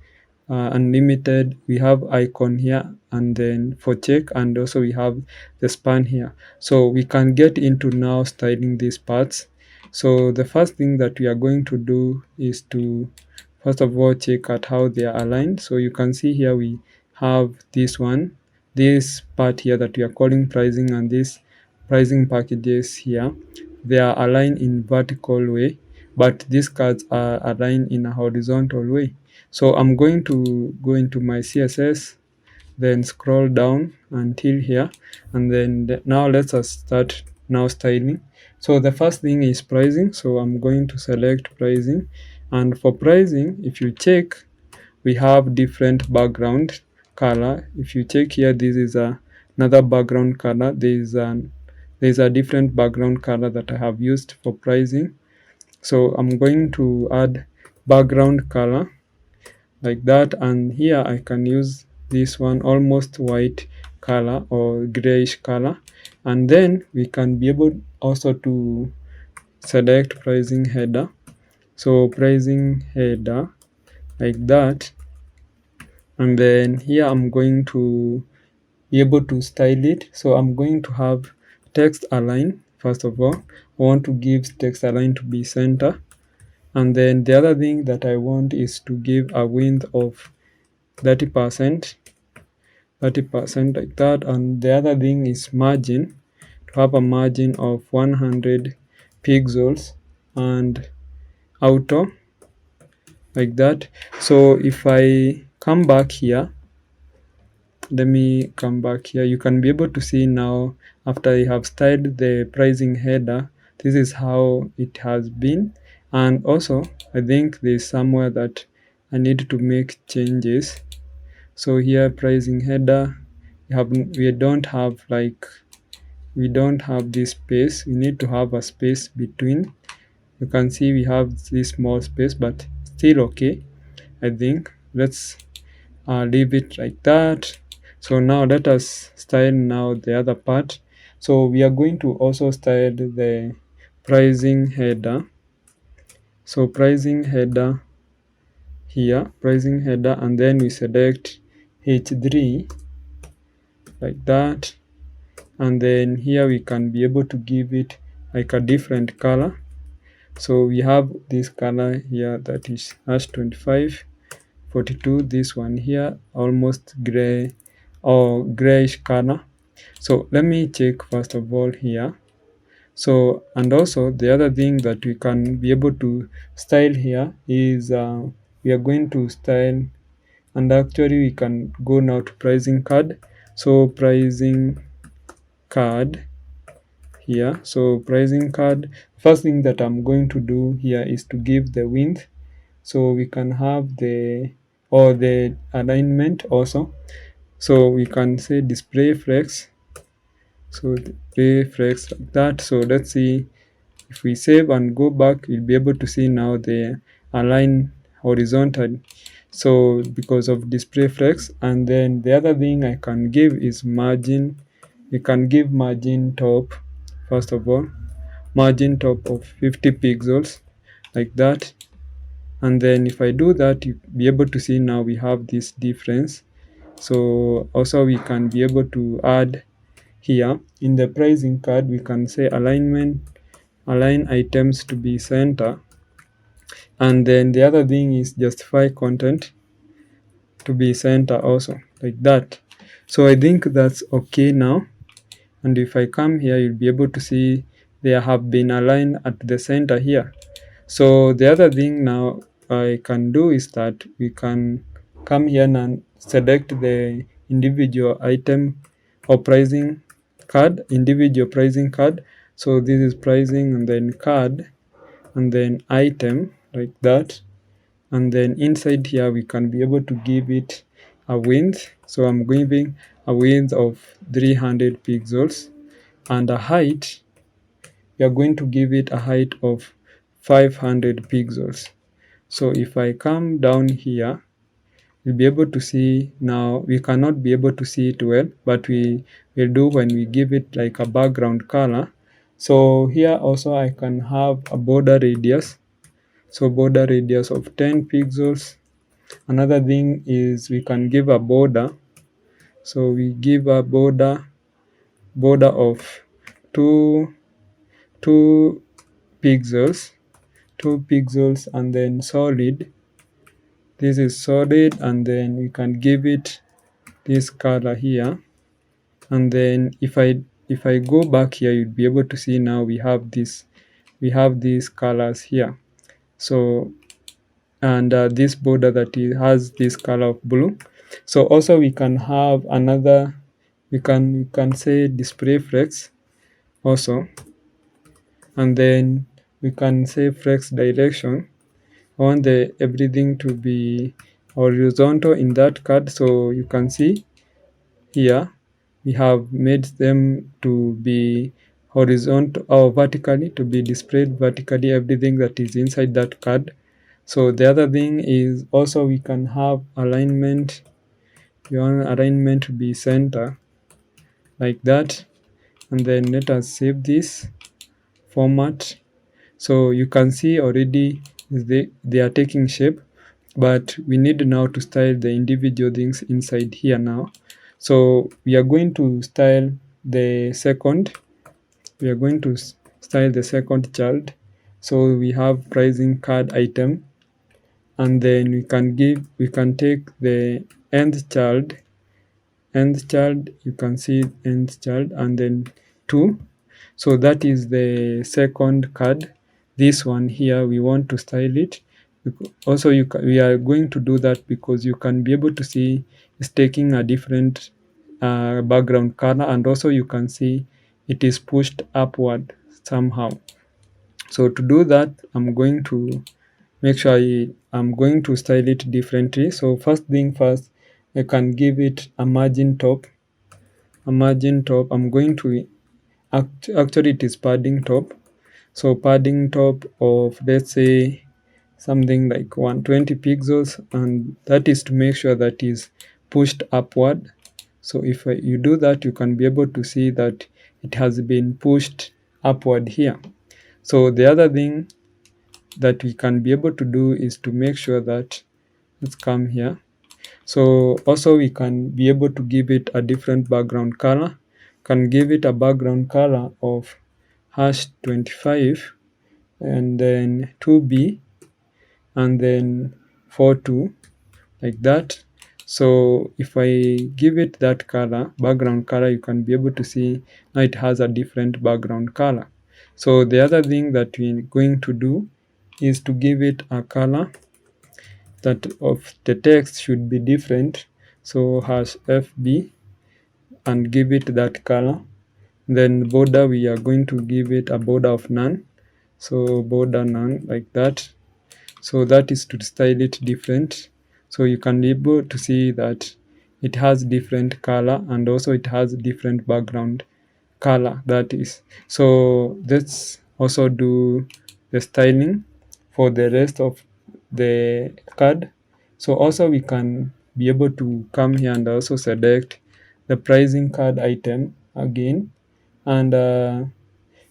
unlimited. We have icon here, and then for check, and also we have the span here. So we can get into now styling these parts. So the first thing that we are going to do is to first of all check at how they are aligned. So you can see here we have this one, this part here that we are calling pricing, and this pricing packages here, they are aligned in vertical way, but these cards are aligned in a horizontal way. So I'm going to go into my CSS, then scroll down until here, and then now let us start now styling. So the first thing is pricing. So I'm going to select pricing, and for pricing, if you check, we have different background color. If you check here, this is another background color. There's a different background color that I have used for pricing. So I'm going to add background color like that, and here I can use this one, almost white color or grayish color. And then we can be able also to select pricing header. So pricing header like that, and then here I'm going to be able to style it. So I'm going to have text align. First of all, I want to give text align to be center, and then the other thing that I want is to give a width of 30%, 30% like that. And the other thing is margin, to have a margin of 100 pixels, and auto like that. So if I come back here, let me come back here, you can be able to see now, after I have styled the pricing header, this is how it has been. And also I think there's somewhere that I need to make changes. So here pricing header, we don't have this space. We need to have a space between. You can see we have this small space, but still okay. I think let's leave it like that. So now let us style now the other part. So we are going to also style the pricing header. So pricing header here, pricing header, and then we select H3 like that. And then here we can be able to give it like a different color. So we have this color here that is #25 42, this one here almost gray or grayish color. So let me check first of all here. So, and also the other thing that we can be able to style here is we are going to style, and actually we can go now to pricing card. So pricing card here, so pricing card, first thing that I'm going to do here is to give the width. So we can have the or the alignment also. So we can say display flex. So display flex like that. So let's see, if we save and go back, we'll be able to see now the align horizontal. So because of display flex. And then the other thing I can give is margin. We can give margin top, first of all, margin top of 50 pixels like that. And then if I do that, you'll be able to see now we have this difference. So also we can be able to add here in the pricing card, we can say alignment, align items to be center. And then the other thing is justify content to be center also, like that. So I think that's okay now. And if I come here, you'll be able to see they have been aligned at the center here. So the other thing now I can do is that we can come here and select the individual item or pricing card, individual pricing card. So this is pricing and then card and then item like that. And then inside here we can be able to give it a width. So I'm giving a width of 300 pixels and a height, we are going to give it a height of 500 pixels. So if I come down here, you'll be able to see now, we cannot be able to see it well, but we will do when we give it like a background color. So here also I can have a border radius. So border radius of 10 pixels. Another thing is we can give a border. So we give a border of 2 2 pixels, 2 pixels, and then solid. This is solid, and then we can give it this color here. And then if I go back here, you'll be able to see now we have these colors here. So and this border that has this color of blue. So also we can have another, we can say display flex also, and then we can say flex direction. I want everything to be horizontal in that card. So you can see here we have made them to be horizontal or vertically, to be displayed vertically, everything that is inside that card. So the other thing is also we can have alignment. We want alignment to be center like that. And then let us save this format. So you can see already they are taking shape, but we need now to style the individual things inside here now. So we are going to style the second, child. So we have pricing card item, and then we can take the nth child, you can see nth child, and then 2. So that is the second card. This one here, we want to style it. Also, we are going to do that because you can be able to see it's taking a different background color, and also you can see it is pushed upward somehow. So to do that, I'm going to make sure I'm going to style it differently. So first thing first, I can give it a margin top. I'm going to actually it is padding top. So padding top of, let's say, something like 120 pixels, and that is to make sure that is pushed upward. So if you do that, you can be able to see that it has been pushed upward here. So the other thing that we can be able to do is to make sure that, let's come here. So also we can be able to give it a different background color. Can give it a background color of #25 and then 2B and then 42 like that. So if I give it that color, background color, you can be able to see now it has a different background color. So the other thing that we're going to do is to give it a color that of the text should be different. So #FB and give it that color. Then border, we are going to give it a border of none. So border none like that. So that is to style it different. So you can be able to see that it has different color, and also it has different background color, that is. So let's also do the styling for the rest of the card. So also we can be able to come here and also select the pricing card item again, and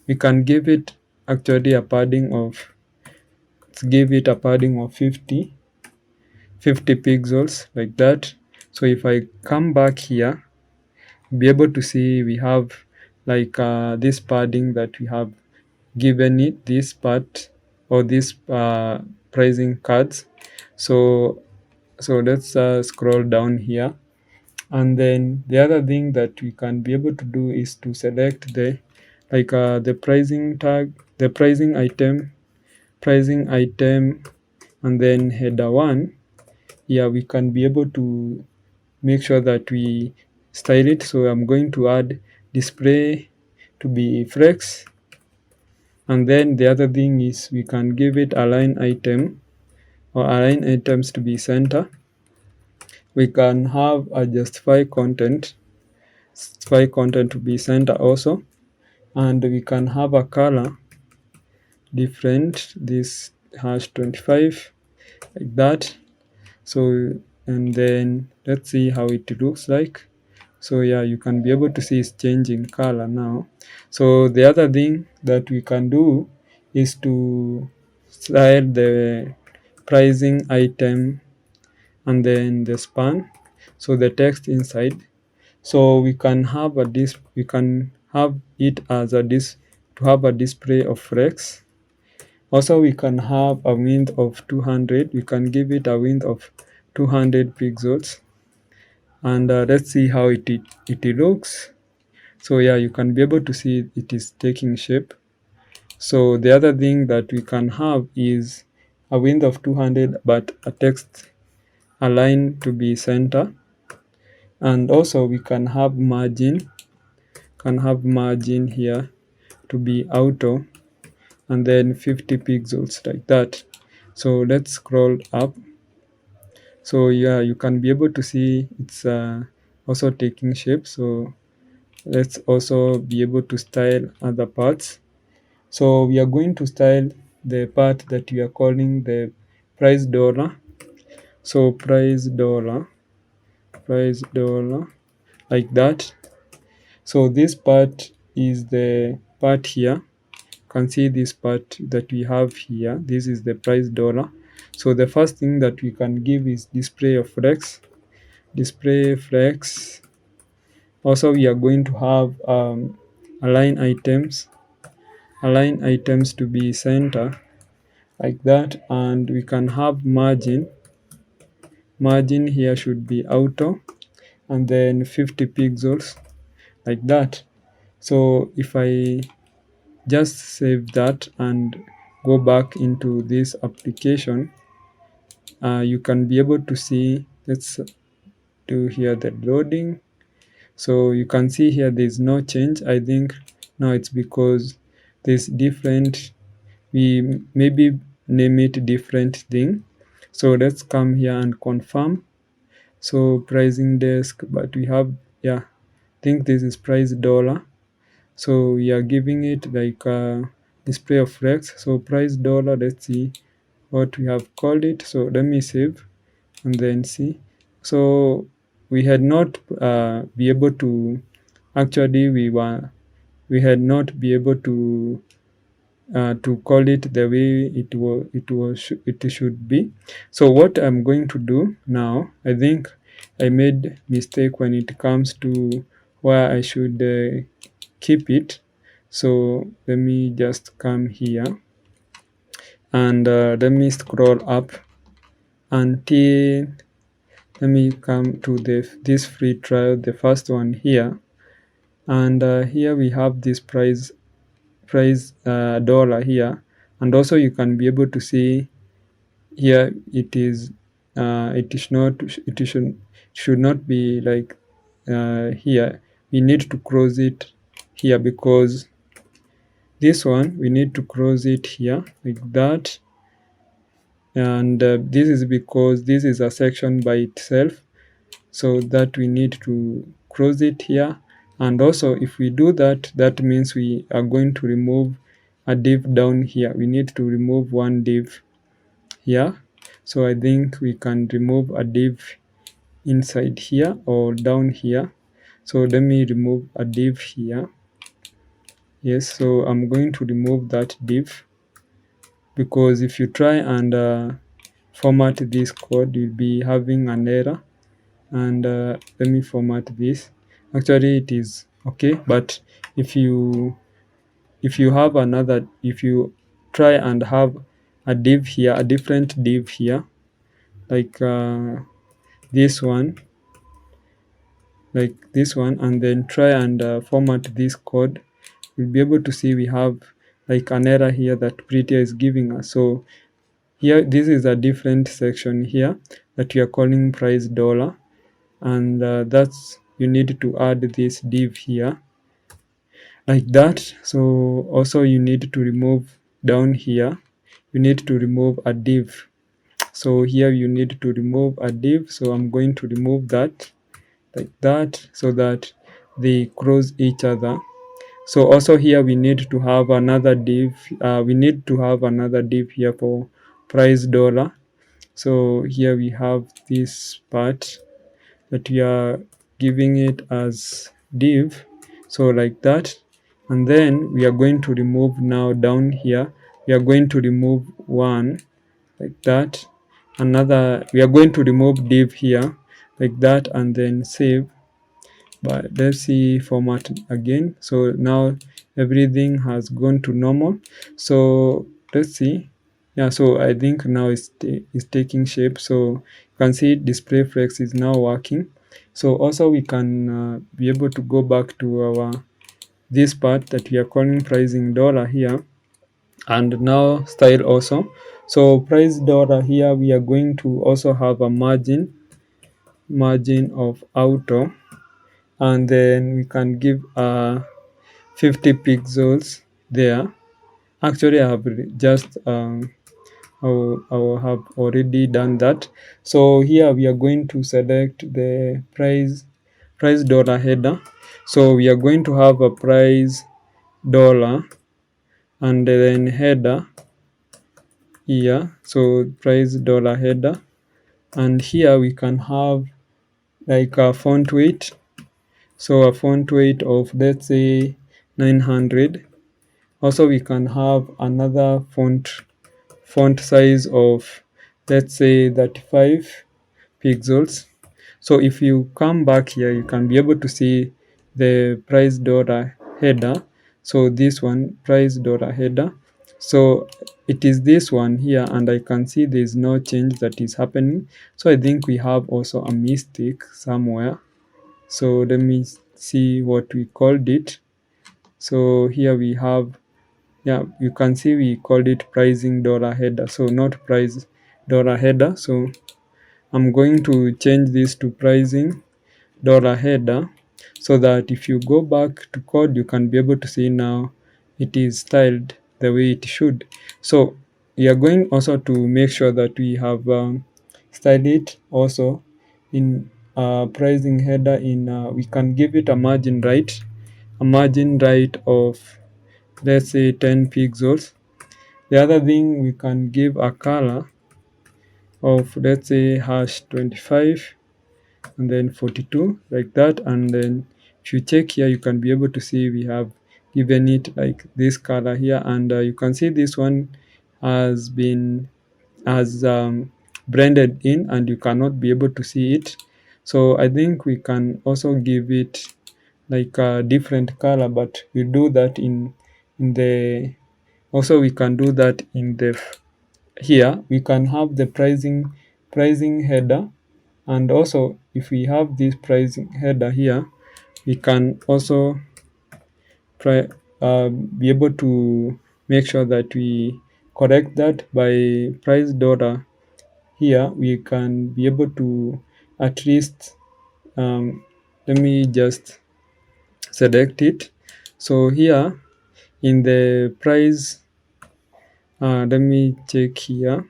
we can give it actually a padding of, let's give it a padding of 50 pixels, like that. So if I come back here, be able to see we have like this padding that we have given it, this part, or this pricing cards. So let's scroll down here, and then the other thing that we can be able to do is to select the the pricing tag, the pricing item, and then header 1. Yeah, we can be able to make sure that we style it. So I'm going to add display to be flex, and then the other thing is we can give it align item, or align items to be center. We can have a justify content to be center also, and we can have a color different, this hash 25, like that. So, and then let's see how it looks like. So yeah, you can be able to see it's changing color now. So the other thing that we can do is to slide the pricing item and then the span, so the text inside. So we can have we can have it as to have a display of flex. Also we can have a width of 200. We can give it a width of 200 pixels, and let's see how it looks. So yeah, you can be able to see it is taking shape. So the other thing that we can have is a width of 200 but a text align to be center, and also we can have margin here to be auto, and then 50 pixels, like that. So let's scroll up. So yeah, you can be able to see it's also taking shape. So let's also be able to style other parts. So we are going to style the part that we are calling the price dollar. So price dollar, like that. So this part is the part here. You can see this part that we have here. This is the price dollar. So the first thing that we can give is display of flex. Display flex. Also, we are going to have align items to be center, like that, and we can have margin here should be auto, and then 50 pixels, like that. So if I just save that and go back into this application, you can be able to see, let's do here the loading. So you can see here there's no change. I think now it's because there's different, we maybe name it different thing. So let's come here and confirm. So pricing desk, but we have, yeah, I think this is price dollar. So we are giving it like a display of flex. So price dollar, let's see what we have called it. So let me save and then see. So we had not be able to, actually we had not be able to call it the way it should be. So what I'm going to do now, I think I made mistake when it comes to where I should keep it. So let me just come here, and let me scroll up until, let me come to this free trial, the first one here, and here we have this price dollar here, and also you can be able to see here it is should not be like here. We need to close it here, because this one we need to close it here, like that. and this is because this is a section by itself, so that we need to close it here. And also if we do that, that means we are going to remove a div down here. We need to remove one div here. So I think we can remove a div inside here or down here. So let me remove a div here. Yes, so I'm going to remove that div, because if you try and format this code, you'll be having an error. And let me format this. Actually it is okay, but if you have another, if you try and have a div here, a different div here, like this one, and then try and format this code, you'll be able to see we have like an error here that Prettier is giving us. So here, this is a different section here that we are calling price dollar, and that's, you need to add this div here like that. So also you need to remove down here, you need to remove a div. So here you need to remove a div, so I'm going to remove that like that, so that they cross each other. So also here we need to have another div, we need to have another div here for price dollar. So here we have this part that we are giving it as div, so like that. And then we are going to remove, now down here we are going to remove one like that, another, we are going to remove div here like that, and then save. But let's see format again. So now everything has gone to normal. So let's see. Yeah, so I think now it's taking shape. So you can see display flex is now working. So also we can be able to go back to our this part that we are calling pricing dollar here, and now style also. So price dollar here, we are going to also have a margin of auto, and then we can give 50 pixels there. Actually I have just I have already done that. So here we are going to select the price dollar header. So we are going to have a price dollar and then header here. So price dollar header, and here we can have like a font weight. So a font weight of, let's say, 900. Also we can have another font size of, let's say, 35 pixels. So if you come back here, you can be able to see the price dollar header. So this one, price dollar header, so it is this one here, and I can see there is no change that is happening. So I think we have also a mistake somewhere. So let me see what we called it. So here we have, yeah, you can see we called it pricing dollar header, so not price dollar header. So I'm going to change this to pricing dollar header, so that if you go back to code, you can be able to see now it is styled the way it should. So we are going also to make sure that we have styled it also in pricing header. In we can give it a margin right of, let's say, 10 pixels. The other thing, we can give a color of, let's say, hash 25 and then 42 like that. And then if you check here, you can be able to see we have given it like this color here, and you can see this one has been blended in, and you cannot be able to see it. So I think we can also give it like a different color, but we do that in the, also we can do that in the, here we can have the pricing header. And also if we have this pricing header here, we can also be able to make sure that we correct that by price dollar. Here we can be able to at least let me just select it. So here in the price, let me check here.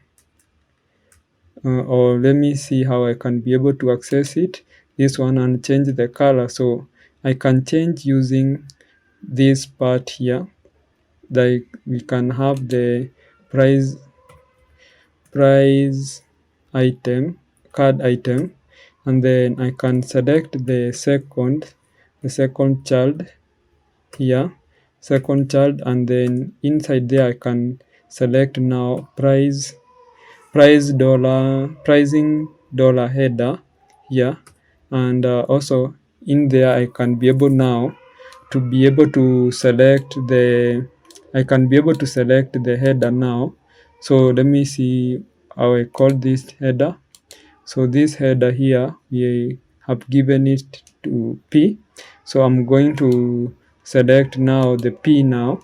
or let me see how I can be able to access it, this one, and change the color. So I can change using this part here. Like we can have the price item, card item, and then I can select the second child here, second child, and then inside there I can select now pricing dollar header here, and also in there I can be able now to be able to select the header now. So let me see how I call this header. So this header here, we have given it to P. So I'm going to select now the P now.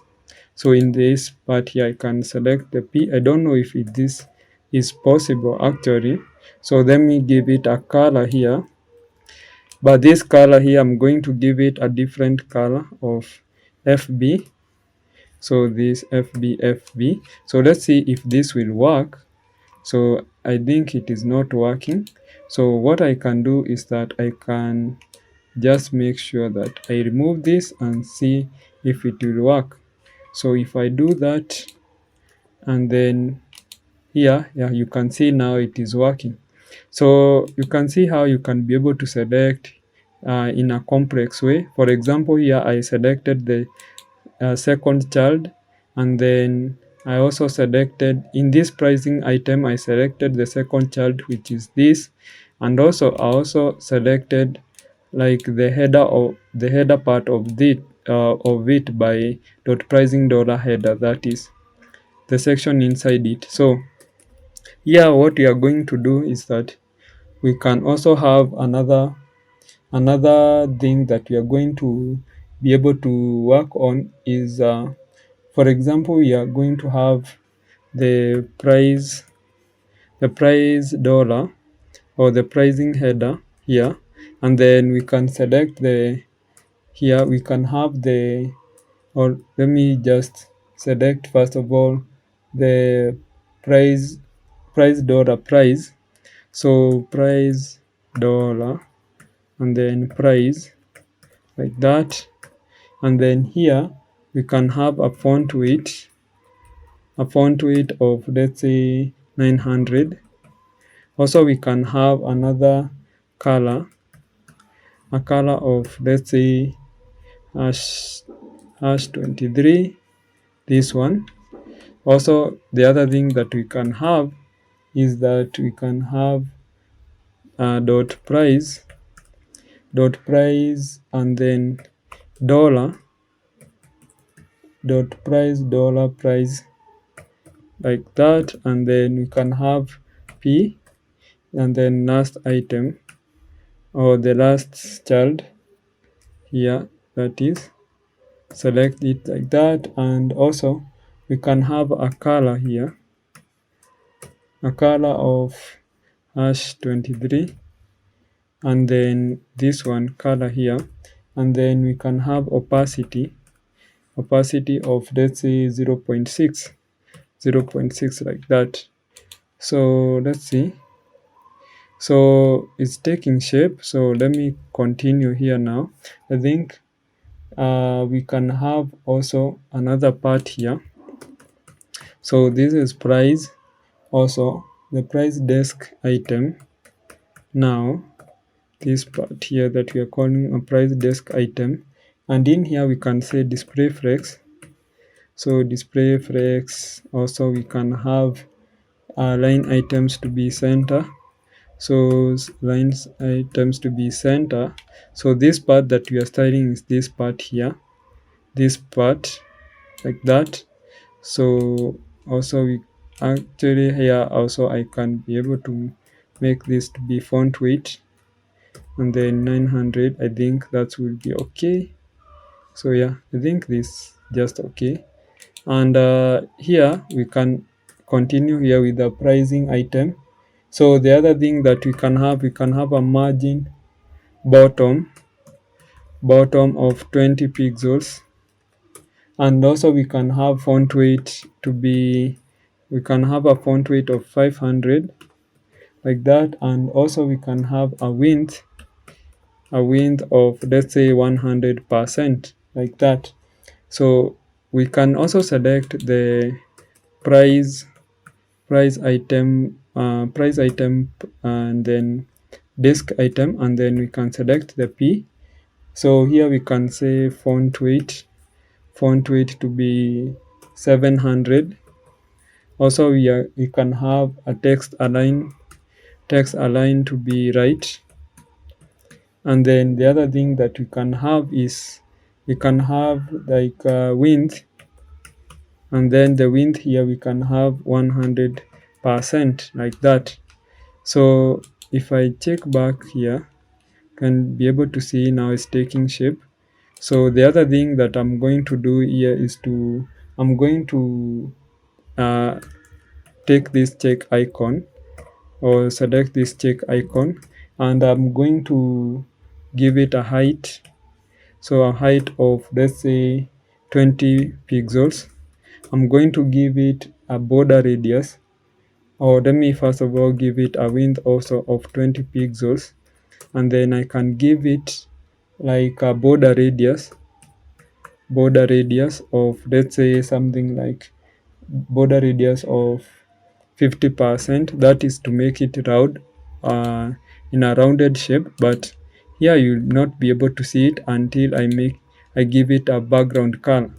So in this part here, I can select the P. I don't know if this is possible actually. So let me give it a color here. But this color here, I'm going to give it a different color of FB. So this FB. So let's see if this will work. So I think it is not working. So what I can do is that I can just make sure that I remove this and see if it will work. So if I do that, and then here, yeah, you can see now it is working. So you can see how you can be able to select in a complex way. For example, here I selected the second child, and then I also selected in this pricing item, I selected the second child, which is this, and also I also selected like the header part of it by dot pricing dollar header, that is the section inside it. So here what we are going to do is that we can also have another thing that we are going to be able to work on is for example, we are going to have the price dollar or the pricing header here, and then we can select here we can have or let me just select first of all the price dollar price. So price dollar, and then price, like that, and then here we can have a font weight of, let's say, 900. Also we can have another color, a color of, let's say, hash 23, this one. Also the other thing that we can have is that we can have dot price, and then dollar, dollar price, like that, and then we can have P, and then last item or the last child here, that is, select it like that. And also we can have a color here, a color of hash 23, and then this one color here, and then we can have opacity of, let's say, 0.6, like that. So let's see. So it's taking shape. So let me continue here now. I think we can have also another part here. So this is price, also the price desk item. Now this part here that we are calling a price desk item, and in here we can say display flex. So display flex, also we can have line items to be center. So lines items to be center. So this part that we are styling is this part here, this part, like that. So also we actually here also I can be able to make this to be font weight, and then 900. I think that will be okay. So yeah, I think this just okay. And here we can continue here with the pricing item. So the other thing that we can have a margin bottom of 20 pixels, and also we can have font weight to be, we can have a font weight of 500, like that. And also we can have a width of, let's say, 100%, like that. So we can also select the price item, and then disk item, and then we can select the P. So here we can say font weight to be 700. Also we can have a text align to be right. And then the other thing that we can have is we can have like width, and then the width here we can have 100%, like that. So if I check back here, can be able to see now it's taking shape. So the other thing that I'm going to do here is I'm going to take this check icon, or select this check icon, and I'm going to give it a height. So a height of, let's say, 20 pixels. I'm going to give it a border radius, or let me first of all give it a width also of 20 pixels, and then I can give it like a border radius of, let's say, something like border radius of 50%. That is to make it round, in a rounded shape. But here you'll not be able to see it until I give it a background color.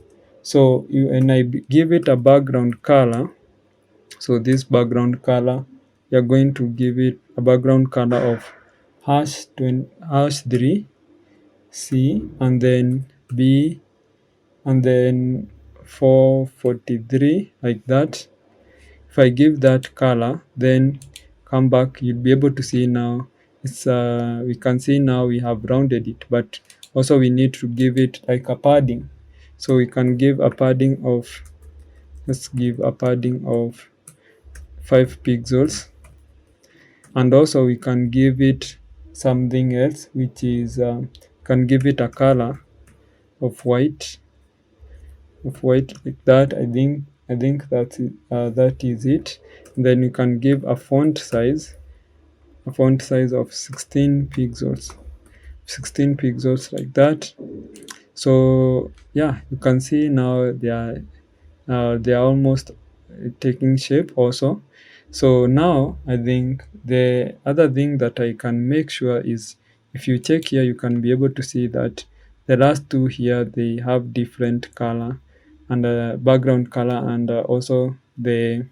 So when I give it a background color, so this background color, you're going to give it a background color of #3 C, and then B, and then 443, like that. If I give that color, then come back, you'll be able to see now it's we can see now we have rounded it, but also we need to give it like a padding. So we can give a padding of, let's give a padding of 5 pixels, and also we can give it something else, which is can give it a color of white, like that. I think that is it. Then you can give a font size of 16 pixels, like that. So yeah, you can see now they are almost taking shape also. So now I think the other thing that I can make sure is, if you check here, you can be able to see that the last two here, they have different color and background color, and also they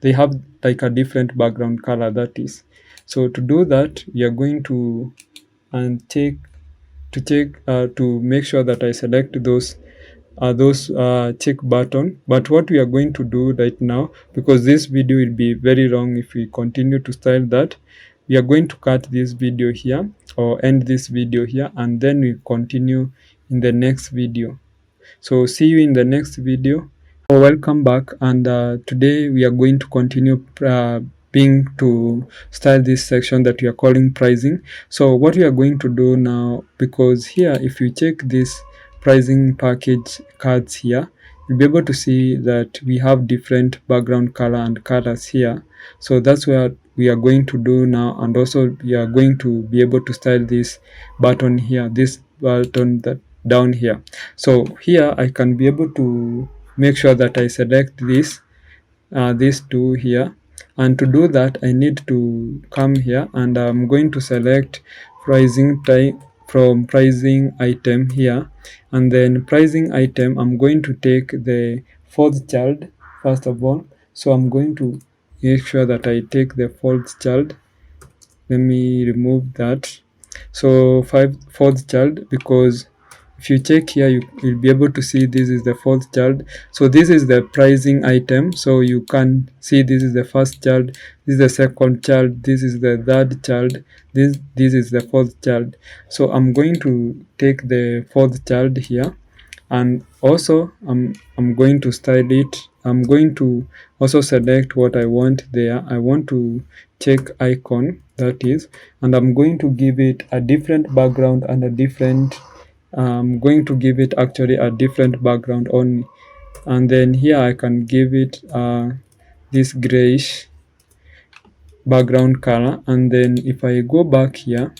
have like a different background color, that is. So to do that, we are going to check to make sure that I select those check button. But what we are going to do right now, because this video will be very long if we continue to style that, we are going to cut this video here, or end this video here, and then we continue in the next video. So see you in the next video. Welcome back, and today we are going to continue being to style this section that we are calling pricing. So what we are going to do now, because here if you check this pricing package cards here, you'll be able to see that we have different background color and colors here. So that's what we are going to do now, and also we are going to be able to style this button here, this button that down here. So here I can be able to make sure that I select these two here, and to do that I need to come here, and I'm going to select pricing type from pricing item here, and then pricing item, I'm going to take the fourth child first of all. So I'm going to make sure that I take the fourth child. Let me remove that. So fourth child, because if you check here, you'll be able to see this is the fourth child. So this is the pricing item. So you can see this is the first child, this is the second child, this is the third child, this is the fourth child. So I'm going to take the fourth child here, and also I'm going to style it. I'm going to also select what I want there. I want to check icon, that is, and I'm going to give it a different background and a different I'm going to give it actually a different background only. And then here I can give it this grayish background color. And then if I go back here,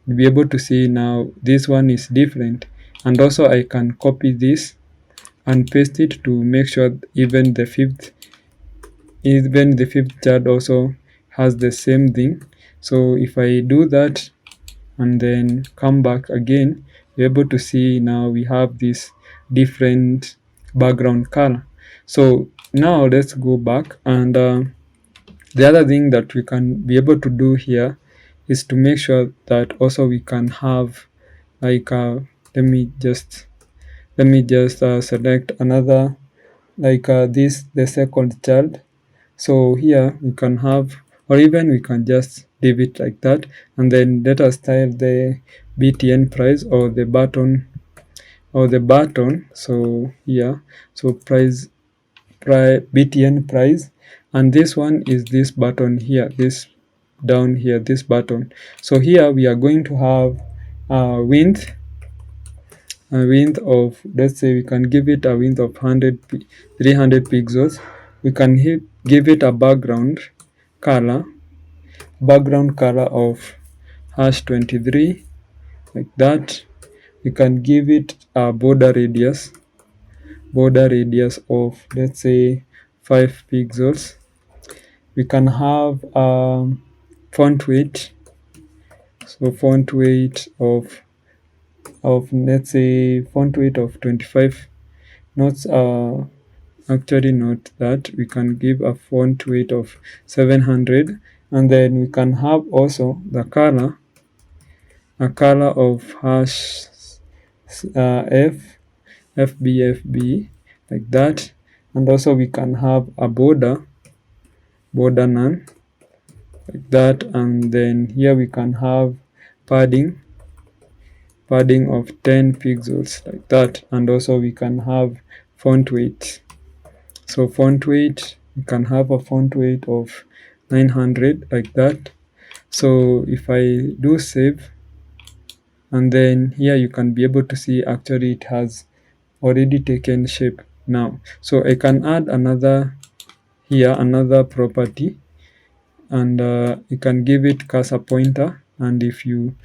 you'll be able to see now this one is different. And also I can copy this and paste it to make sure even the fifth chart also has the same thing. So if I do that and then come back again, you're able to see now we have this different background color. So now let's go back, and the other thing that we can be able to do here is to make sure that also we can have like let me just select another, like this, the second child. So here we can have, or even we can just leave it like that, and then let us style the btn price or the button So here, so btn price, and this one is this button here, this down here, this button. So here we are going to have width, a width of, let's say we can give it a width of 300 pixels. We can give it a background color of #23, like that. We can give it a border radius of, let's say, 5 pixels. We can have font weight, so font weight of let's say font weight of 25. Not actually not that, we can give a font weight of 700, and then we can have also the color, a color of FBFB, like that. And also we can have a border none, like that. And then here we can have padding of 10 pixels, like that. And also we can have font weight. So font weight, we can have a font weight of 900, like that. So if I do save, and then here you can be able to see actually it has already taken shape now. So I can add another property, and you can give it cursor pointer, and if you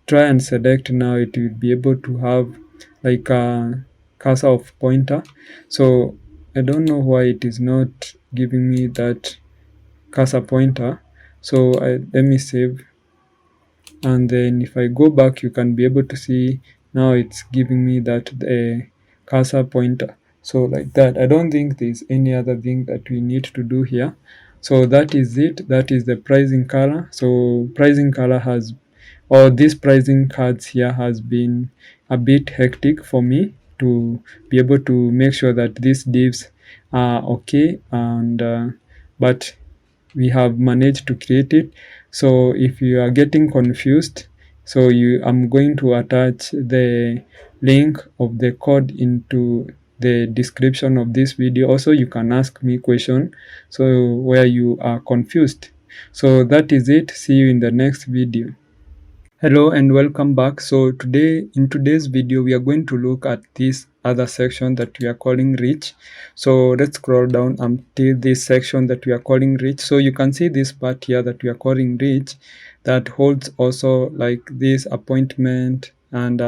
try and select now, it will be able to have like a cursor of pointer. So I don't know why it is not giving me that cursor pointer. So let me save, and then if I go back, you can be able to see now it's giving me that cursor pointer. So like that, I don't think there's any other thing that we need to do here. So that is it. That is the pricing color. So pricing color has, or this pricing cards here has been a bit hectic for me to be able to make sure that these divs are okay, and but we have managed to create it. So if you are getting confused, so I'm going to attach the link of the code into the description of this video. Also, you can ask me question so where you are confused. So that is it. See you in the next video. Hello and welcome back. So in today's video, we are going to look at this other section that we are calling reach. So let's scroll down until this section that we are calling reach. So you can see this part here that we are calling reach, that holds also like this appointment, and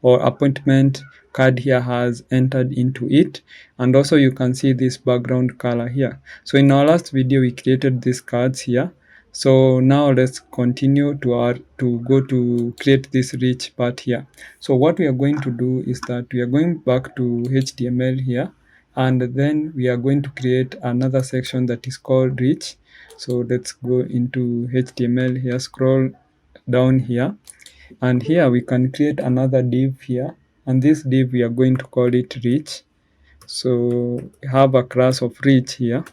or appointment card here has entered into it. And also you can see this background color here. So in our last video, we created these cards here. So now let's continue to go to create this reach part here. So what we are going to do is that we are going back to HTML here, and then we are going to create another section that is called reach. So let's go into HTML here, scroll down here, and here we can create another div here, and this div we are going to call it reach. So we have a class of reach here.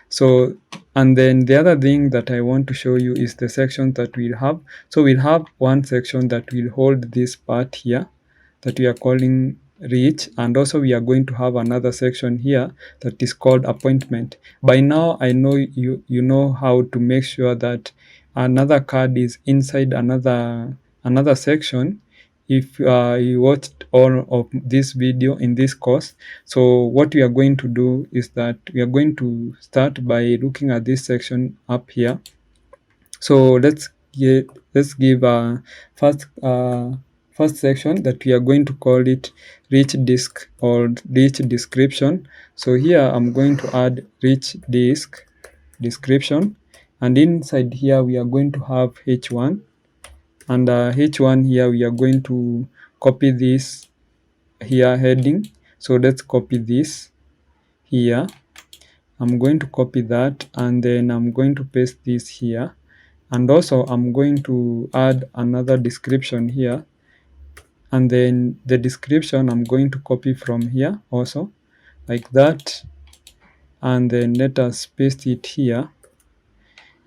So, and then the other thing that I want to show you is the section that we'll have. So we'll have one section that will hold this part here that we are calling reach, and also we are going to have another section here that is called appointment. By now I know you know how to make sure that another card is inside another section if you watched all of this video in this course. So what we are going to do is that we are going to start by looking at this section up here. So let's give a first section that we are going to call it rich disk or rich description. So here I'm going to add rich disk description, and inside here we are going to have h1, and h1 here we are going to copy this here heading. So let's copy this here. I'm going to copy that, and then I'm going to paste this here, and also I'm going to add another description here, and then the description I'm going to copy from here also like that, and then let us paste it here.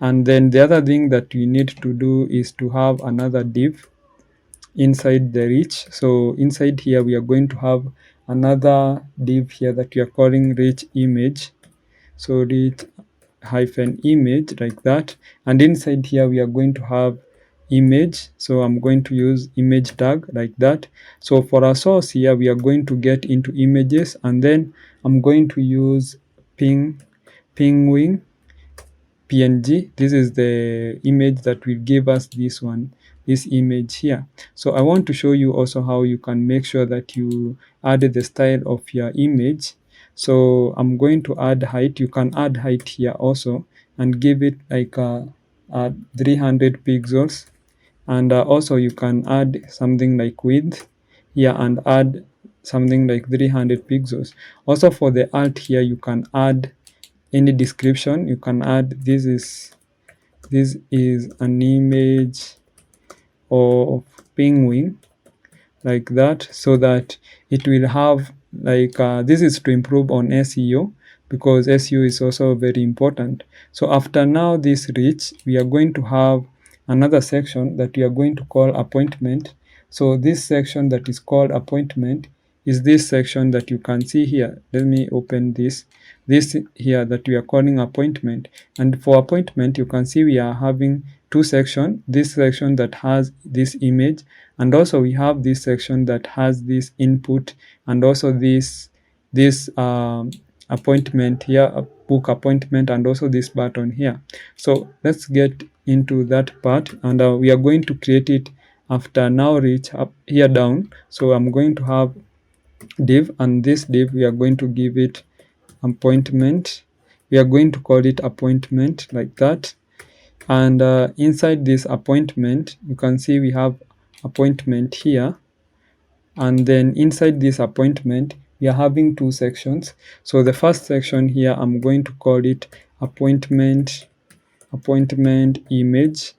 And then the other thing that we need to do is to have another div inside the rich. So inside here we are going to have another div here that we are calling rich image. So rich hyphen image like that, and inside here we are going to have image. So I'm going to use image tag like that. So for our source here we are going to get into images, and then I'm going to use penguin png. This is the image that will give us this one, this image here. So I want to show you also how you can make sure that you add the style of your image. So I'm going to add height. You can add height here also and give it like a 300 pixels, and also you can add something like width here and add something like 300 pixels. Also for the alt here you can add any description. You can add this is an image of penguin like that, so that it will have like this is to improve on SEO, because SEO is also very important. So after now this rich, we are going to have another section that we are going to call appointment. So this section that is called appointment is this section that you can see here. Let me open this here that we are calling appointment. And for appointment you can see we are having two sections, this section that has this image, and also we have this section that has this input, and also this appointment here, book appointment, and also this button here. So let's get into that part, and we are going to create it after now reach up here down. So I'm going to have div, and this div we are going to give it appointment. We are going to call it appointment like that. And inside this appointment you can see we have appointment here, and then inside this appointment we are having two sections. So the first section here I'm going to call it appointment image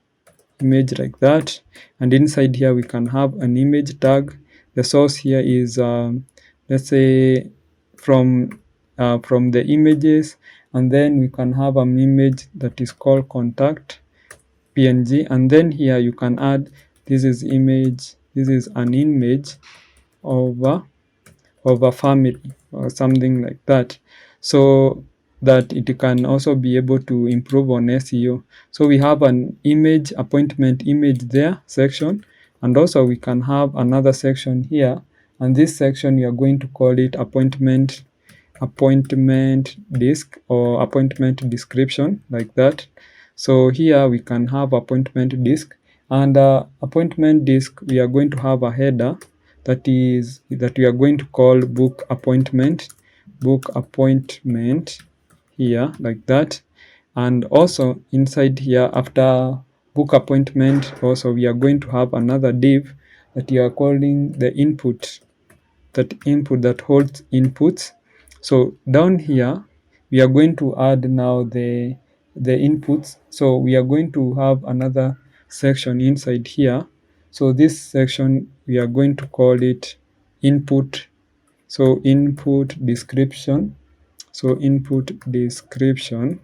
like that, and inside here we can have an image tag. The source here is let's say from the images, and then we can have an image that is called contact png, and then here you can add this is an image of a family or something like that, so that it can also be able to improve on SEO. So we have an image, appointment image there section, and also we can have another section here, and this section we are going to call it appointment disk or appointment description like that. So here we can have appointment disk, and appointment disk we are going to have a header that we are going to call book appointment here like that. And also inside here after book appointment also we are going to have another div that we are calling the input that holds inputs. So down here we are going to add now the inputs. So we are going to have another section inside here. So this section we are going to call it input. So input description. So input description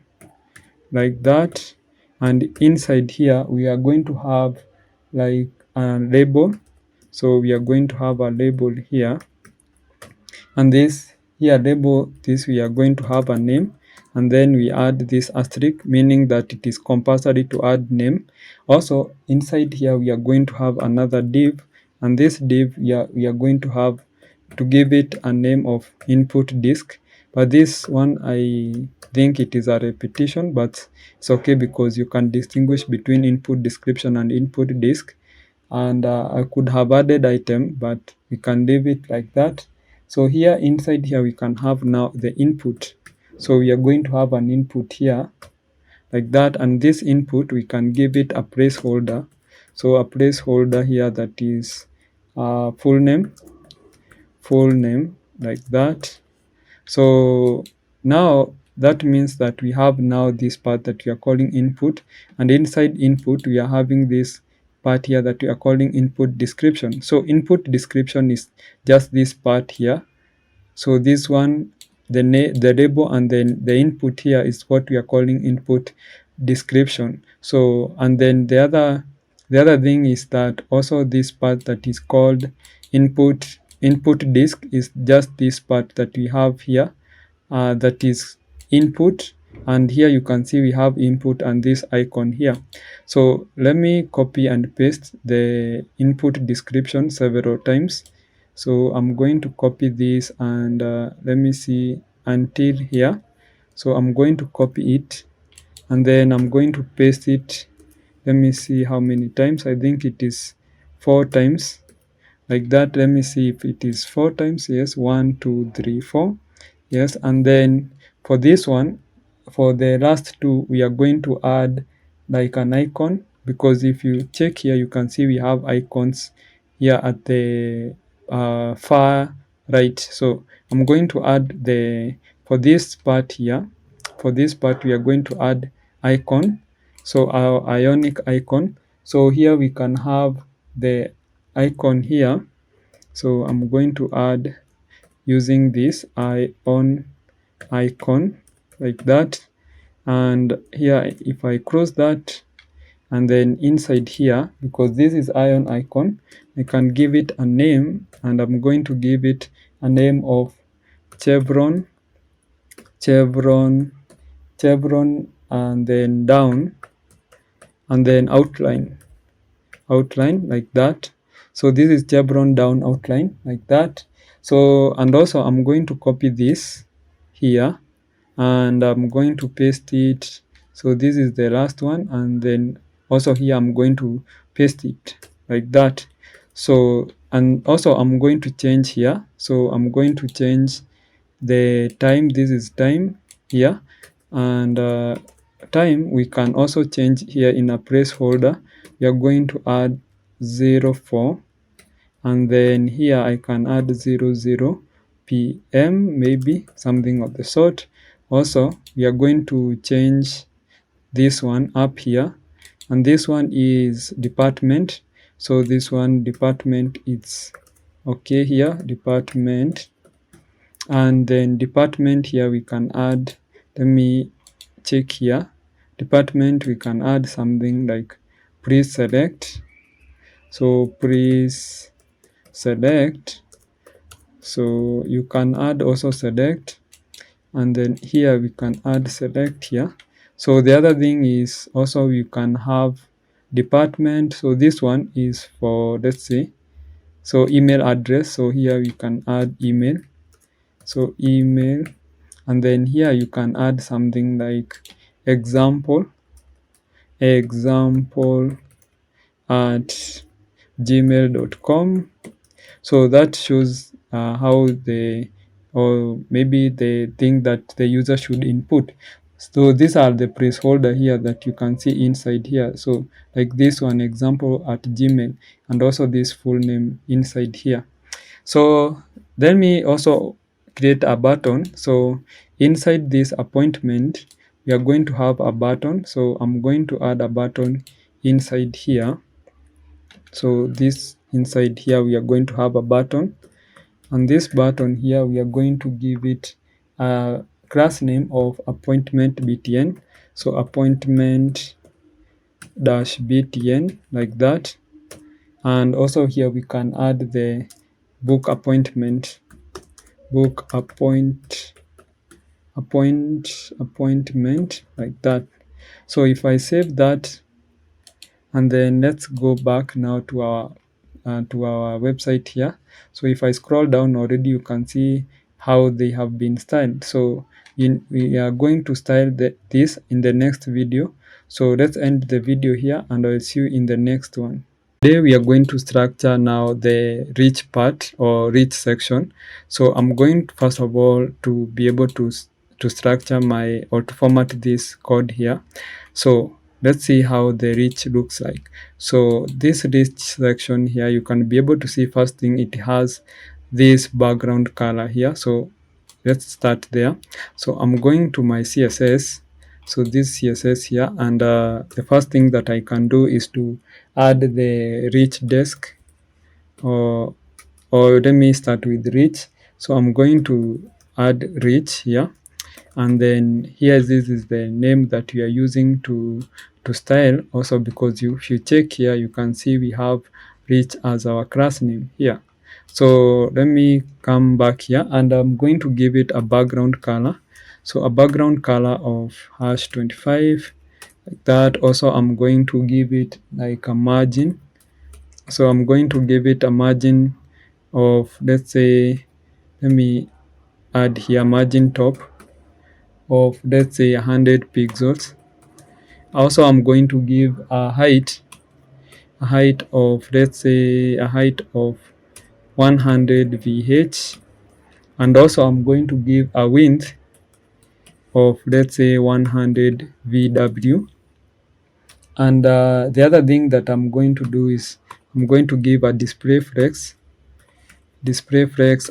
like that. And inside here we are going to have like a label. So we are going to have a label here, and this here label this we are going to have a name, and then we add this asterisk, meaning that it is compulsory to add name. Also inside here we are going to have another div and this div we are going to have to give it a name of input disk. But this one, I think it is a repetition, but it's okay because you can distinguish between input description and input disk. And I could have added item, but we can leave it like that. So here inside here we can have now the input. So we are going to have an input here like that, and this input we can give it a placeholder. So a placeholder here that is full name like that. So now that means that we have now this part that we are calling input, and inside input we are having this part here that we are calling input description. So input description is just this part here. So this one, the label, and then the input here is what we are calling input description. So, and then the other thing is that also this part that is called input disk is just this part that we have here, that is input, and here you can see we have input and this icon here. So let me copy and paste the input description several times. So I'm going to copy this, and let me see until here. So I'm going to copy it, and then I'm going to paste it. Let me see how many times. I think it is 4 times like that. Let me see if it is 4 times. Yes, 1 2 3 4. Yes, and then for this one, for the last two, we are going to add like an icon, because if you check here, you can see we have icons here at the far right. So I'm going to add for this part here, for this part we are going to add icon. So our ionic icon. So here we can have the icon here. So I'm going to add using this icon like that. And here if I close that, and then inside here, because this is ion icon, I can give it a name, and I'm going to give it a name of chevron, and then down, and then outline like that. So this is chevron down outline like that. So, and also I'm going to copy this here, and I'm going to paste it. So this is the last one, and then also here I'm going to paste it like that. So, and also I'm going to change here. So I'm going to change the time. This is time here, and time we can also change here in a placeholder. We are going to add 04, and then here I can add 00 p.m. maybe something of the sort. Also we are going to change this one up here, and this one is department. So this one department, it's okay here, department. And then department here we can add, let me check here, department we can add something like pre-select. So pre-select, so you can add also select, and then here we can add select here. So the other thing is also you can have department. So this one is for, let's say, so email address. So here we can add email, so email, and then here you can add something like example at gmail.com. So that shows how or maybe the thing that the user should input. So these are the placeholder here that you can see inside here. So like this one, example at Gmail, and also this full name inside here. So let me also create a button. So inside this appointment, we are going to have a button. So I'm going to add a button inside here. So this inside here, we are going to have a button, and this button here, we are going to give it a class name of appointment btn. So appointment dash btn like that. And also here we can add the appointment like that. So if I save that, and then let's go back now to our to our website here. So if I scroll down already, you can see how they have been styled. So we are going to style this in the next video. So let's end the video here, and I'll see you in the next one. Today we are going to structure now the rich part or rich section. So I'm going first of all to be able to structure my or to format this code here. So let's see how the rich looks like. So this rich section here, you can be able to see first thing, it has this background color here. So let's start there. So I'm going to my CSS. So this CSS here, and the first thing that I can do is to add the rich desk, or let me start with rich. So I'm going to add rich here, and then here this is the name that we are using to style. Also, because if you check here, you can see we have rich as our class name here. So let me come back here, and I'm going to give it a background color. So a background color of #25, like that. Also, I'm going to give it like a margin. So I'm going to give it a margin of, let's say, let me add here margin top of, let's say, 100 pixels. Also, I'm going to give a height of, let's say, a height of 100 VH, and also I'm going to give a width of, let's say, 100 VW. And the other thing that I'm going to do is I'm going to give a display flex,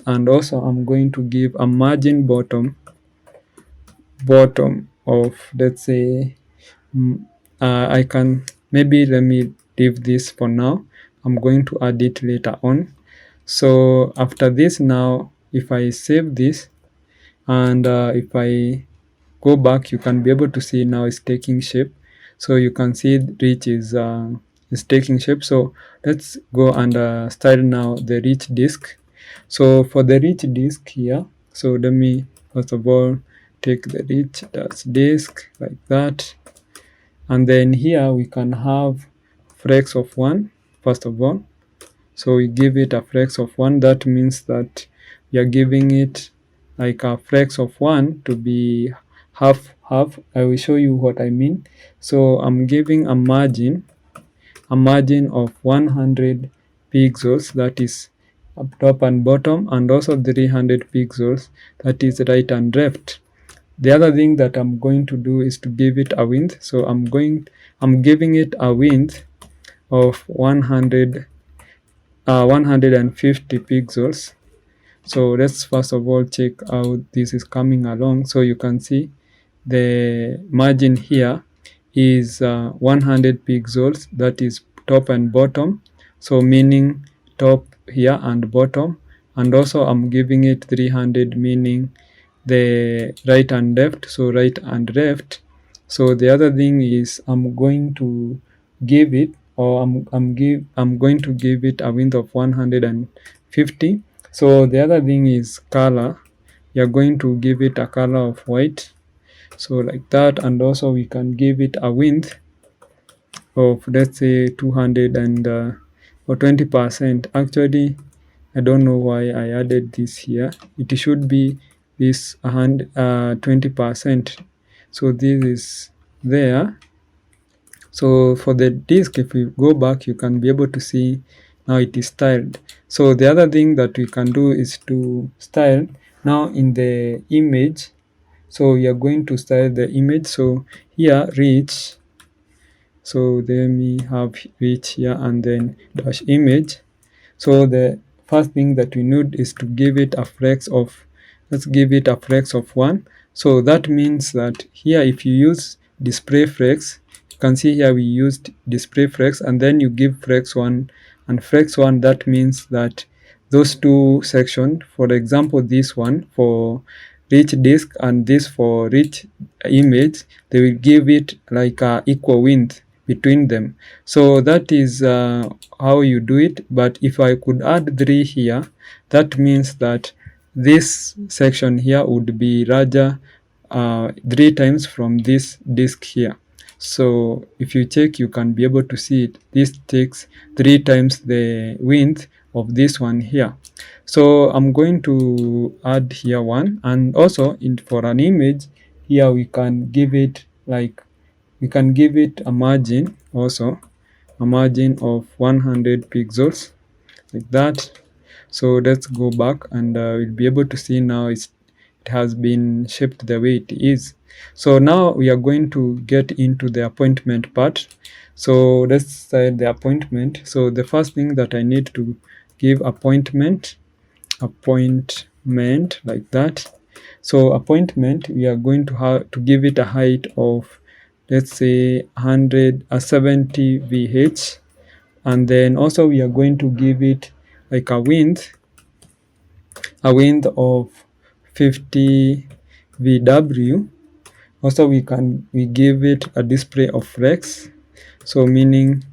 and also I'm going to give a margin bottom of, let's say, I can, maybe let me leave this for now. I'm going to add it later on. So after this, now if I save this, and if I go back, you can be able to see now it's taking shape. So you can see rich is taking shape. So let's go and style now the rich disk. So for the rich disk here, so let me first of all take the rich disk like that, and then here we can have flex of 1 first of all. So we give it a flex of 1. That means that we are giving it like a flex of 1 to be half. I will show you what I mean. So I'm giving a margin of 100 pixels, that is up top and bottom, and also 300 pixels, that is right and left. The other thing that I'm going to do is to give it a width. So I'm giving it a width of 150 pixels. So let's first of all check how this is coming along. So you can see the margin here is 100 pixels, that is top and bottom, so meaning top here and bottom, and also I'm giving it 300, meaning the right and left, so right and left. So the other thing is I'm going to give it, or I'm going to give it a width of 150. So the other thing is color. You're going to give it a color of white, so like that, and also we can give it a width of, let's say, 200 and or 20%. Actually, I don't know why I added this here. It should be this 20%. So this is there. So for the disk, if we go back, you can be able to see now it is styled. So the other thing that we can do is to style now in the image. So we are going to style the image. So here rich, so then we have rich here, and then dash image. So the first thing that we need is to give it a flex of, let's give it a flex of 1. So that means that here if you use display flex, you can see here we used display flex, and then you give flex 1 and flex 1. That means that those two sections, for example this one for rich disk and this for rich image, they will give it like a equal width between them. So that is how you do it. But if I could add 3 here, that means that this section here would be larger 3 times from this disk here. So if you check, you can be able to see it. This takes 3 times the width of this one here. So I'm going to add here one, and also for an image here we can give it a margin, also a margin of 100 pixels, like that. So let's go back, and we'll be able to see now it has been shaped the way it is. So now we are going to get into the appointment part. So let's start the appointment. So the first thing that I need to give appointment, like that. So appointment, we are going to have to give it a height of, let's say 170 VH, and then also we are going to give it like a width of 50 VW. Also we give it a display of flex, so meaning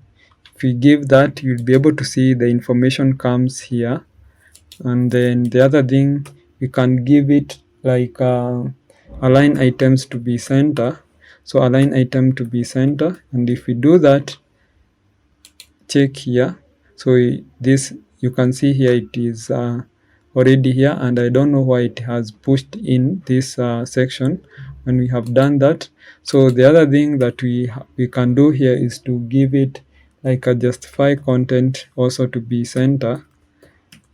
if we give that, you'll be able to see the information comes here. And then the other thing, we can give it like align items to be center, so align item to be center. And if we do that, check here, so this, you can see here it is already here, and I don't know why it has pushed in this section when we have done that. So the other thing that we can do here is to give it like a justify content also to be center,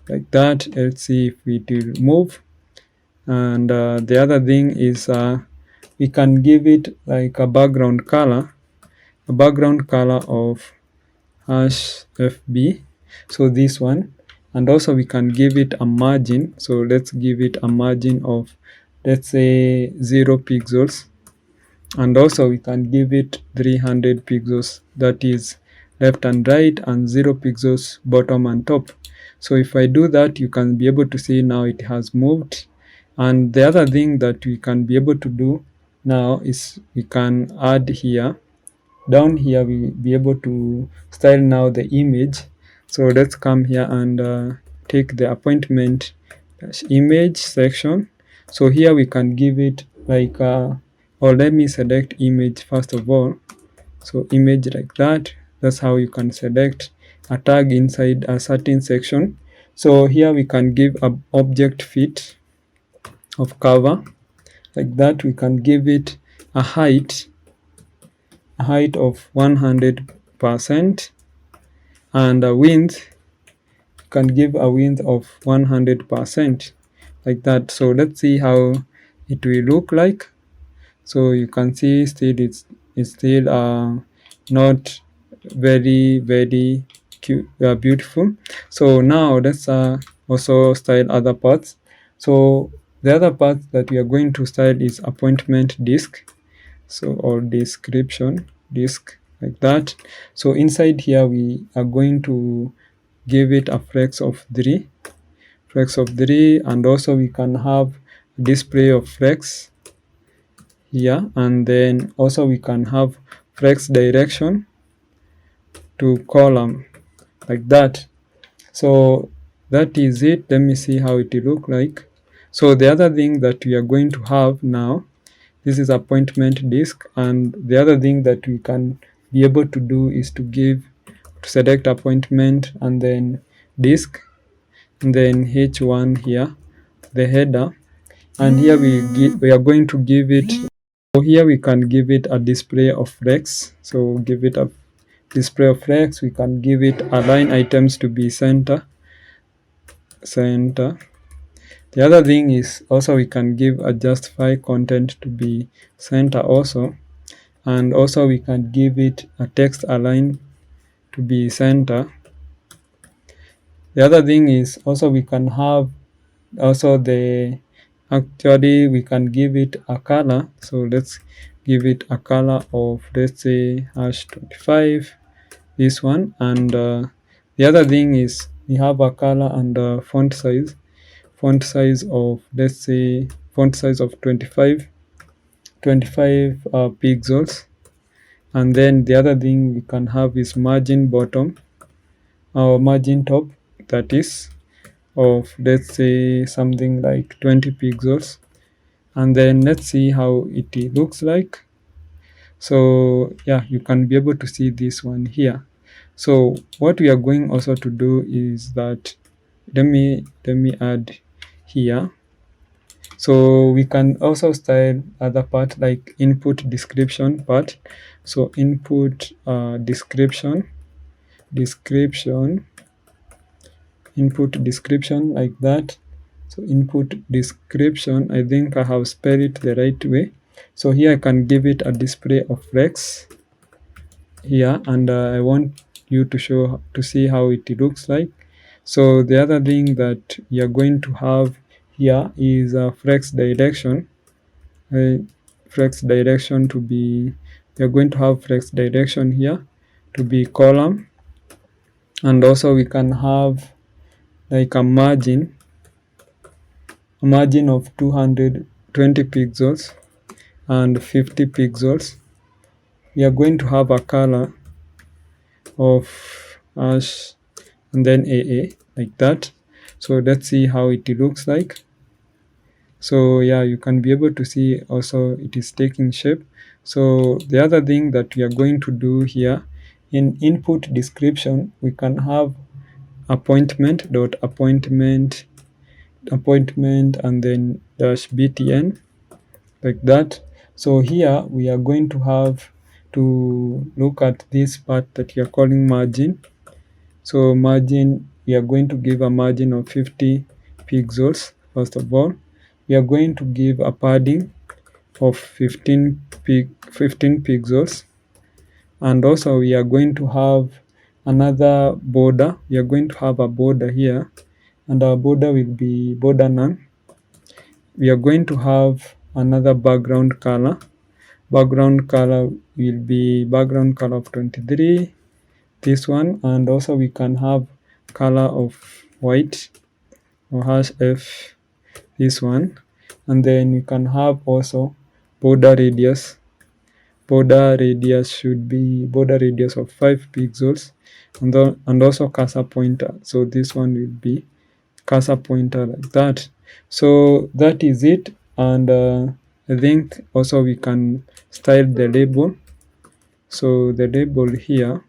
like that. Let's see if it will move. And the other thing is we can give it like a background color of hash FB, so this one. And also we can give it a margin, so let's give it a margin of, let's say 0 pixels. And also we can give it 300 pixels, that is left and right, and 0 pixels bottom and top. So if I do that, you can be able to see now it has moved. And the other thing that we can be able to do now is we can add here, down here we be able to style now the image. So let's come here and take the appointment image section. So here we can give it like or let me select image first of all. So image, like that. That's how you can select a tag inside a certain section. So here we can give a object fit of cover, like that. We can give it a height of 100%, and a width, can give a width of 100%, like that. So let's see how it will look like. So you can see still it's still not very cute, beautiful. So now let's also style other parts. So the other part that we are going to style is appointment disk, so, or description disk, like that. So inside here we are going to give it a flex of 3, and also we can have display of flex here, and then also we can have flex direction to column, like that. So that is it. Let me see how it will look like. So the other thing that we are going to have now, this is appointment disk, and the other thing that we can be able to do is to select appointment and then disk, and then h1 here, the header. And here we are going to give it, so here we can give it a display of flex. So give it a display of flex. We can give it align items to be center. The other thing is also we can give a justify content to be center also, and also we can give it a text align to be center. The other thing is also we can have also actually we can give it a color. So let's give it a color of, let's say hash 25, this one. And the other thing is we have a color and font size of, let's say font size of 25 pixels. And then the other thing we can have is margin bottom or margin top, that is of, let's say something like 20 pixels. And then let's see how it looks like. So yeah, you can be able to see this one here. So what we are going also to do is that, let me add here. So we can also style other part like input description part. So input description, input description, like that. So input description, I think I have spelled it the right way. So here I can give it a display of flex here, and I want you to see how it looks like. So the other thing that we are going to have here is a flex direction. Flex direction to be, we are going to have flex direction here to be column, and also we can have like a margin of 220 pixels and 50 pixels. We are going to have a color of hash and then AA, like that. So let's see how it looks like. So yeah, you can be able to see also it is taking shape. So the other thing that we are going to do here, in input description, we can have appointment dot appointment and then dash btn, like that. So here we are going to have to look at this part that you are calling margin. So margin, we are going to give a margin of 50 pixels. First of all, we are going to give a padding of 15 pixels, and also we are going to have another border. We are going to have a border here, and our border will be border none. We are going to have another background color. Background color will be background color of 23, this one, and also we can have color of white or hash f, this one, and then we can have also border radius. Border radius should be border radius of 5 pixels, and also cursor pointer. So this one will be cursor pointer, like that. So that is it, and I think also we can style the label. So the label here,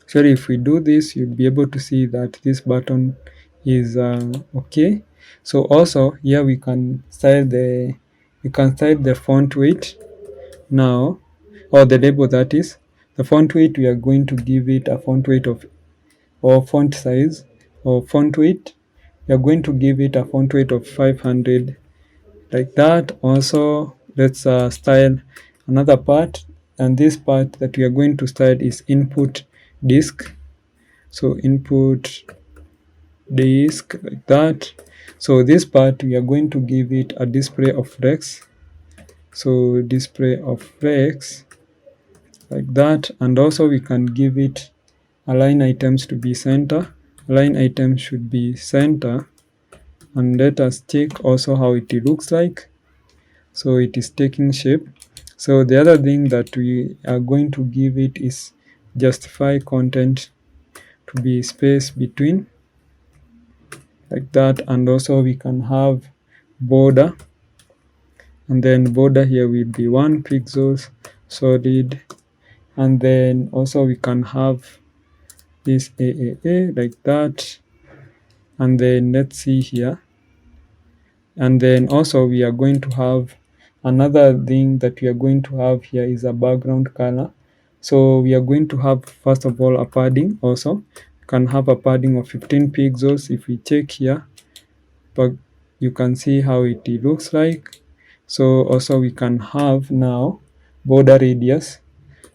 actually if we do this, you'll be able to see that this button is okay. So also here we can style the font weight now, or the label, that is the font weight. We are going to give it a font weight of, or font size, or font weight, we are going to give it a font weight of 500, like that. Also let's style another part, and this part that we are going to style is input disk. So input disk, like that. So this part we are going to give it a display of flex. So display of flex, like that. And also we can give it align items to be center. Align items should be center, and let us check also how it looks like. So it is taking shape. So the other thing that we are going to give it is justify content to be space between, like that. And also we can have border, and then border here will be 1 pixels solid, and then also we can have this AAA, like that. And then let's see here, and then also we are going to have another thing that we are going to have here is a background color. So we are going to have, first of all, a padding. Also you can have a padding of 15 pixels. If we check here, but you can see how it looks like. So also we can have now border radius.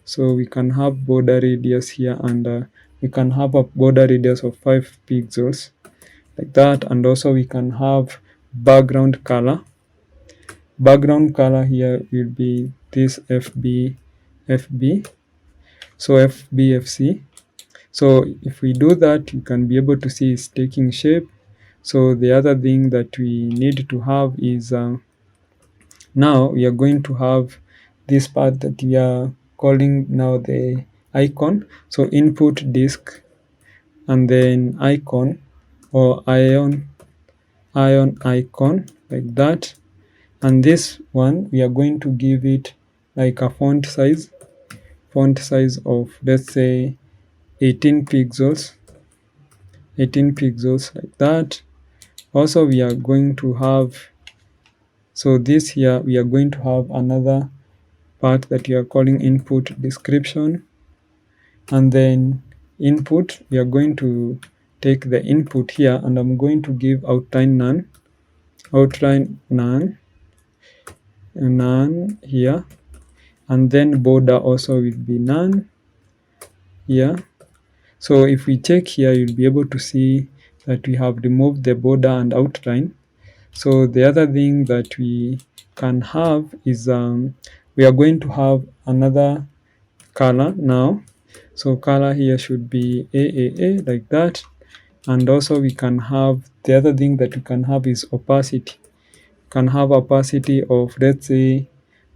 So we can have border radius here, and we can have a border radius of 5 pixels, like that. And also we can have background color. Background color here will be this FB, so FBFC. So if we do that, you can be able to see it's taking shape. So the other thing that we need to have is now we are going to have this part that we are calling now the icon. So input disk, and then icon, or ion icon, like that. And this one we are going to give it like a font size of, let's say, 18 pixels, like that. Also we are going to have, so this here we are going to have another part that we are calling input description, and then input, we are going to take the input here, and I'm going to give outline none here, and then border also will be none here. So if we check here, you'll be able to see that we have removed the border and outline. So the other thing that we can have is we are going to have another color now. So color here should be AAA, like that. And also we can have, the other thing that we can have is opacity. Can have opacity of, let's say,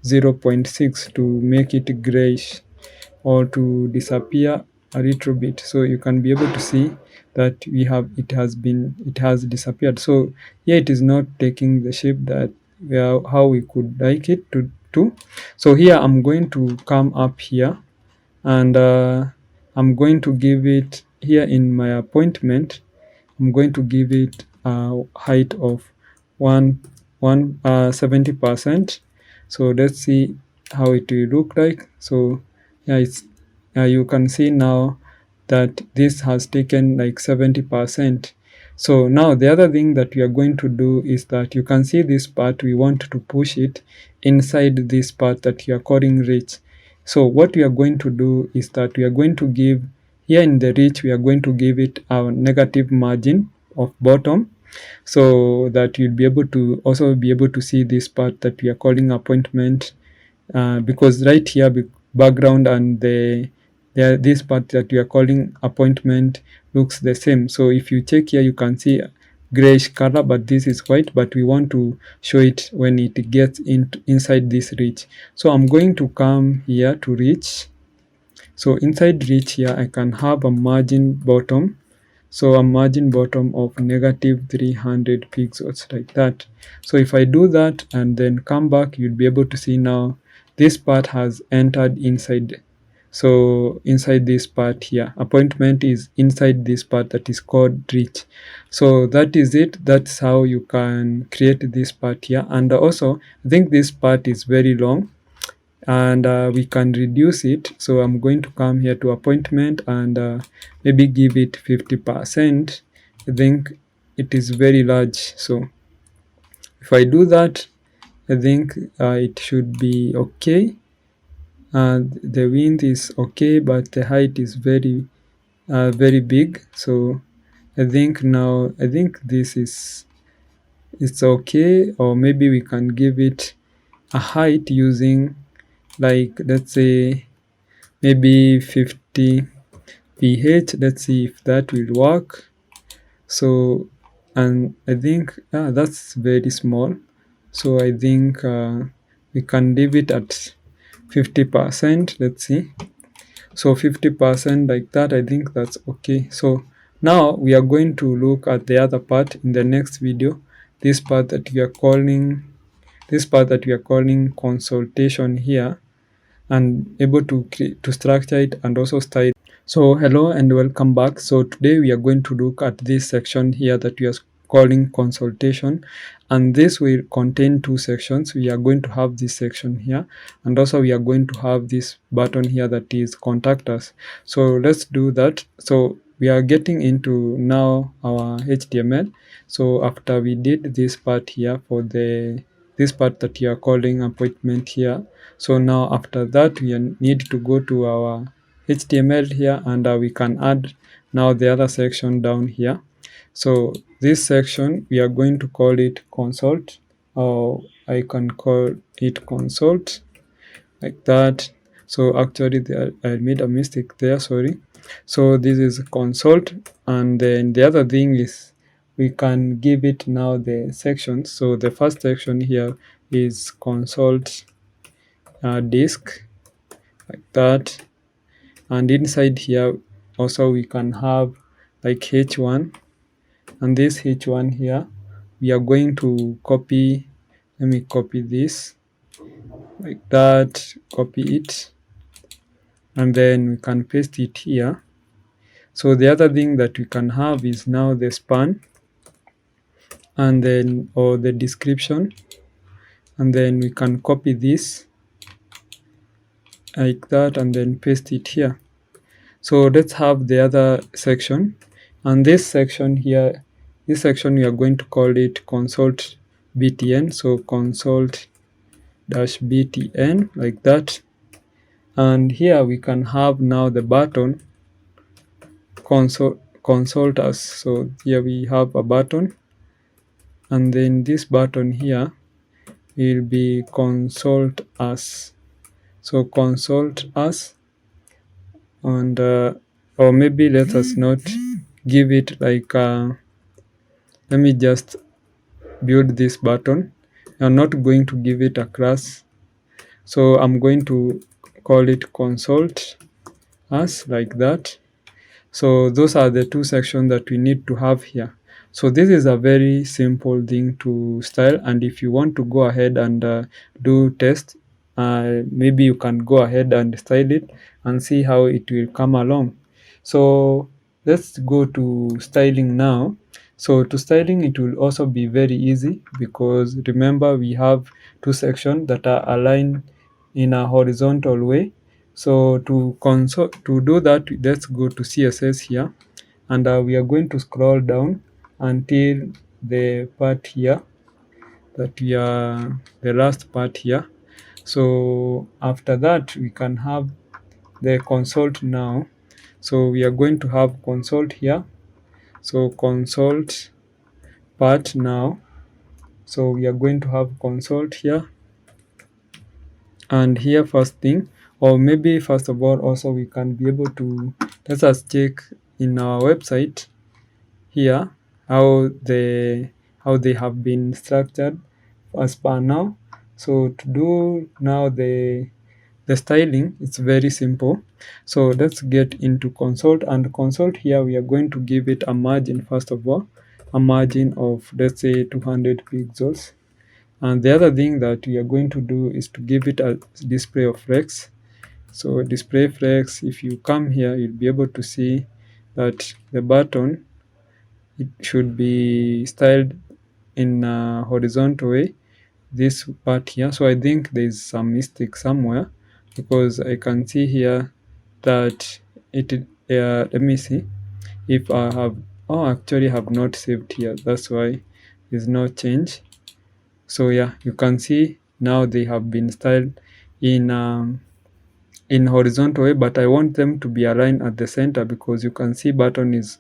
0.6 to make it grayish or to disappear a little bit. So you can be able to see that it has disappeared. So here it is not taking the shape that how we could like it to. So here I'm going to come up here, and I'm going to give it here in my appointment. I'm going to give it a height of 70%. So let's see how it will look like. So yeah, it's you can see now that this has taken like 70%. So now the other thing that we are going to do is that you can see this part, we want to push it inside this part that you are calling reach. So what we are going to do is that we are going to give, here in the reach, we are going to give it a negative margin of bottom, so that you'll be able to also be able to see this part that we are calling appointment, because right here background and this part that we are calling appointment looks the same. So if you check here, you can see grayish color, but this is white, but we want to show it when it gets inside this reach. So I'm going to come here to reach. So inside reach here, I can have a margin bottom. So a margin bottom of negative 300 pixels, like that. So if I do that and then come back, you'll be able to see now this part has entered inside. So inside this part here, appointment is inside this part that is called reach. So that is it. That's how you can create this part here. And also, I think this part is very long, and we can reduce it. So I'm going to come here to appointment and maybe give it 50%. I think it is very large. So if I do that, I think it should be okay. The width is okay, but the height is very big. So I think this is, it's okay. Or maybe we can give it a height using, like, let's say maybe 50 ph. Let's see if that will work. So, and I think that's very small. So I think we can leave it at 50%. Let's see. So 50%, like that, I think that's okay. So now we are going to look at the other part in the next video. This part that we are calling consultation here, and able to structure it and also style. So hello and welcome back. So today we are going to look at this section here that we are calling consultation, and this will contain two sections. We are going to have this section here, and also we are going to have this button here that is contact us. So let's do that. So we are getting into now our HTML. So after we did this part here for this part that you are calling appointment here, so now after that we need to go to our HTML here, and we can add now the other section down here. So this section, we are going to call it consult, or I can call it consult, like that. So actually I made a mistake there, sorry. So this is consult, and then the other thing is we can give it now the sections. So the first section here is consult disk, like that. And inside here also we can have like h1, and this h1 here we are going to copy. Let me copy this. like that, copy it, and then we can paste it here. So the other thing that we can have is now the span, and then, or the description, and then we can copy this like that and then paste it here. So let's have the other section, and this section here, this section we are going to call it consult btn. So consult dash btn, like that. And here we can have now the button consult us. So here we have a button, and then this button here will be consult us. So consult us, and or maybe let us not give it like let me just build this button. I'm not going to give it a class, so I'm going to call it consult us, like that. So those are the two sections that we need to have here. So this is a very simple thing to style, and if you want to go ahead and do test, maybe you can go ahead and style it and see how it will come along. So let's go to styling now. So to styling, it will also be very easy, because remember we have two sections that are aligned in a horizontal way. So to do that, let's go to CSS here, and we are going to scroll down until the part here that we are the last part here. So after that, we can have the consult now. So we are going to have consult here. So consult part now. So we are going to have consult here, and here first thing, or maybe first of all also we can be able to, let us check in our website here how they have been structured as per now. So to do now the styling, it's very simple. So let's get into consult, and consult here we are going to give it a margin. First of all, a margin of, let's say, 200 pixels. And the other thing that we are going to do is to give it a display of flex. So display flex, if you come here, you'll be able to see that the button, it should be styled in a horizontal way, this part here. So I think there's some mistake somewhere, because I can see here that it let me see if I have, oh, actually have not saved here, that's why there's no change. So yeah, you can see now they have been styled in horizontal way, but I want them to be aligned at the center, because you can see button is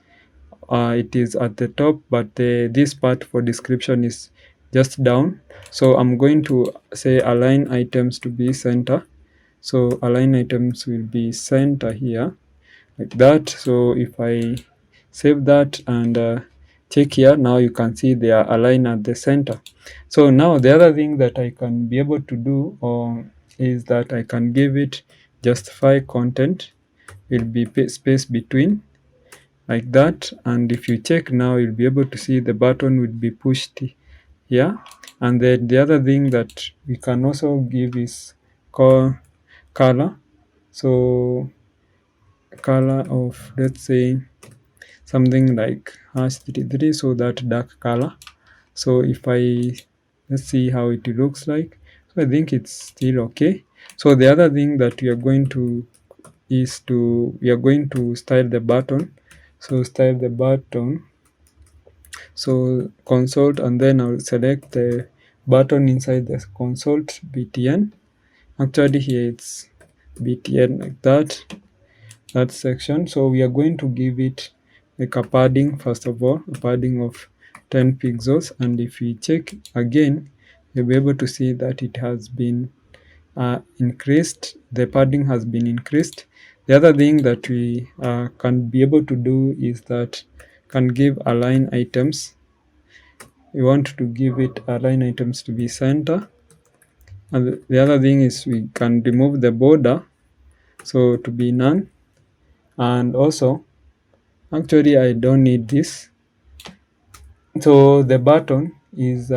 it is at the top, but this part for description is just down. So I'm going to say align items to be center. So align items will be center here, like that. So if I save that and check here, now you can see they are aligned at the center. So now the other thing that I can be able to do is that I can give it justify content will be space between, like that. And if you check now, you'll be able to see the button will be pushed here. And then the other thing that we can also give is color. So color of, let's say, something like #33, so that dark color. So if let's see how it looks like. So I think it's still okay. So the other thing that we are going to we are going to style the button. So style the button, so consult, and then I'll select the button inside the consult btn. Actually here it's btn, like that section. So we are going to give it like a padding, first of all, a padding of 10 pixels. And if we check again, you'll be able to see that it has been increased. The padding has been increased. The other thing that we can be able to do is that can give align items. We want to give it align items to be center. And the other thing is we can remove the border, so to be none. And also, actually I don't need this. So the button is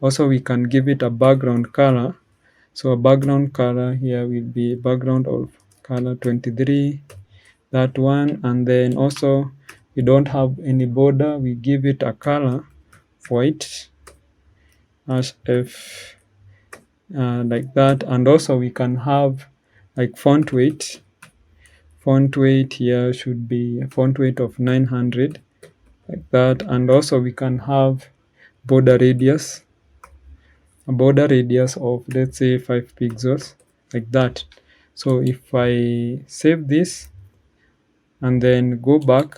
also, we can give it a background color. So background color here will be background of color 23, that one. And then also we don't have any border, we give it a color white as if like that. And also we can have like font weight here should be a font weight of 900, like that. And also we can have border radius, a border radius of, let's say, 5 pixels, like that. So if I save this and then go back,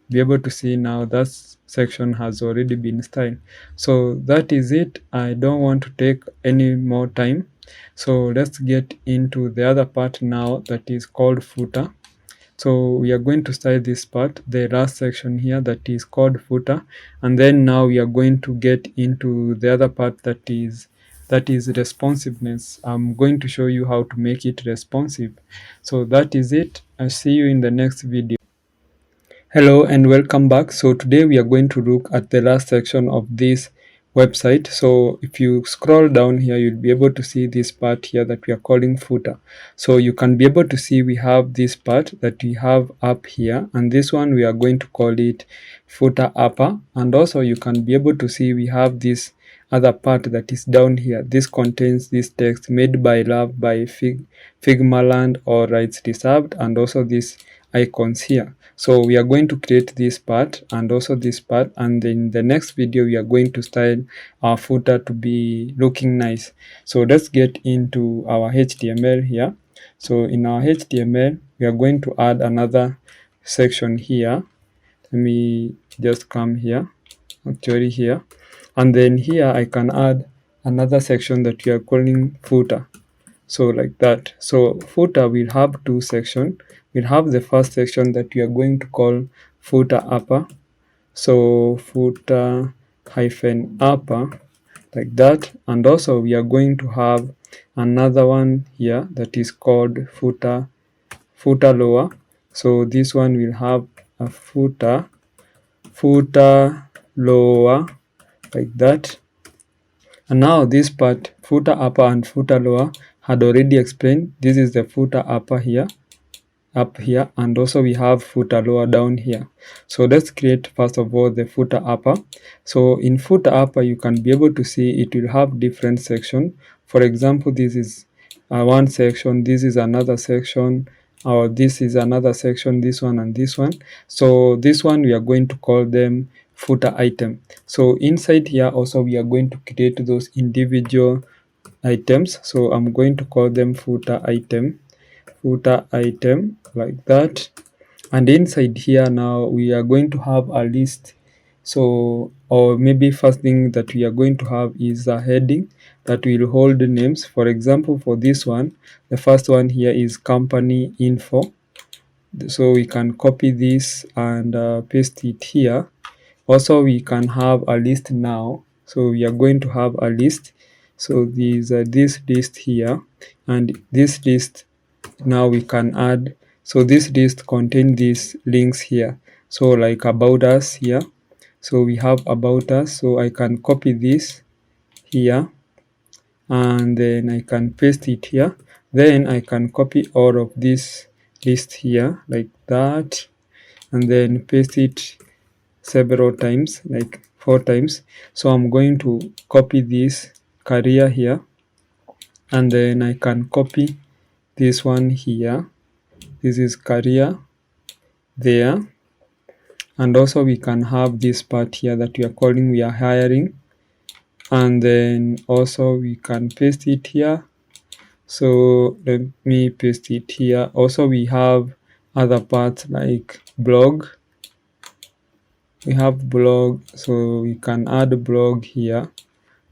be able to see now that section has already been styled. So that is it. I don't want to take any more time, so let's get into the other part now, that is called footer. So we are going to style this part, the last section here, that is called footer. And then now we are going to get into the other part, that is responsiveness. I'm going to show you how to make it responsive. So that is it. I'll see you in the next video. Hello and welcome back. So today we are going to look at the last section of this website. So if you scroll down here, you'll be able to see this part here that we are calling footer. So you can be able to see we have this part that we have up here, and this one we are going to call it footer upper. And also you can be able to see we have this other part that is down here. This contains this text, made by love by Figmaland or rights reserved, and also this icons here. So we are going to create this part and also this part, and in the next video we are going to style our footer to be looking nice. So let's get into our HTML here. So in our HTML we are going to add another section here. Let me just come here, actually here, and then here I can add another section that we are calling footer. So like that. So footer will have two sections. We'll have the first section that we are going to call footer upper. So footer hyphen upper, like that. And also we are going to have another one here that is called footer lower. So this one will have a footer lower, like that. And now this part, footer upper and footer lower, had already explained. This is the footer upper here, up here, and also we have footer lower down here. So let's create first of all the footer upper. So in footer upper you can be able to see it will have different sections. For example, this is one section, this is another section, or this is another section, this one and this one. So this one we are going to call them footer item. So inside here also we are going to create those individual items. So I'm going to call them footer item, like that. And inside here now we are going to have a list. So, or maybe first thing that we are going to have is a heading that will hold names. For example, for this one, the first one here is company info. So we can copy this and paste it here. Also we can have a list now. So we are going to have a list. So this list here, and this list now we can add. So this list contains these links here. So like about us here. So we have about us. So I can copy this here and then I can paste it here. Then I can copy all of this list here like that, and then paste it several times, like 4 times. So I'm going to copy this career here, and then I can copy this one here. This is career there. And also we can have this part here that we are calling we are hiring, and then also we can paste it here. So let me paste it here. Also we have other parts like blog. We have blog, so we can add blog here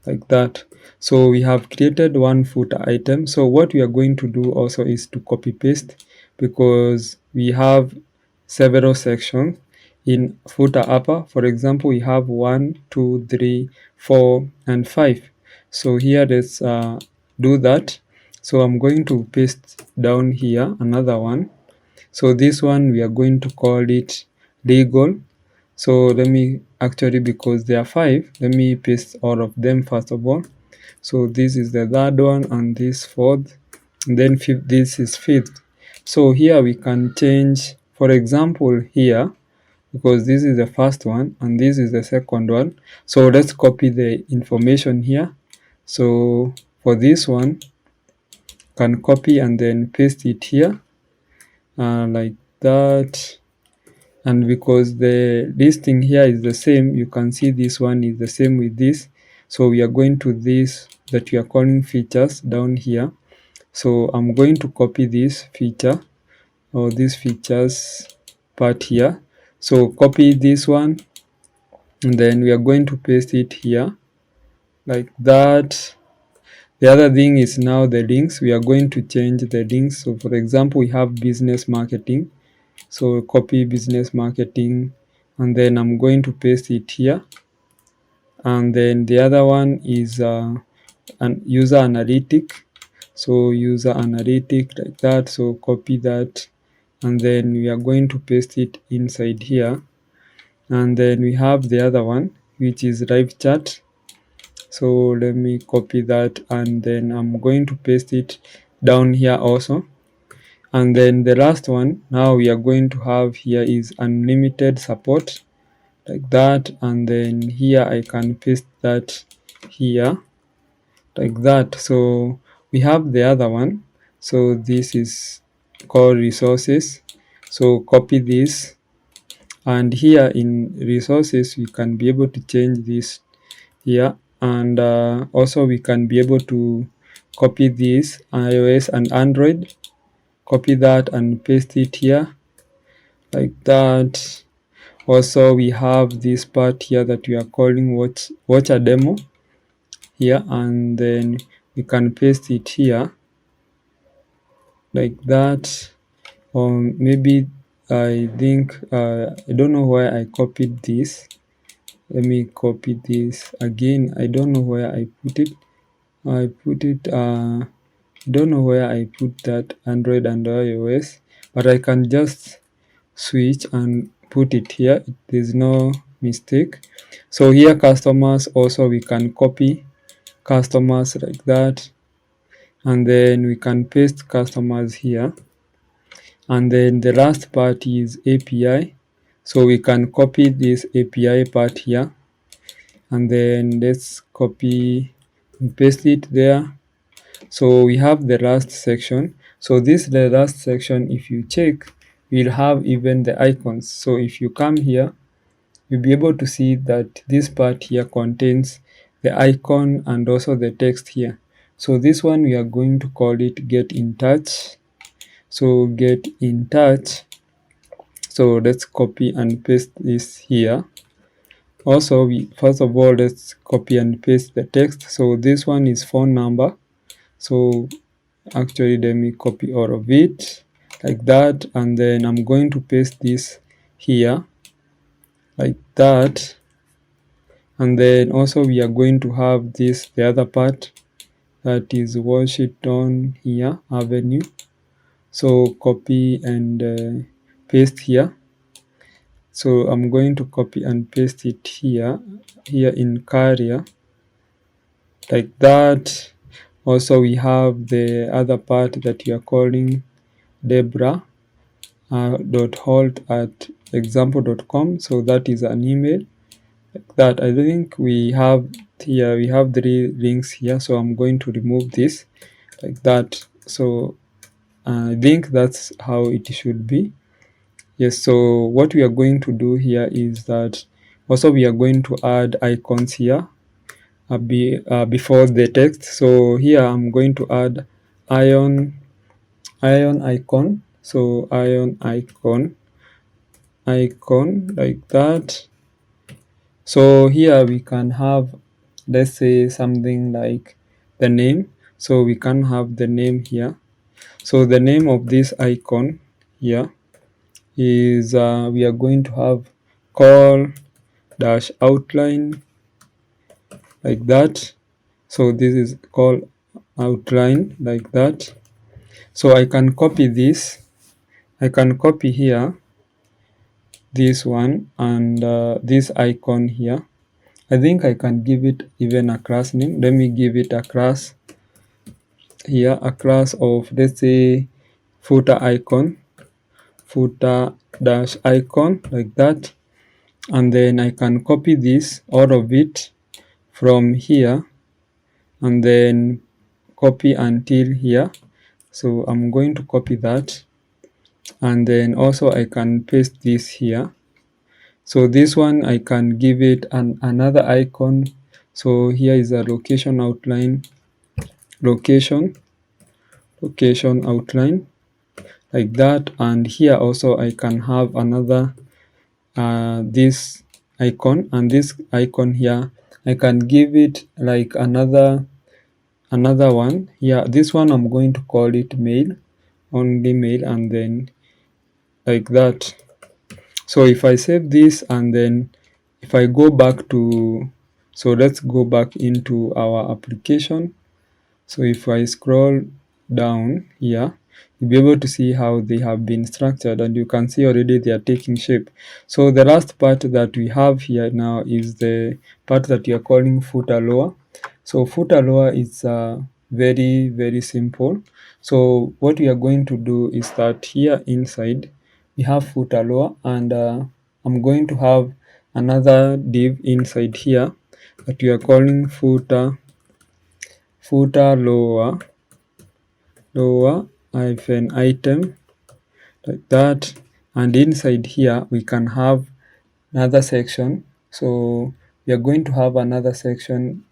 like that. So we have created one footer item. So what we are going to do also is to copy paste, because we have several sections in footer upper. For example, we have 1, 2, 3, 4, and 5. So here let's do that. So I'm going to paste down here another one. So this one we are going to call it legal. So let me actually, because there are 5, let me paste all of them first of all. So this is the third one, and this fourth, and then fifth, this is fifth. So here we can change, for example here, because this is the first one and this is the second one. So let's copy the information here. So for this one, can copy and then paste it here, like that. And because the listing here is the same, you can see this one is the same with this. So we are going to this that we are calling features down here. So I'm going to copy this feature, or this features part here. So copy this one, and then we are going to paste it here like that. The other thing is now the links. We are going to change the links. So for example, we have business marketing. So copy business marketing, and then I'm going to paste it here. And then the other one is an user analytic. So user analytic like that. So copy that, and then we are going to paste it inside here. And then we have the other one, which is live chat. So let me copy that, and then I'm going to paste it down here also. And then the last one now we are going to have here is unlimited support, like that. And then here I can paste that here like that. So we have the other one. So this is called resources. So copy this, and here in resources we can be able to change this here. And also we can be able to copy this iOS and Android, copy that and paste it here like that. Also we have this part here that we are calling watch a demo here, and then we can paste it here like that. Or maybe I think I don't know why I copied this. Let me copy this again. I don't know where I put it. I don't know where I put that Android and iOS, but I can just switch and put it here. There's no mistake. So here customers, also we can copy customers like that, and then we can paste customers here. And then the last part is API. So we can copy this API part here, and then let's copy and paste it there. So we have the last section. So this is the last section. If you check, we'll have even the icons. So if you come here, you'll be able to see that this part here contains the icon and also the text here. So this one we are going to call it get in touch. So get in touch. So let's copy and paste this here. Also, first of all, let's copy and paste the text. So this one is phone number. So actually, let me copy all of it like that, and then I'm going to paste this here like that. And then also we are going to have this, the other part, that is Washington here Avenue. So copy and paste here. So I'm going to copy and paste it here in carrier like that. Also we have the other part that we are calling Debra .holt at example.com. So that is an email like that. I think we have here, we have 3 links here. So I'm going to remove this like that. So I think that's how it should be. Yes, so what we are going to do here is that also we are going to add icons here before the text. So here I'm going to add ion icon. So ion icon like that. So here we can have, let's say, something like the name. So we can have the name here. So the name of this icon here is we are going to have call dash outline like that. So this is called outline like that. So I can copy this. I can copy here this one and this icon here, I think I can give it even a class name. Let me give it a class here, a class of, let's say, footer icon, footer dash icon, like that. And then I can copy this, all of it, from here, and then copy until here. So I'm going to copy that, and then also I can paste this here. So this one I can give it another icon. So here is a location outline, location outline, like that. And here also I can have another this icon, and this icon here I can give it like another one here. This one I'm going to call it mail, only mail, and then like that. So if I save this, and then if I go back to, so let's go back into our application. So if I scroll down here, you'll be able to see how they have been structured, and you can see already they are taking shape. So the last part that we have here now is the part that we are calling footer lower. So footer lower is very, very simple. So what we are going to do is that here inside we have footer lower, and I'm going to have another div inside here that we are calling footer lower hyphen item, like that. And inside here we can have another section. So we are going to have another section.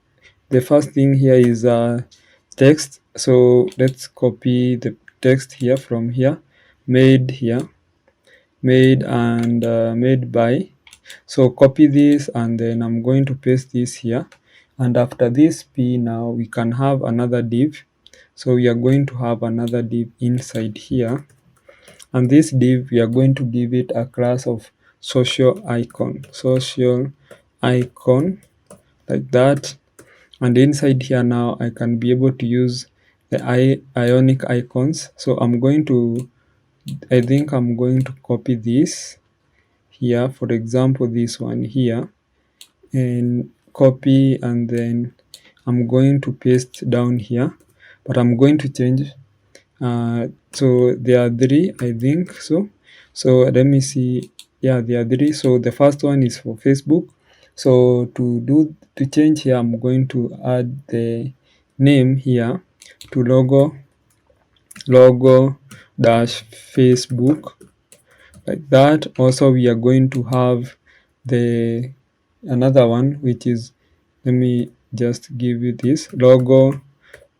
The first thing here is text. So let's copy the text here from here, made here, made and made by. So copy this, and then I'm going to paste this here. And after this p, now we can have another div. So we are going to have another div inside here, and this div we are going to give it a class of social icon, like that. And inside here now I can be able to use the ionic icons. So I think I'm going to copy this here, for example this one here, and copy, and then I'm going to paste down here, but I'm going to change. So there are three, I think so. So let me see. Yeah, there are three. So the first one is for Facebook. So to change here, I'm going to add the name here to logo dash Facebook, like that. Also we are going to have the another one, which is, let me just give you this, logo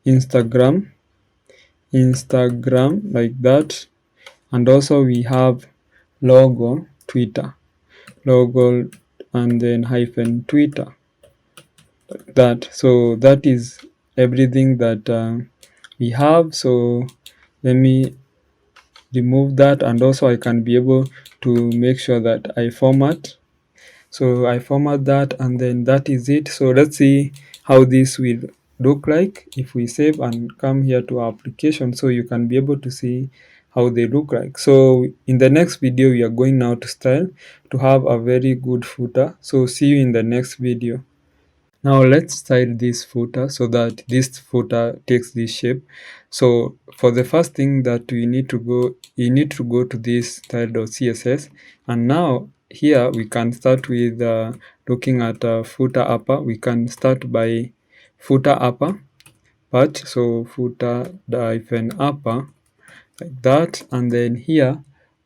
Instagram, like that. And also we have logo Twitter, logo and then hyphen Twitter, like that. So that is everything that we have. So let me remove that, and also I can be able to make sure that I format. So I format that, and then that is it. So let's see how this will look like if we save and come here to our application, so you can be able to see how they look like. So in the next video we are going now to style to have a very good footer. So see you in the next video. Now let's style this footer so that this footer takes this shape. So for the first thing that you need to go to this style.css, and now here we can start with looking at footer upper. We can start by footer upper part. So footer hyphen upper, like that. And then here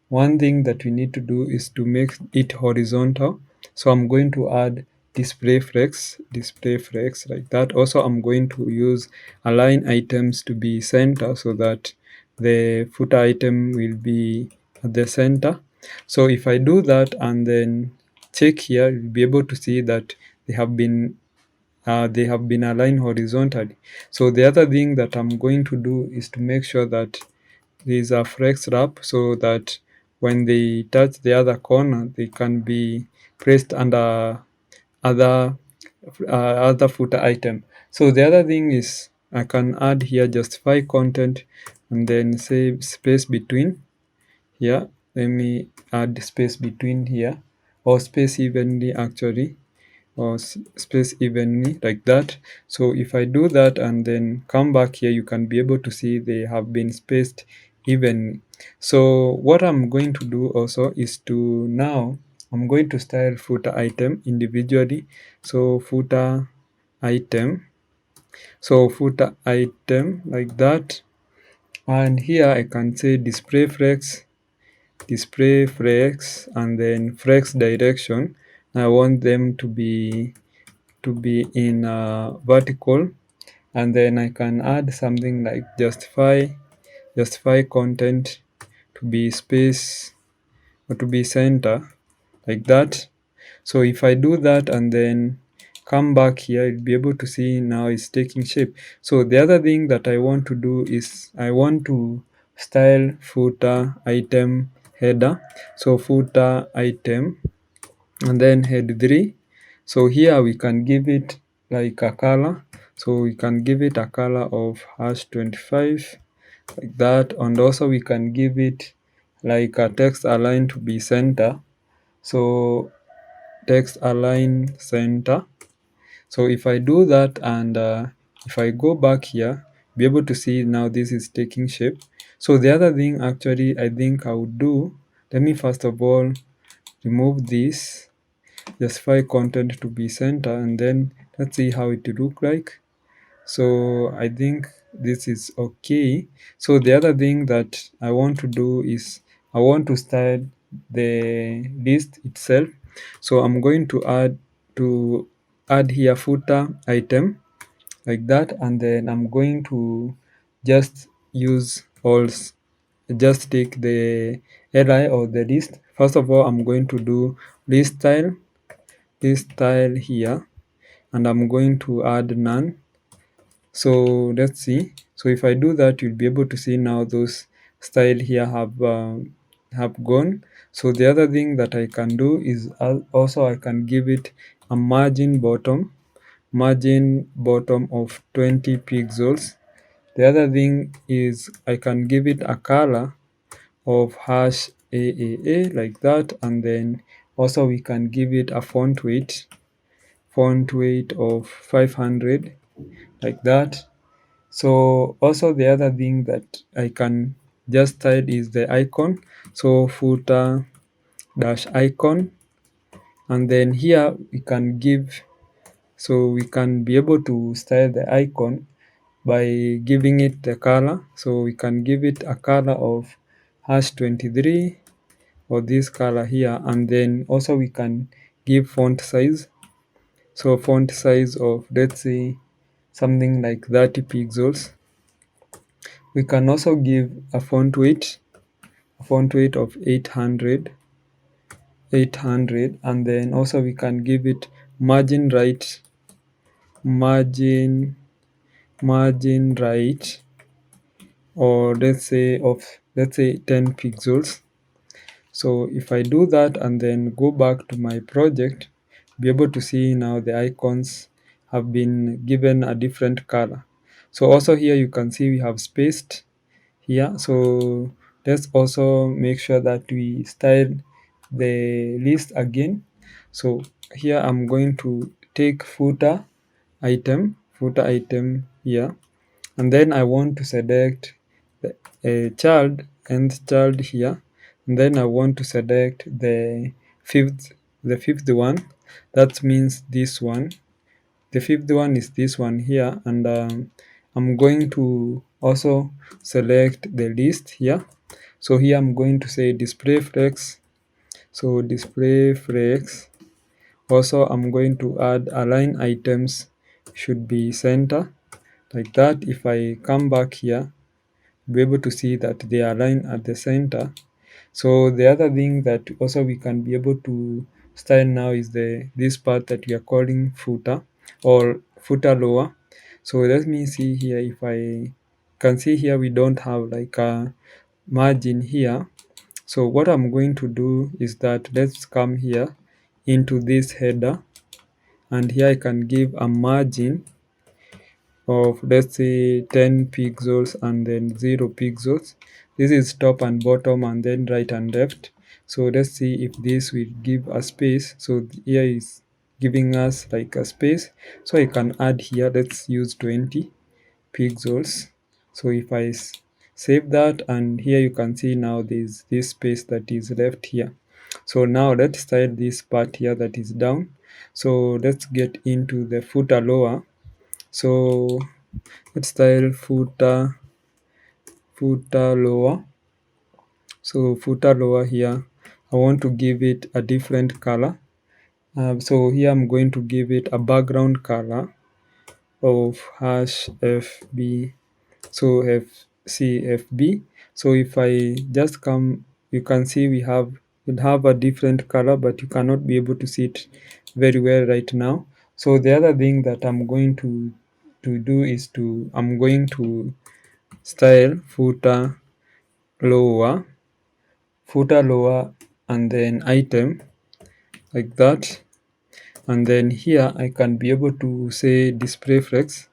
one thing that we need to do is to make it horizontal. So I'm going to add display flex, like that. Also I'm going to use align items to be center, so that the footer item will be at the center. So if I do that and then check here, you'll be able to see that they have been aligned horizontally. So the other thing that I'm going to do is to make sure that there is a flex wrap, so that when they touch the other corner, they can be placed under other footer item. So the other thing is I can add here justify content, and then say space between here. Let me add space between here, or space evenly actually, or space evenly like that. So if I do that and then come back here, you can be able to see they have been spaced evenly. So what I'm going to do also is to now I'm going to style footer item individually. So footer item, so footer item like that, and here I can say display flex, and then flex direction. I want them to be in vertical, and then I can add something like justify content to be space or to be center like that. So if I do that and then come back here, you'll be able to see now it's taking shape. So the other thing that I want to do is I want to style footer item header. So footer item and then head 3. So here we can give it like a color. So we can give it a color of #25 like that, and also we can give it like a text align to be center. So text align center. So if I do that and if I go back here, be able to see now this is taking shape. So the other thing actually I think I would do, let me first of all remove this, justify content to be center, and then let's see how it look like. So I think this is okay. So the other thing that I want to do is I want to style the list itself. So I'm going to add here footer item like that, and then I'm going to just use just take the li or the list. First of all, I'm going to do list style here, and I'm going to add none. So let's see. So if I do that, you'll be able to see now those style here have gone. So the other thing that I can do is also I can give it a margin bottom of 20 pixels. The other thing is I can give it a color of #AAA like that, and then also we can give it a font weight of 500 like that. So also the other thing that I can just style is the icon. So footer dash icon, and then here we can give, so we can be able to style the icon by giving it the color. So we can give it a color of #23 or this color here, and then also we can give font size. So font size of, let's say, something like 30 pixels. We can also give a font weight of 800, and then also we can give it margin right, or let's say 10 pixels. So if I do that and then go back to my project, be able to see now the icons have been given a different color. So also here you can see we have spaced here. So let's also make sure that we style the list again. So here I'm going to take footer item here, and then I want to select a child here, and then I want to select the fifth one. That means this one. The fifth one is this one here, and I'm going to also select the list here. So here I'm going to say display flex. So display flex. Also I'm going to add align items should be center like that. If I come back here, be able to see that they align at the center. So the other thing that also we can be able to style now is this part that we are calling footer or footer lower. So let me see here. If I can see here, we don't have like a margin here. So what I'm going to do is that let's come here into this header, and here I can give a margin of, let's say, 10 pixels and then 0 pixels. This is top and bottom, and then right and left. So let's see if this will give a space. So here is giving us like a space. So I can add here, let's use 20 pixels. So if I save that, and here you can see now there's this space that is left here. So now let's style this part here that is down. So let's get into the footer lower. So let's style footer lower. So footer lower here, I want to give it a different color. So here I'm going to give it a background color of #FB. So FCFB. So if I just come, you can see we'll have a different color, but you cannot be able to see it very well right now. So the other thing that I'm going to do is I'm going to style lower footer lower and then item, like that. And then here I can be able to say display flex,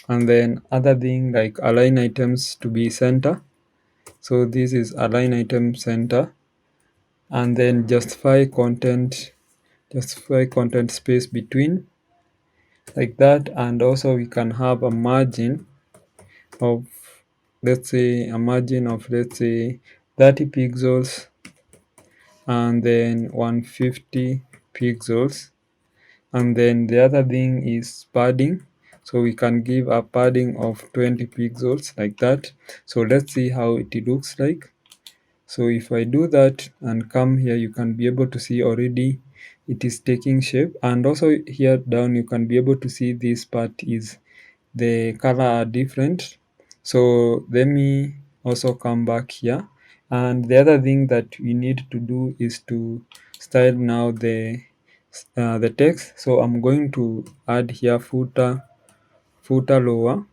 and then other thing like align items to be center. So this is align item center, and then justify content space between, like that. And also we can have a margin of, let's say 30 pixels, and then 150 pixels. And then the other thing is padding. So we can give a padding of 20 pixels, like that. So let's see how it looks like. So if I do that and come here, you can be able to see already it is taking shape. And also here down, you can be able to see this part is the color are different. So let me also come back here. And the other thing that we need to do is to style now the text. So I'm going to add here footer lower,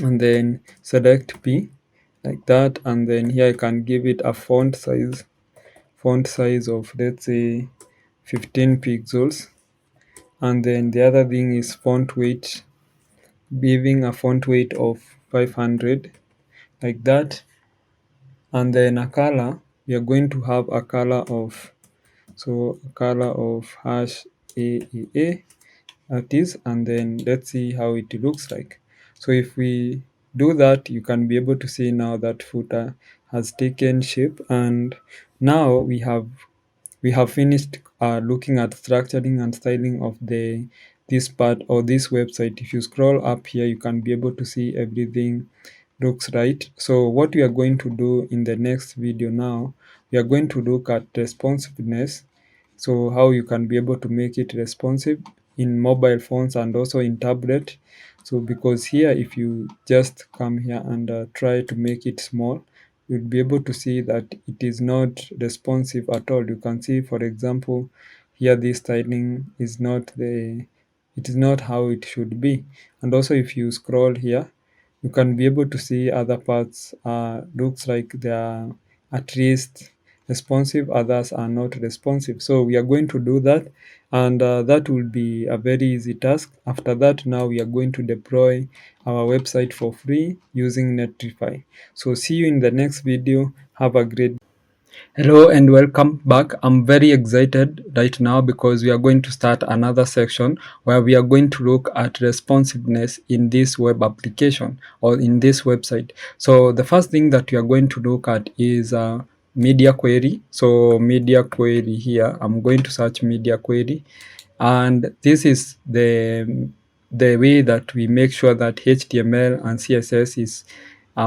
and then select P, like that. And then here I can give it a font size of, let's say 15 pixels. And then the other thing is font weight, giving a font weight of 500, like that. And then a color, we are going to have a color of, so a color of #AAA, that is. And then let's see how it looks like. So if we do that, you can be able to see now that footer has taken shape. And now we have finished looking at structuring and styling of this part or this website. If you scroll up here, you can be able to see everything looks right. So what we are going to do in the next video now, we are going to look at responsiveness. So how you can be able to make it responsive in mobile phones and also in tablet. So because here, if you just come here and try to make it small, you'll be able to see that it is not responsive at all. You can see, for example, here this styling is it is not how it should be. And also if you scroll here, you can be able to see other parts looks like they are at least responsive, others are not responsive. So we are going to do that, and that will be a very easy task. After that, now we are going to deploy our website for free using Netlify. So see you in the next video. Have a great. Hello and welcome back. I'm very excited right now because we are going to start another section where we are going to look at responsiveness in this web application or in this website. So the first thing that we are going to look at is media query. So media query here, I'm going to search media query, and this is the way that we make sure that HTML and CSS is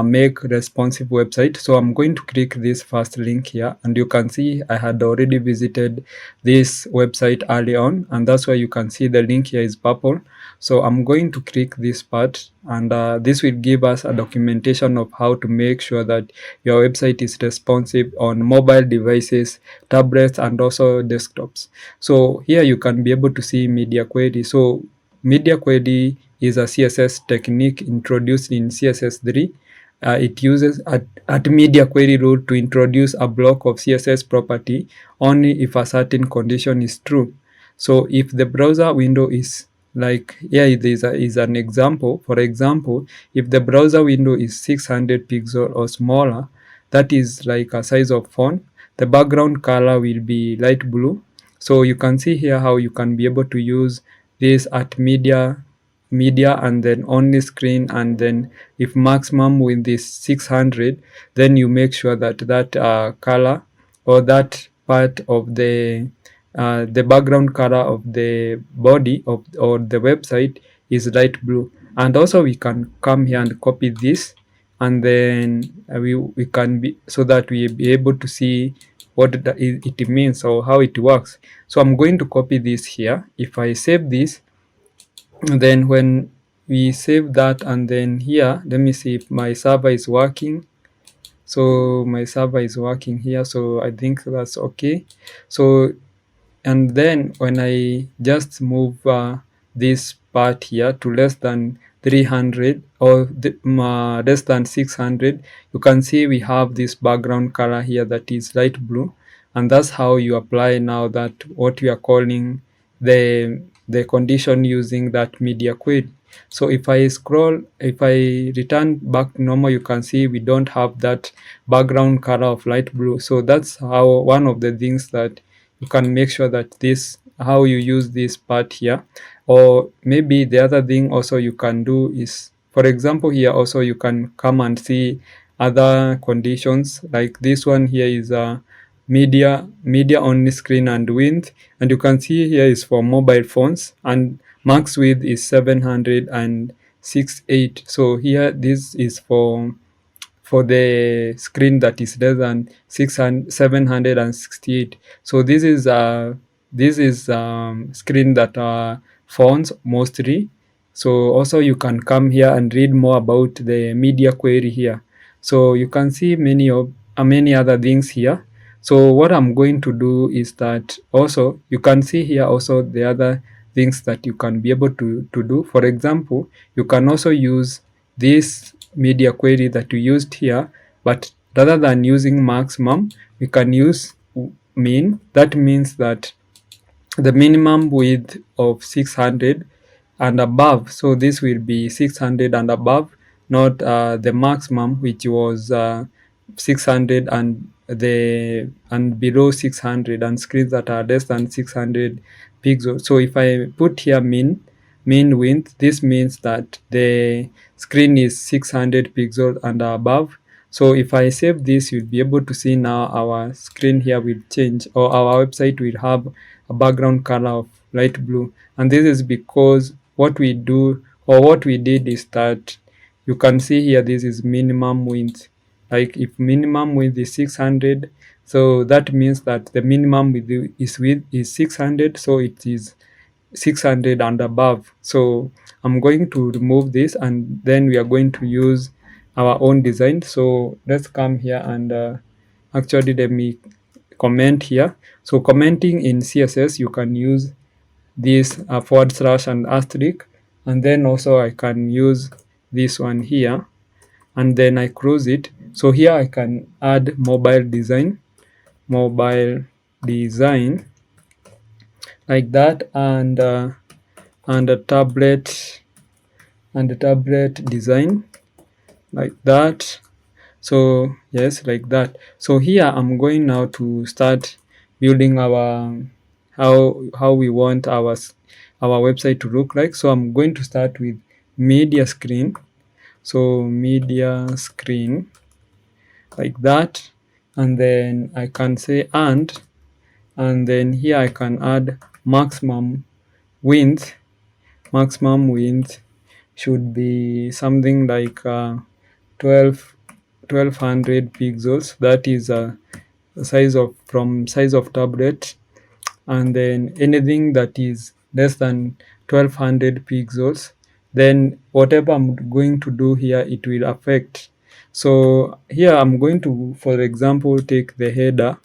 make responsive website. So I'm going to click this first link here, and you can see I had already visited this website early on, and that's why you can see the link here is purple. So I'm going to click this part, and this will give us a documentation of how to make sure that your website is responsive on mobile devices, tablets, and also desktops. So here you can be able to see media query. So media query is a CSS technique introduced in CSS3. It uses at media query rule to introduce a block of CSS property only if a certain condition is true. So if the browser window is like, here is an example. For example, if the browser window is 600 pixel or smaller, that is like a size of font, the background color will be light blue. So you can see here how you can be able to use this at media, and then only screen, and then if maximum width is 600, then you make sure that that color, or that part of the background color of the body of or the website is light blue. And also we can come here and copy this, and then we can be, so that we be able to see what it means or how it works. So I'm going to copy this here. If I save this, then when we save that, and then here, let me see if my server is working. So my server is working here, so I think that's okay. So, and then when I just move this part here to less than 300, or less than 600, you can see we have this background color here that is light blue. And that's how you apply now that what we are calling the condition using that media query. So if I scroll, if I return back to normal, you can see we don't have that background color of light blue. So that's how one of the things that you can make sure that this, how you use this part here. Or maybe the other thing also you can do is, for example, here also you can come and see other conditions, like this one here is a media only screen and width, and you can see here is for mobile phones, and max width is 768. So here this is for the screen that is less than 768. So this is screen that are phones mostly. So also you can come here and read more about the media query here. So you can see many other things here. So what I'm going to do is that also you can see here also the other things that you can be able to do. For example, you can also use this media query that we used here, but rather than using maximum, we can use min. That means that the minimum width of 600 and above, so this will be 600 and above, not the maximum, which was 600 and below 600, and screens that are less than 600 pixels. So if I put here min width, this means that the screen is 600 pixels and above. So if I save this, you'll be able to see now our screen here will change, or our website will have a background color of light blue. And this is because what we do, or what we did, is that you can see here this is minimum width. Like if minimum width is 600, so that means that the minimum width is 600, so it is 600 and above. So I'm going to remove this, and then we are going to use our own design. So let's come here and actually let me comment here. So commenting in CSS, you can use this / and asterisk, and then also I can use this one here, and then I close it. So here I can add mobile design like that, and a tablet design like that. So yes, like that. So here I'm going now to start building our how we want our website to look like. So I'm going to start with media screen. So media screen like that, and then I can say and then here I can add maximum width. Maximum width should be something like 1200 pixels. That is size of tablet. And then anything that is less than 1200 pixels, then whatever I'm going to do here, it will affect. So here I'm going to, for example, take the header,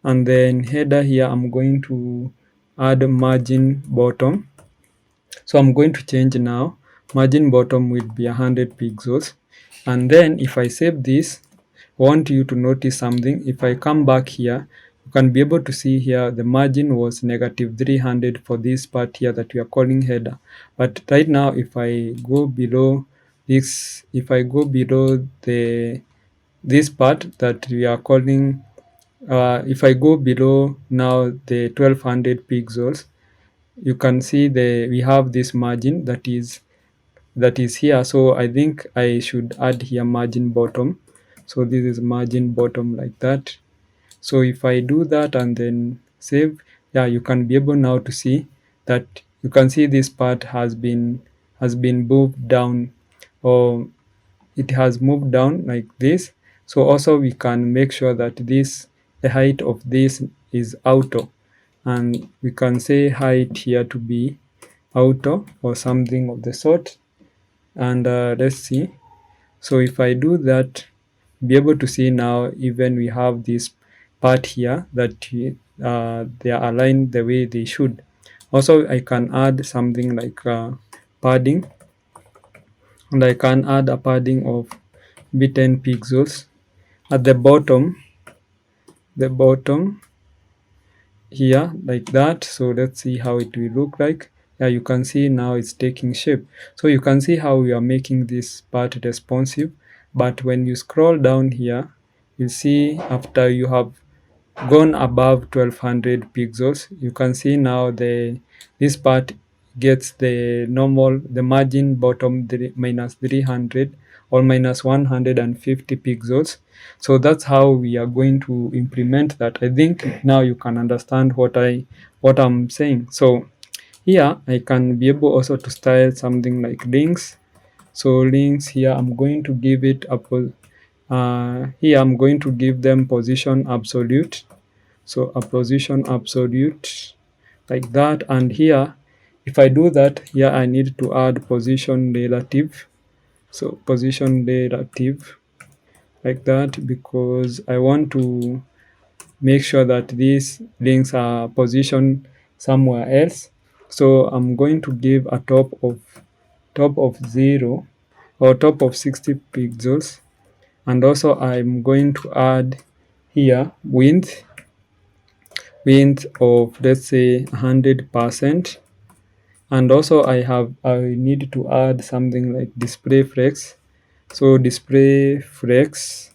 and then header here I'm going to add margin bottom. So I'm going to change now. Margin bottom will be 100 pixels. And then if I save this, I want you to notice something. If I come back here, you can be able to see here the margin was negative 300 for this part here that we are calling header. But right now, if I go below this part that we are calling if I go below now the 1200 pixels, you can see we have this margin that is here. So I think I should add here margin bottom. So this is margin bottom like that. So if I do that and then save, yeah, you can be able now to see that you can see this part has been moved down, or it has moved down like this. So also we can make sure that the height of this is auto, and we can say height here to be auto or something of the sort. And let's see. So if I do that, be able to see now even we have this part here that they are aligned the way they should. Also I can add something like padding, and I can add a padding of be 10 pixels at the bottom here like that. So let's see how it will look like. Yeah, you can see now it's taking shape. So you can see how we are making this part responsive. But when you scroll down here, you see after you have gone above 1200 pixels, you can see now this part gets the margin bottom minus 300 or minus 150 pixels. So that's how we are going to implement that. I think now you can understand what I'm saying. So here I can be able also to style something like links. So links here, I'm going to give it here I'm going to give them position absolute. So a position absolute like that. And here if I do that, here I need to add position relative. So position relative like that, because I want to make sure that these links are positioned somewhere else. So I'm going to give a top of 0 or top of 60 pixels. And also I'm going to add here width of, let's say, 100%. And also I need to add something like display flex. So display flex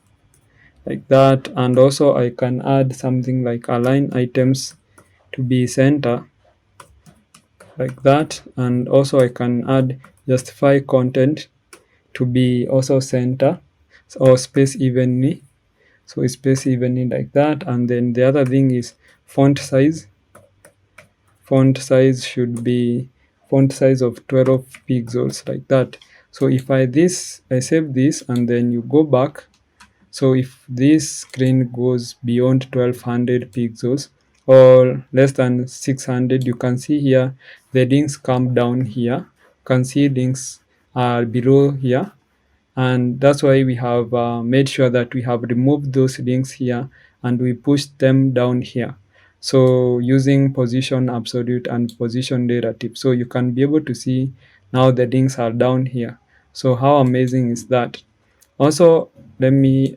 like that. And also I can add something like align items to be center like that. And also I can add justify content to be also center or space evenly. So space evenly like that. And then the other thing is font size. Font size should be font size of 12 pixels like that. So if I save this and then you go back. So if this screen goes beyond 1200 pixels or less than 600, you can see here the links come down here. You can see links are below here, and that's why we have made sure that we have removed those links here and we pushed them down here. So using position absolute and position relative, so you can be able to see now the links are down here. So how amazing is that? Also, let me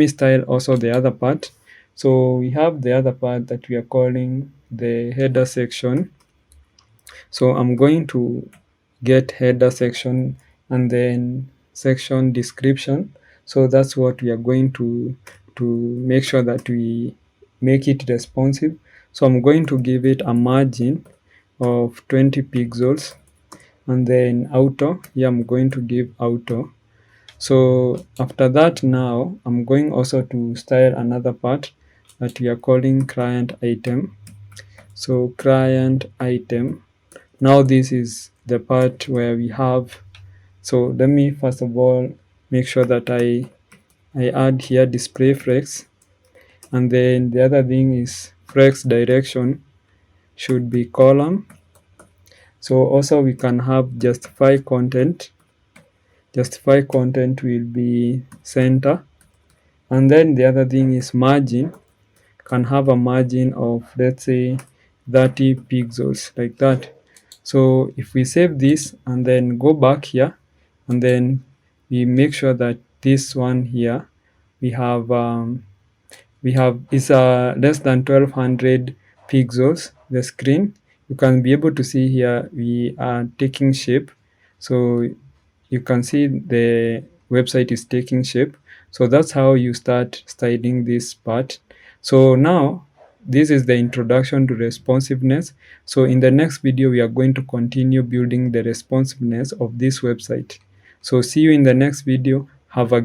style also the other part. So we have the other part that we are calling the header section. So I'm going to get header section and then section description. So that's what we are going to make sure that we make it responsive. So I'm going to give it a margin of 20 pixels, and then auto. Here I'm going to give auto. So after that, now I'm going also to style another part that we are calling client item. So client item. Now this is the part where we have, so let me first of all make sure that I add here display flex, and then the other thing is flex direction should be column. So also we can have justify content. Justify content will be center. And then the other thing is margin, can have a margin of, let's say, 30 pixels like that. So if we save this and then go back here, and then we make sure that this one here we have is less than 1200 pixels, the screen. You can be able to see here we are taking shape. So you can see the website is taking shape. So that's how you start styling this part. So now this is the introduction to responsiveness. So in the next video, we are going to continue building the responsiveness of this website. So see you in the next video.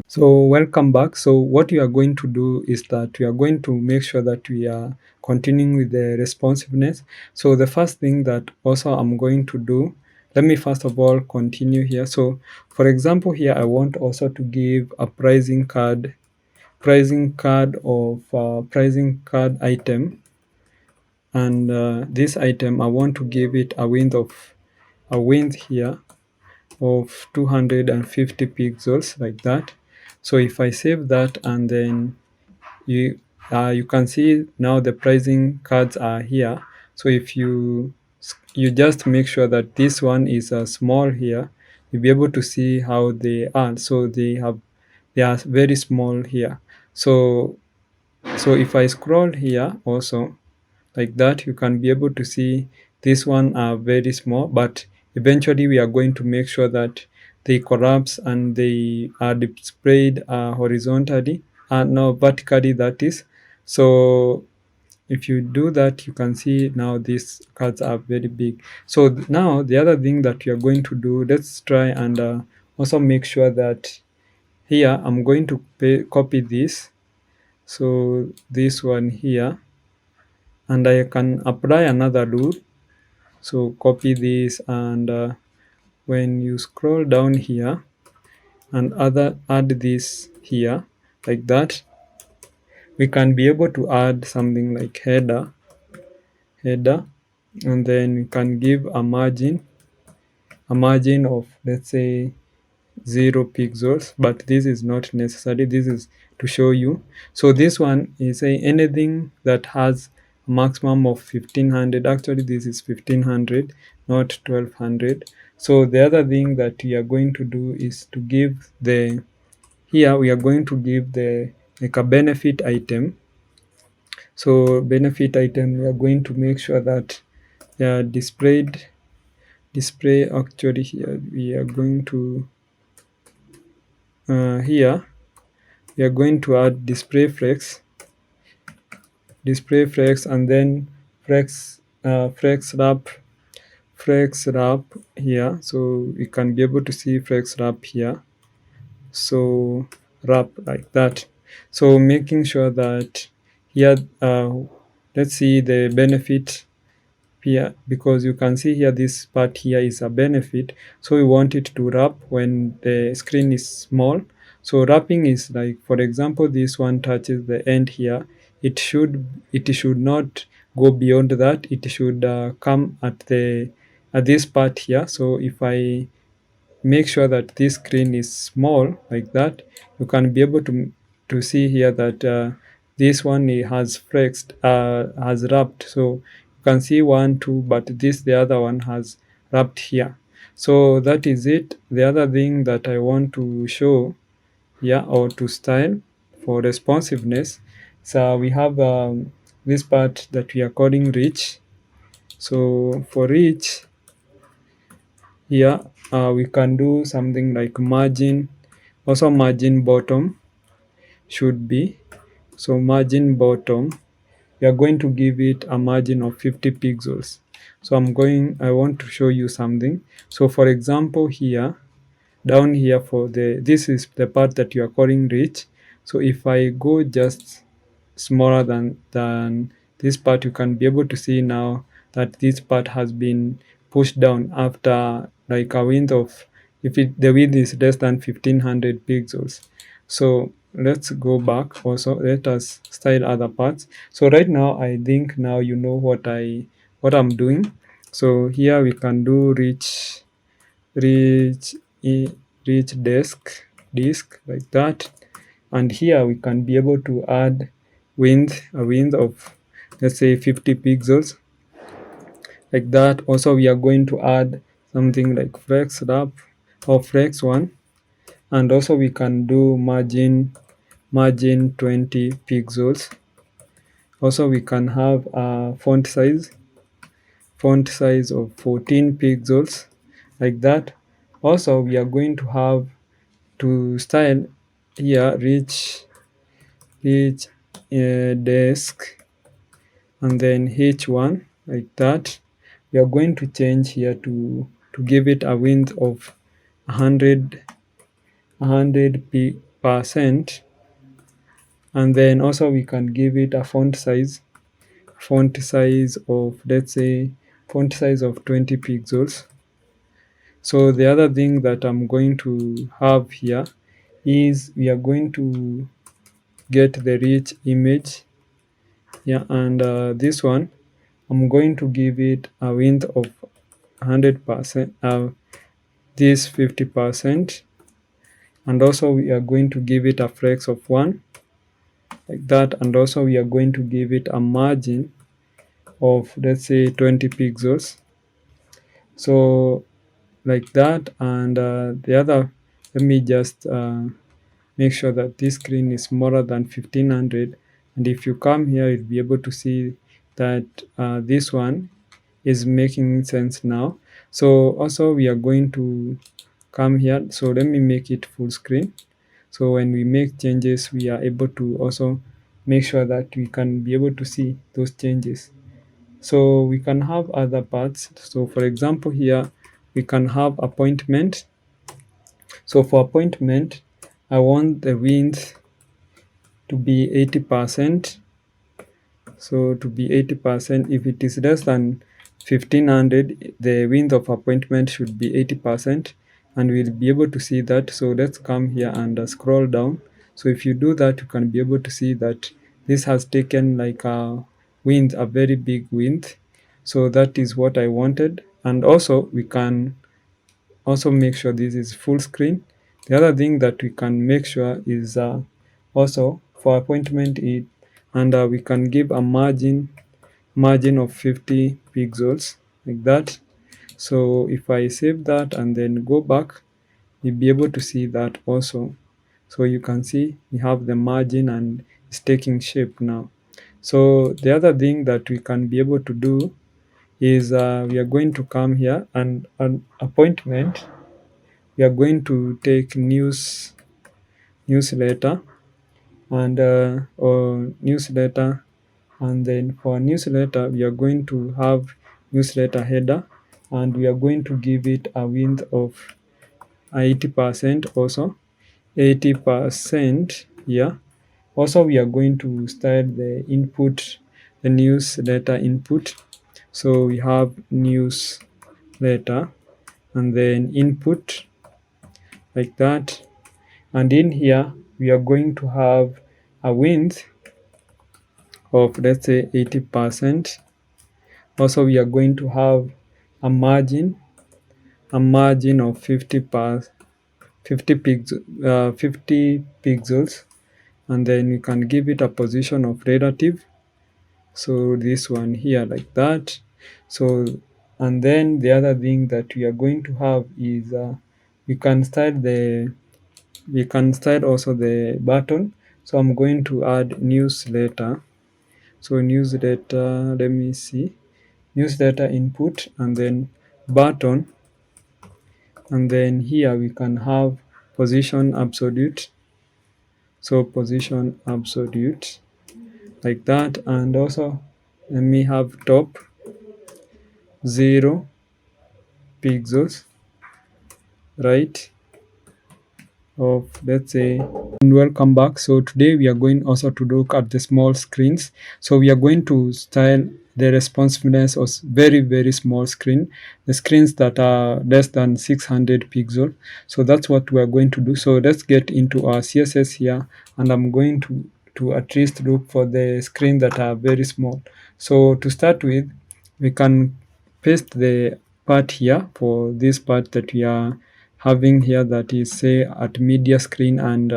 So welcome back. So what we are going to do is that we are going to make sure that we are continuing with the responsiveness. So the first thing that also I'm going to do, let me first of all continue here. So for example, here I want also to give a pricing card pricing card item, and this item I want to give it a width here of 250 pixels, like that. So if I save that, and then you can see now the pricing cards are here. So if you just make sure that this one is small here, you'll be able to see how they are. So they are very small here. So if I scroll here also, like that, you can be able to see this one are very small, but eventually we are going to make sure that they collapse and they are displayed horizontally, no, vertically, that is. So if you do that, you can see now these cards are very big. So now the other thing that we are going to do, let's try and also make sure that here I'm going to copy this. So this one here, and I can apply another rule. So copy this, and when you scroll down here and add this here, like that, we can be able to add something like header, and then we can give a margin of, let's say, 0 pixels, but this is not necessary. This is to show you. So this one is saying anything that has a maximum of 1500. Actually this is 1500, not 1200. So the other thing that we are going to do is to give the, here we are going to give the, like, a benefit item. So benefit item, we are going to make sure that they are display. Actually here we are going to here we are going to add display flex, and then flex wrap here. So we can be able to see flex wrap here. So wrap, like that. So making sure that here, let's see the benefit here, because you can see here this part here is a benefit. So we want it to wrap when the screen is small. So wrapping is like, for example, this one touches the end here, it should not go beyond that. It should come at this part here. So if I make sure that this screen is small, like that, you can be able to see here that this one has has wrapped. So you can see 1 2, but the other one has wrapped here. So that is it. The other thing that I want to show here, or to style for responsiveness, so we have this part that we are calling reach. So for reach here, we can do something like margin. Also margin bottom should be, so margin bottom, we are going to give it a margin of 50 pixels. So I want to show you something. So for example, here, down here, for this is the part that you are calling reach. So if I go just smaller than this part, you can be able to see now that this part has been pushed down after like a width of, if the width is less than 1500 pixels. So let's go back. Also, let us style other parts. So right now, I think now you know what I'm doing. So here we can do reach reach disk, like that. And here we can be able to add a width of, let's say, 50 pixels, like that. Also we are going to add something like flex wrap or flex one, and also we can do margin 20 pixels. Also we can have a font size of 14 pixels, like that. Also we are going to have to style here reach desk, and then h1 like that. We are going to change here to give it a width of 100%, and then also we can give it a font size of, let's say, font size of 20 pixels. So the other thing that I'm going to have here is we are going to get the rich image. Yeah, and this one I'm going to give it a width of 100%, this 50%, and also we are going to give it a flex of 1 like that, and also we are going to give it a margin of, let's say, 20 pixels. So like that, and the other, let me just make sure that this screen is smaller than 1500, and if you come here you'll be able to see that this one is making sense now. So also we are going to come here, so let me make it full screen, so when we make changes we are able to also make sure that we can be able to see those changes. So we can have other parts. So for example, here we can have appointment. So for appointment, I want the width to be 80%. So to be 80%, if it is less than 1500, the width of appointment should be 80%, and we'll be able to see that. So let's come here and scroll down. So if you do that, you can be able to see that this has taken like a width, a very big width. So that is what I wanted. And also we can also make sure this is full screen. The other thing that we can make sure is also for appointment it, and we can give a margin of 50 pixels like that. So if I save that and then go back, you'll be able to see that also. So you can see we have the margin and it's taking shape now. So the other thing that we can be able to do is we are going to come here and an appointment, we are going to take newsletter, and or newsletter, and then for newsletter we are going to have newsletter header, and we are going to give it a width of 80% also, 80%. Yeah, also we are going to style the input, the newsletter input. So we have newsletter and then input like that, and in here we are going to have a width of, let's say, 80%. Also we are going to have a margin of 50 pixels, and then we can give it a position of relative, so this one here like that. So and then the other thing that we are going to have is we can style also the button. So I'm going to add newsletter. So newsletter, let me see, newsletter input, and then button, and then here we can have position absolute. So position absolute like that, and also let me have top 0 pixels, right, of, let's say, and welcome back. So today we are going also to look at the small screens. So we are going to style the responsiveness of very small screen, the screens that are less than 600 pixel. So that's what we are going to do. So let's get into our CSS here, and I'm going to at least look for the screen that are very small. So to start with, we can paste the part here for this part that we are having here, that is, say, at media screen, and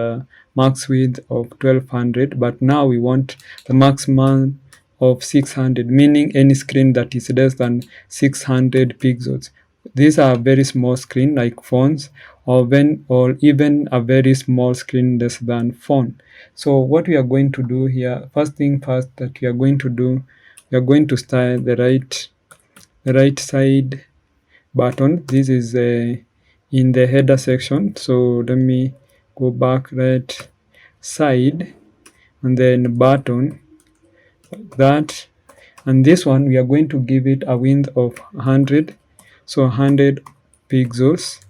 max width of 1200, but now we want the maximum of 600, meaning any screen that is less than 600 pixels. These are very small screen like phones, or even a very small screen less than phone. So what we are going to do here, first thing first that we are going to do, we are going to style the right side button. This is in the header section. So let me go back, right side, and then button, like that. And this one we are going to give it a width of 100, so 100 pixels.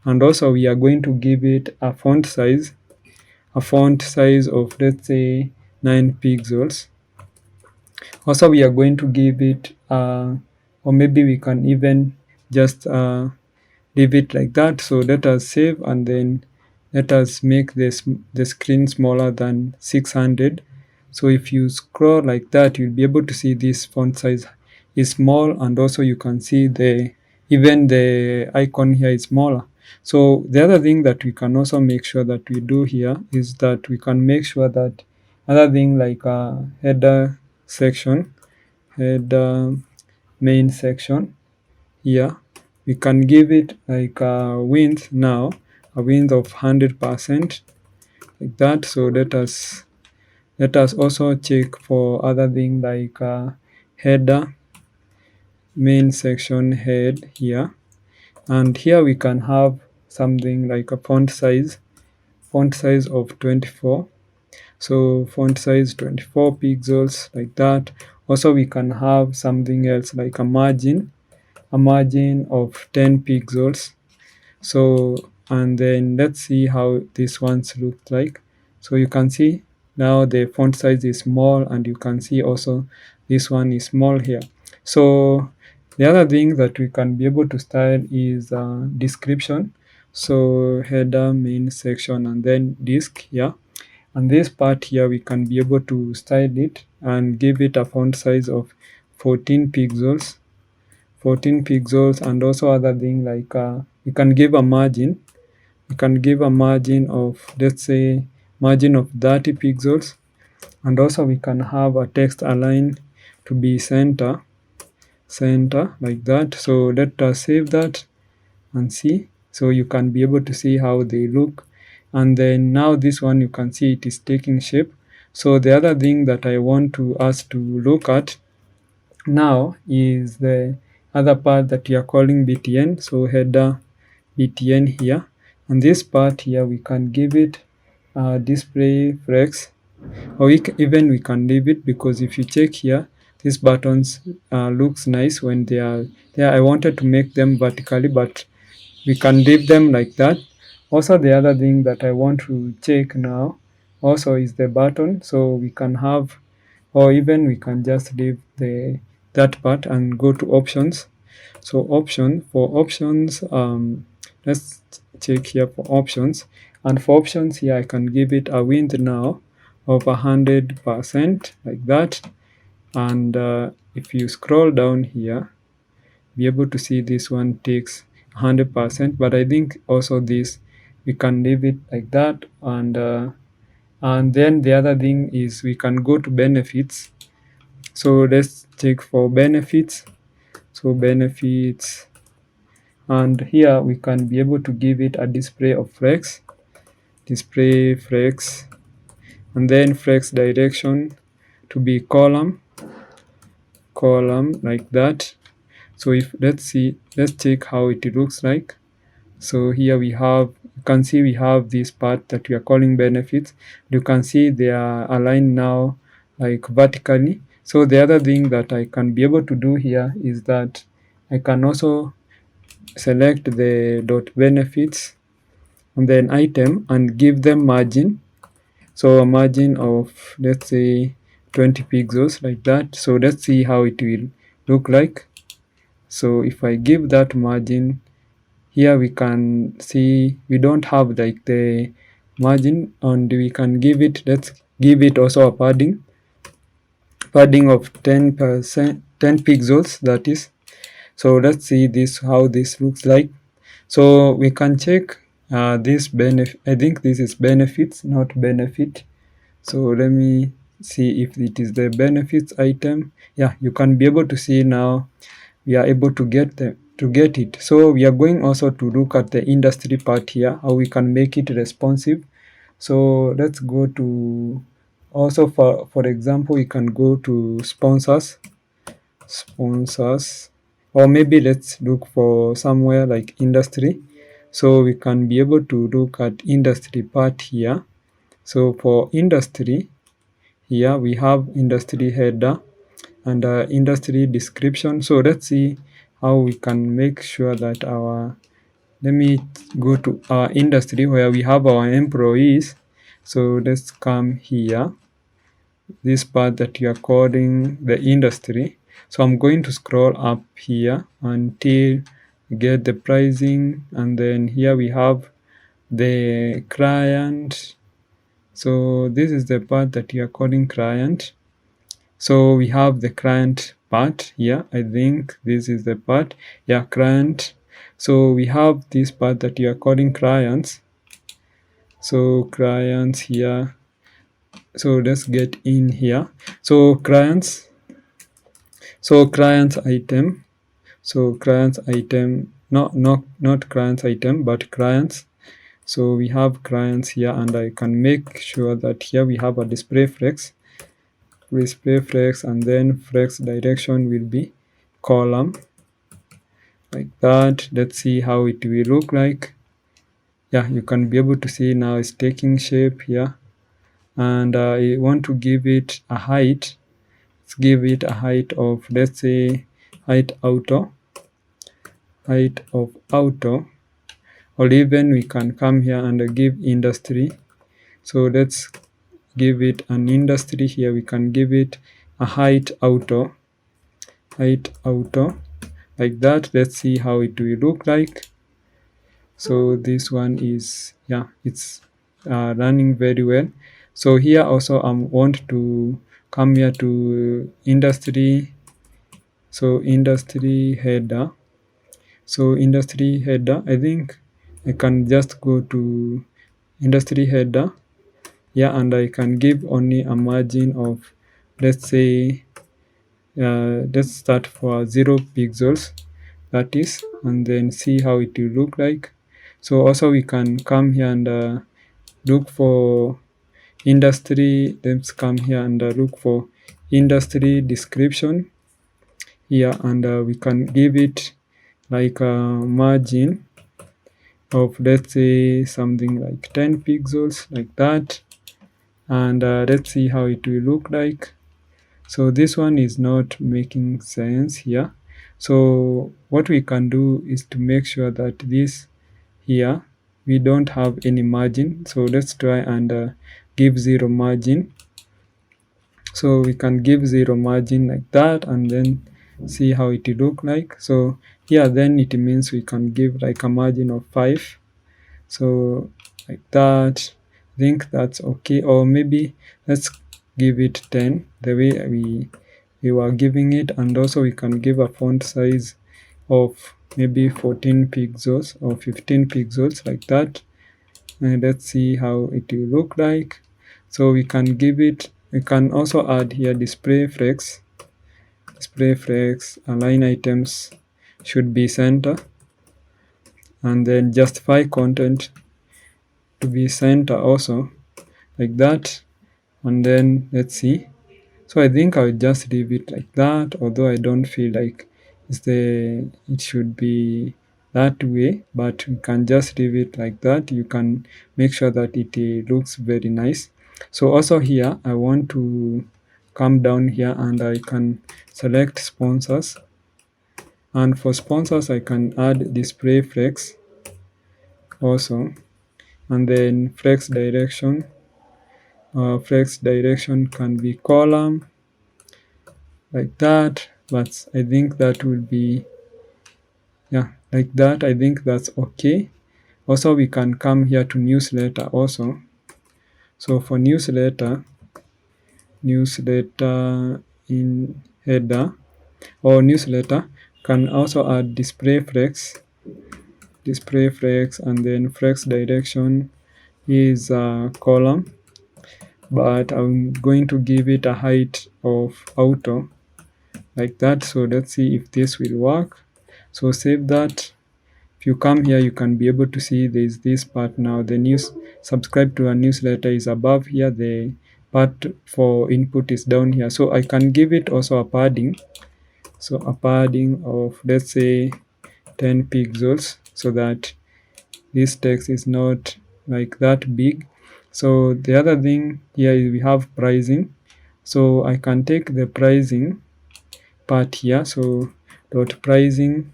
And also we are going to give it a font size of, let's say, 9 pixels. Also we are going to give it or maybe we can even just leave it like that. So let us save, and then let us make the screen smaller than 600. So if you scroll like that, you'll be able to see this font size is small, and also you can see even the icon here is smaller. So the other thing that we can also make sure that we do here is that we can make sure that other thing like header section, header main section here, we can give it like a width now, a width of 100%, like that. So let us also check for other thing like header main section head here, and here we can have something like a font size of 24. So font size 24 pixels, like that. Also we can have something else like a margin of 10 pixels. So, and then let's see how this ones look like. So you can see now the font size is small, and you can see also this one is small here. So the other thing that we can be able to style is description. So header main section and then disk here. And this part here we can be able to style it and give it a font size of 14 pixels, and also other thing like you can give a margin, of, let's say, margin of 30 pixels, and also we can have a text align to be center, like that. So let us save that and see. So you can be able to see how they look, and then now this one you can see it is taking shape. So the other thing that I want to us to look at now is the other part that we are calling btn. So header btn here, and this part here we can give it display flex, or even we can leave it, because if you check here, these buttons looks nice when they are there. I wanted to make them vertically, but we can leave them like that. Also the other thing that I want to check now also is the button. So we can have, or even we can just leave that part and go to options. So options, let's check here for options, and for options here I can give it a width now of 100%, like that. And if you scroll down here, be able to see this one takes 100%, but I think also this we can leave it like that. And then the other thing is we can go to benefits. So let's check for benefits. So benefits, and here we can be able to give it a display flex, and then flex direction to be column, like that. So if let's check how it looks like. So here we have, you can see we have this part that we are calling benefits. You can see they are aligned now like vertically. So the other thing that I can be able to do here is that I can also select the dot benefits and then item and give them margin. So a margin of, let's say, 20 pixels, like that. So let's see how it will look like. So if I give that margin, here we can see we don't have like the margin, and we can give it, let's give it also a padding of 10%, 10 pixels, that is. So let's see this, how this looks like. So we can check this benefit. I think this is benefits, not benefit. So let me see if it is the benefits item. Yeah, you can be able to see now we are able to get it. So we are going also to look at the industry part here, how we can make it responsive. So let's go to, also for example, we can go to sponsors, or maybe let's look for somewhere like industry. So we can be able to look at industry part here. So for industry, here we have industry header and industry description. So let's see how we can make sure that let me go to our industry where we have our employees. So let's come here, this part that you are calling the industry. So I'm going to scroll up here until get the pricing, and then here we have the client. So this is the part that you are calling client. So we have the client part here. I think this is the part, yeah, client. So we have this part that you are calling clients. So clients here. So let's get in here. So clients. So clients item. So clients item, not clients item, but clients. So we have clients here, and I can make sure that here we have a display flex, and then flex direction will be column, like that. Let's see how it will look like. Yeah, you can be able to see now it's taking shape here, and I want to give it a height. Let's give it a height of, let's say, height auto, or even we can come here and give industry. So let's give it an industry here. We can give it a height auto, like that. Let's see how it will look like. So this one is, yeah, it's running very well. So here also I want to come here to industry. So industry header. So industry header, I think I can just go to industry header. Yeah, and I can give only a margin of, let's say, let's start for 0 pixels, that is, and then see how it will look like. So also we can come here and look for industry. Let's come here and look for industry description here, and we can give it like a margin of, let's say, something like 10 pixels, like that. And let's see how it will look like. So this one is not making sense here. So what we can do is to make sure that this here, we don't have any margin. So let's try and give 0 margin. So we can give 0 margin like that, and then see how it will look like. So here then it means we can give like a margin of 5. So like that, I think that's okay. Or maybe let's give it 10, the way we were giving it. And also we can give a font size of maybe 14 pixels or 15 pixels, like that. And let's see how it will look like. So we can give it, we can also add here display flex, align items should be center, and then justify content to be center also, like that. And then let's see. So I think I'll just leave it like that, although I don't feel like it should be that way, but you can just leave it like that. You can make sure that it looks very nice. So also here I want to come down here and I can select sponsors, and for sponsors I can add display flex also, and then flex direction can be column, like that. But I think that will be, yeah, like that. I think that's okay. Also we can come here to newsletter also. So for newsletter in header, or newsletter can also add display flex, and then flex direction is a column, but I'm going to give it a height of auto, like that. So let's see if this will work. So save that. If you come here, you can be able to see there's this part now. The news, subscribe to a newsletter is above here. The part for input is down here. So I can give it also a padding. So a padding of, let's say, 10 pixels, so that this text is not like that big. So the other thing here is we have pricing. So I can take the pricing part here. So pricing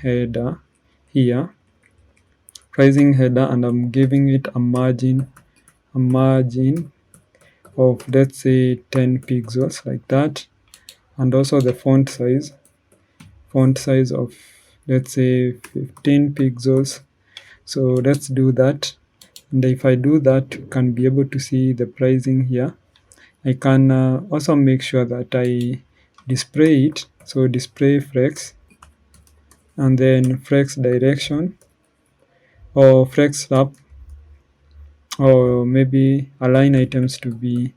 header here, pricing header, and I'm giving it a margin of, let's say, 10 pixels, like that. And also the font size of, let's say, 15 pixels. So let's do that. And if I do that, you can be able to see the pricing here. I can also make sure that I display it. So display flex, and then flex direction, or flex wrap, or maybe align items to be,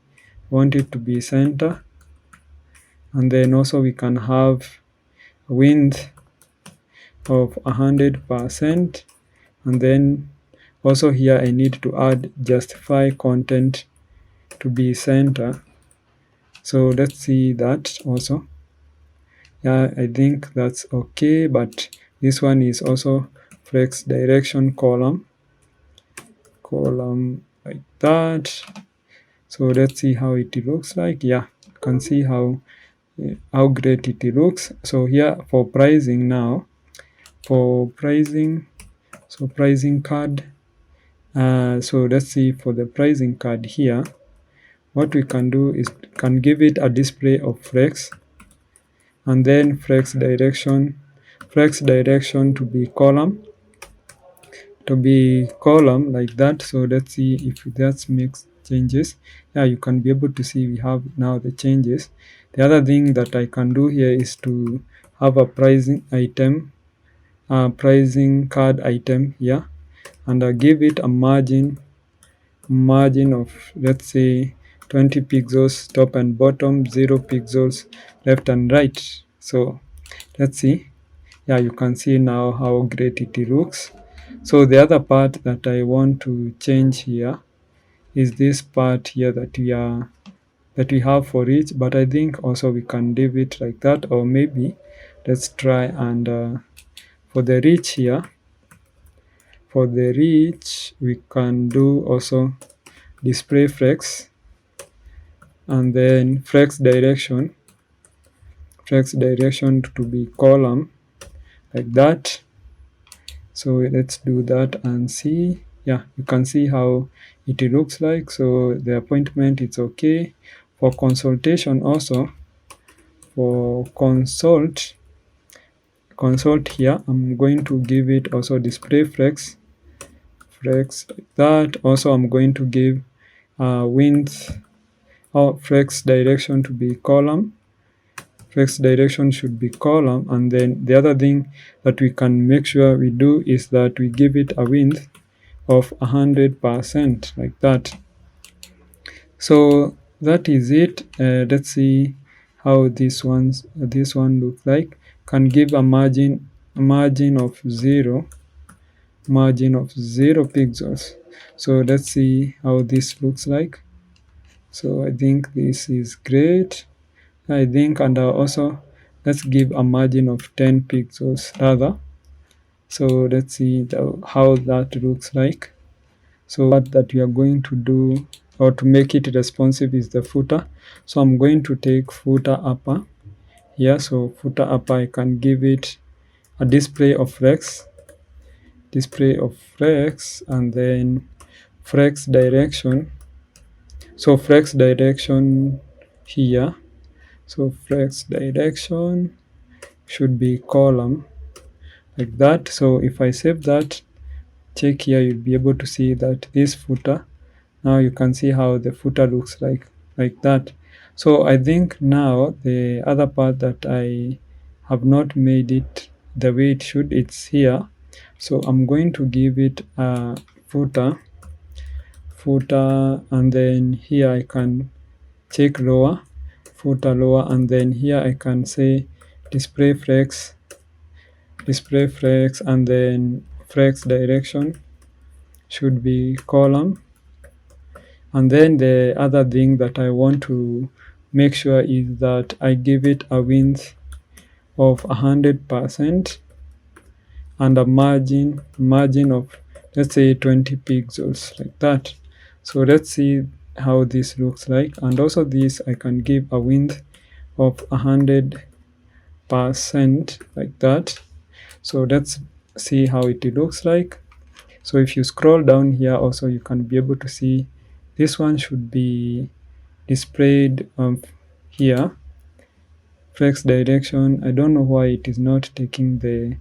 want it to be center. And then also we can have width of 100%. And then also here I need to add justify content to be center. So let's see that also. Yeah, I think that's okay, but this one is also flex direction column like that. So let's see how it looks like. Yeah, you can see how great it looks. So here for pricing now, for pricing, so pricing card. So let's see for the pricing card here, what we can do is can give it a display of flex, and then flex direction to be column, like that. So let's see if that makes changes. Yeah, you can be able to see we have now the changes. The other thing that I can do here is to have a pricing item, pricing card item here, and I give it a margin of, let's say, 20 pixels top and bottom, 0 pixels left and right. So let's see. Yeah, you can see now how great it looks. So the other part that I want to change here is this part here that we have for each, but I think also we can leave it like that, or maybe let's try and for the reach here, we can do also display flex, and then flex direction to be column, like that. So let's do that and see. Yeah, you can see how it looks like. So the appointment, it's okay. For consultation also, for consult here, I'm going to give it also display flex like that. Also I'm going to give width or flex direction to be column. Flex direction should be column. And then the other thing that we can make sure we do is that we give it a width of 100%, like that. So that is it. Let's see how this one looks like. Can give a margin of 0 pixels. So let's see how this looks like. So I think this is great. I think, and also let's give a margin of 10 pixels rather. So let's see how that looks like. So what that we are going to do, or to make it responsive, is the footer. So I'm going to take footer upper here. So footer upper, I can give it a display of flex, and then flex direction. So flex direction here. So flex direction should be column, like that. So if I save that, check here, you'll be able to see that this footer, now you can see how the footer looks like that. So I think now the other part that I have not made it the way it should, it's here. So I'm going to give it a footer, and then here I can check lower, footer lower, and then here I can say display flex, and then flex direction should be column. And then the other thing that I want to make sure is that I give it a width of 100% and a margin of, let's say, 20 pixels, like that. So let's see how this looks like. And also this, I can give a width of 100% like that. So let's see how it looks like. So if you scroll down here also, you can be able to see this one should be displayed here, flex direction. I don't know why it is not taking the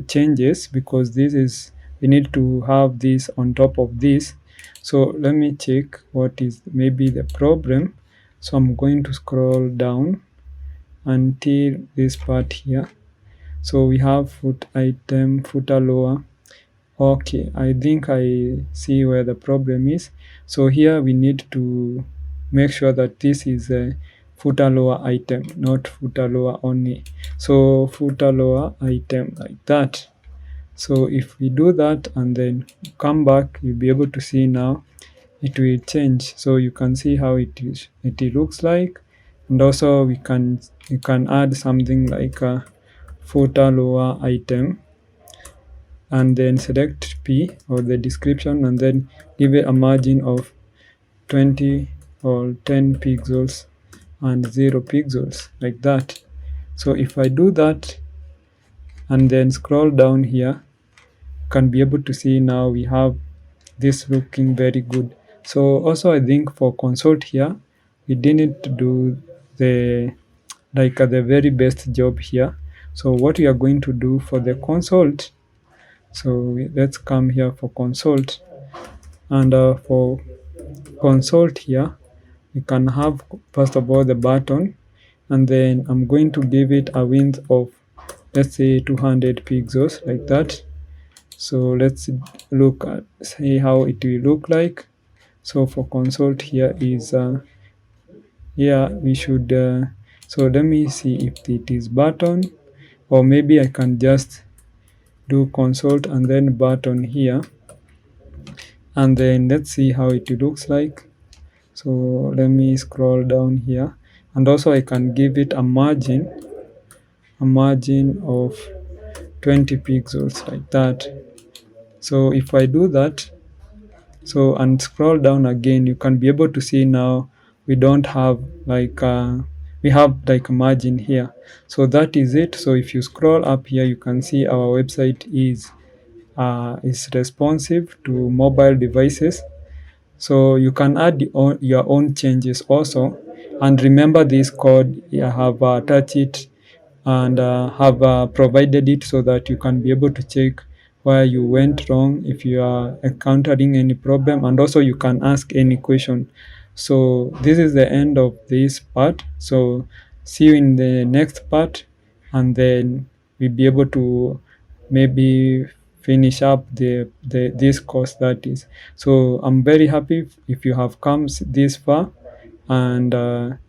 changes, because this is, we need to have this on top of this. So let me check what is maybe the problem. So I'm going to scroll down until this part here. So we have foot item, footer lower. Okay, I think I see where the problem is. So here we need to make sure that this is a footer lower item, not footer lower only. So footer lower item like that. So if we do that and then come back, you'll be able to see now it will change. So you can see how it looks like. And also we can add something like a footer lower item, and then select P or the description, and then give it a margin of 20 or 10 pixels and 0 pixels like that. So if I do that and then scroll down here, you can be able to see now we have this looking very good. So also I think for consult here, we didn't do the the very best job here. So what we are going to do for the consult, so let's come here for consult, and for consult here, we can have first of all the button, and then I'm going to give it a width of, let's say, 200 pixels like that. So let's look at, see how it will look like. So for consult here is here we should so let me see if it is button, or maybe I can just do consult and then button here, and then let's see how it looks like. So let me scroll down here, and also I can give it a margin of 20 pixels like that. So if I do that, so and scroll down again, you can be able to see now we don't have we have like a margin here. So that is it. So if you scroll up here, you can see our website is responsive to mobile devices. So you can add your own changes also. And remember this code, I have attached it and have provided it so that you can be able to check where you went wrong if you are encountering any problem, and also you can ask any question. So this is the end of this part. So see you in the next part, and then we'll be able to maybe finish up this course, that is. So I'm very happy if you have come this far, and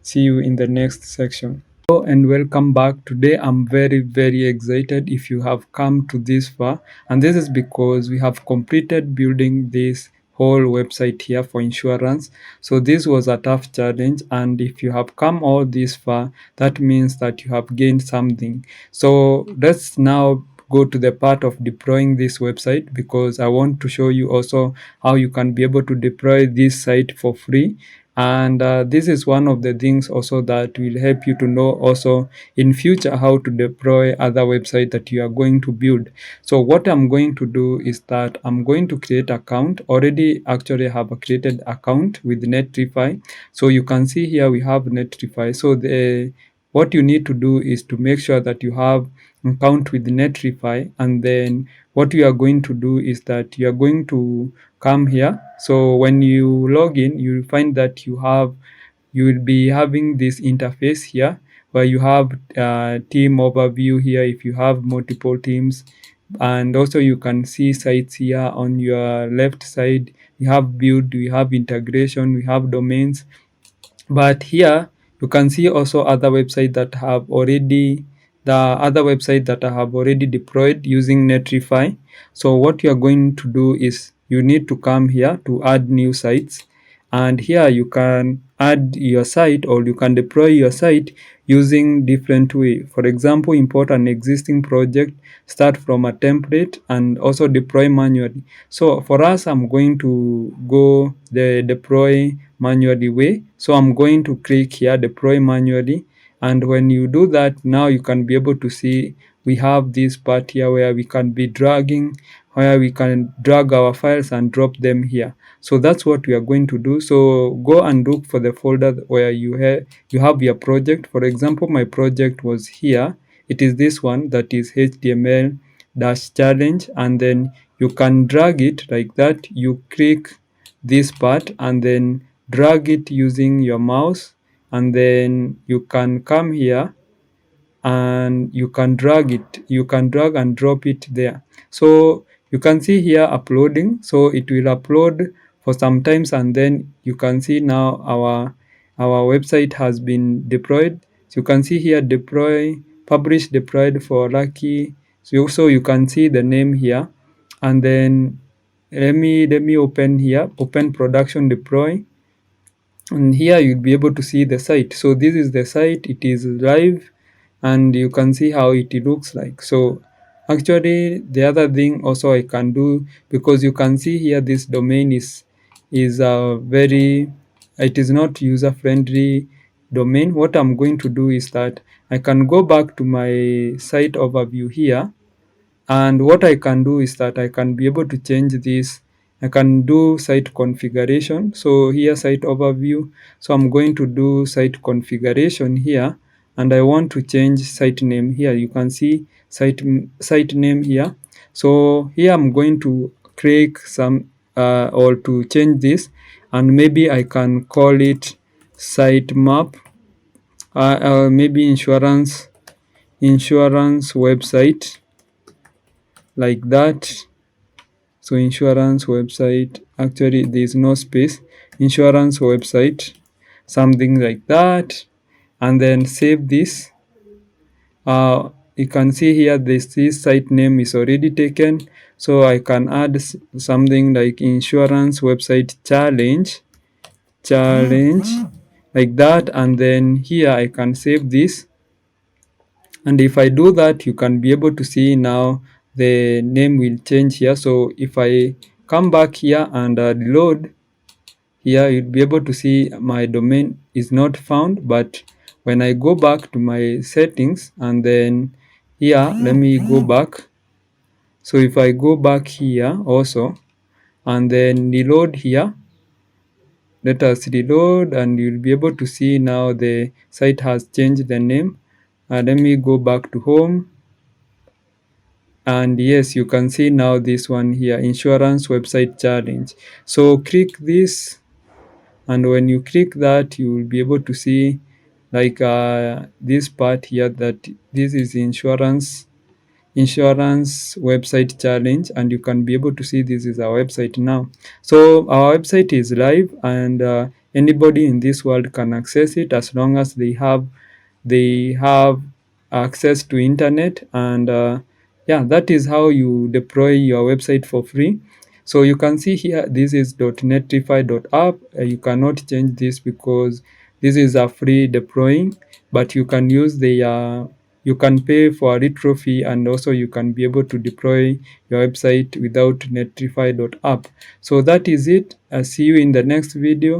see you in the next section. Hello and welcome back. Today I'm very excited if you have come to this far, and this is because we have completed building this whole website here for insurance. So this was a tough challenge, and if you have come all this far, that means that you have gained something. So let's now go to the part of deploying this website, because I want to show you also how you can be able to deploy this site for free. And this is one of the things also that will help you to know also in future how to deploy other websites that you are going to build. So what I'm going to do is that I'm going to create account. Already actually have a created account with Netlify. So you can see here we have Netlify. So what you need to do is to make sure that you have account with Netlify, and then what you are going to do is that you are going to come here. So when you log in, you will find that you will be having this interface here where you have team overview here if you have multiple teams, and also you can see sites here on your left side. You have build, we have integration, we have domains. But here you can see also other websites that have already deployed using Netlify. So what you are going to do is you need to come here to add new sites, and here you can add your site, or you can deploy your site using different way. For example, import an existing project, start from a template, and also deploy manually. So for us, I'm going to go the deploy manually way. So I'm going to click here, deploy manually. And when you do that, now you can be able to see we have this part here where we can be dragging, where we can drag our files and drop them here. So that's what we are going to do. So go and look for the folder where you have your project. For example, my project was here. It is this one, that is HTML-challenge, and then you can drag it like that. You click this part and then drag it using your mouse, and then you can come here and you can drag and drop it there. So you can see here uploading, so it will upload for some times, and then you can see now our website has been deployed. So you can see here published, deployed for Lucky. So you can see the name here, and then let me open here, open production deploy, and here you'll be able to see the site. So this is the site, it is live, and you can see how it looks like. So actually the other thing also I can do, because you can see here this domain is a very, it is not user friendly domain. What I'm going to do is that I can go back to my site overview here, and what I can do is that I can be able to change this. I can do site configuration. So here, site overview. So I'm going to do site configuration here, and I want to change site name here. You can see site name here. So here I'm going to click some or to change this, and maybe I can call it site map, maybe insurance website, like that. So insurance website, actually there is no space, insurance website, something like that, and then save this. You can see here this site name is already taken, so I can add something like insurance website challenge like that, and then here I can save this. And if I do that, you can be able to see now the name will change here. So if I come back here and reload, here you'll be able to see my domain is not found. But when I go back to my settings, and then here, let me go back. So if I go back here also, and then reload here, let us reload, and you'll be able to see now the site has changed the name. Let me go back to home. And yes, you can see now this one here, insurance website challenge. So click this, and when you click that, you will be able to see like this part here, that this is insurance website challenge, and you can be able to see this is our website now. So our website is live, and anybody in this world can access it, as long as they have access to internet. And yeah, that is how you deploy your website for free. So you can see here, this is .netlify.app. You cannot change this because this is a free deploying, but you can use the you can pay for a retro fee, and also you can be able to deploy your website without netlify.app. So that is it. I'll see you in the next video.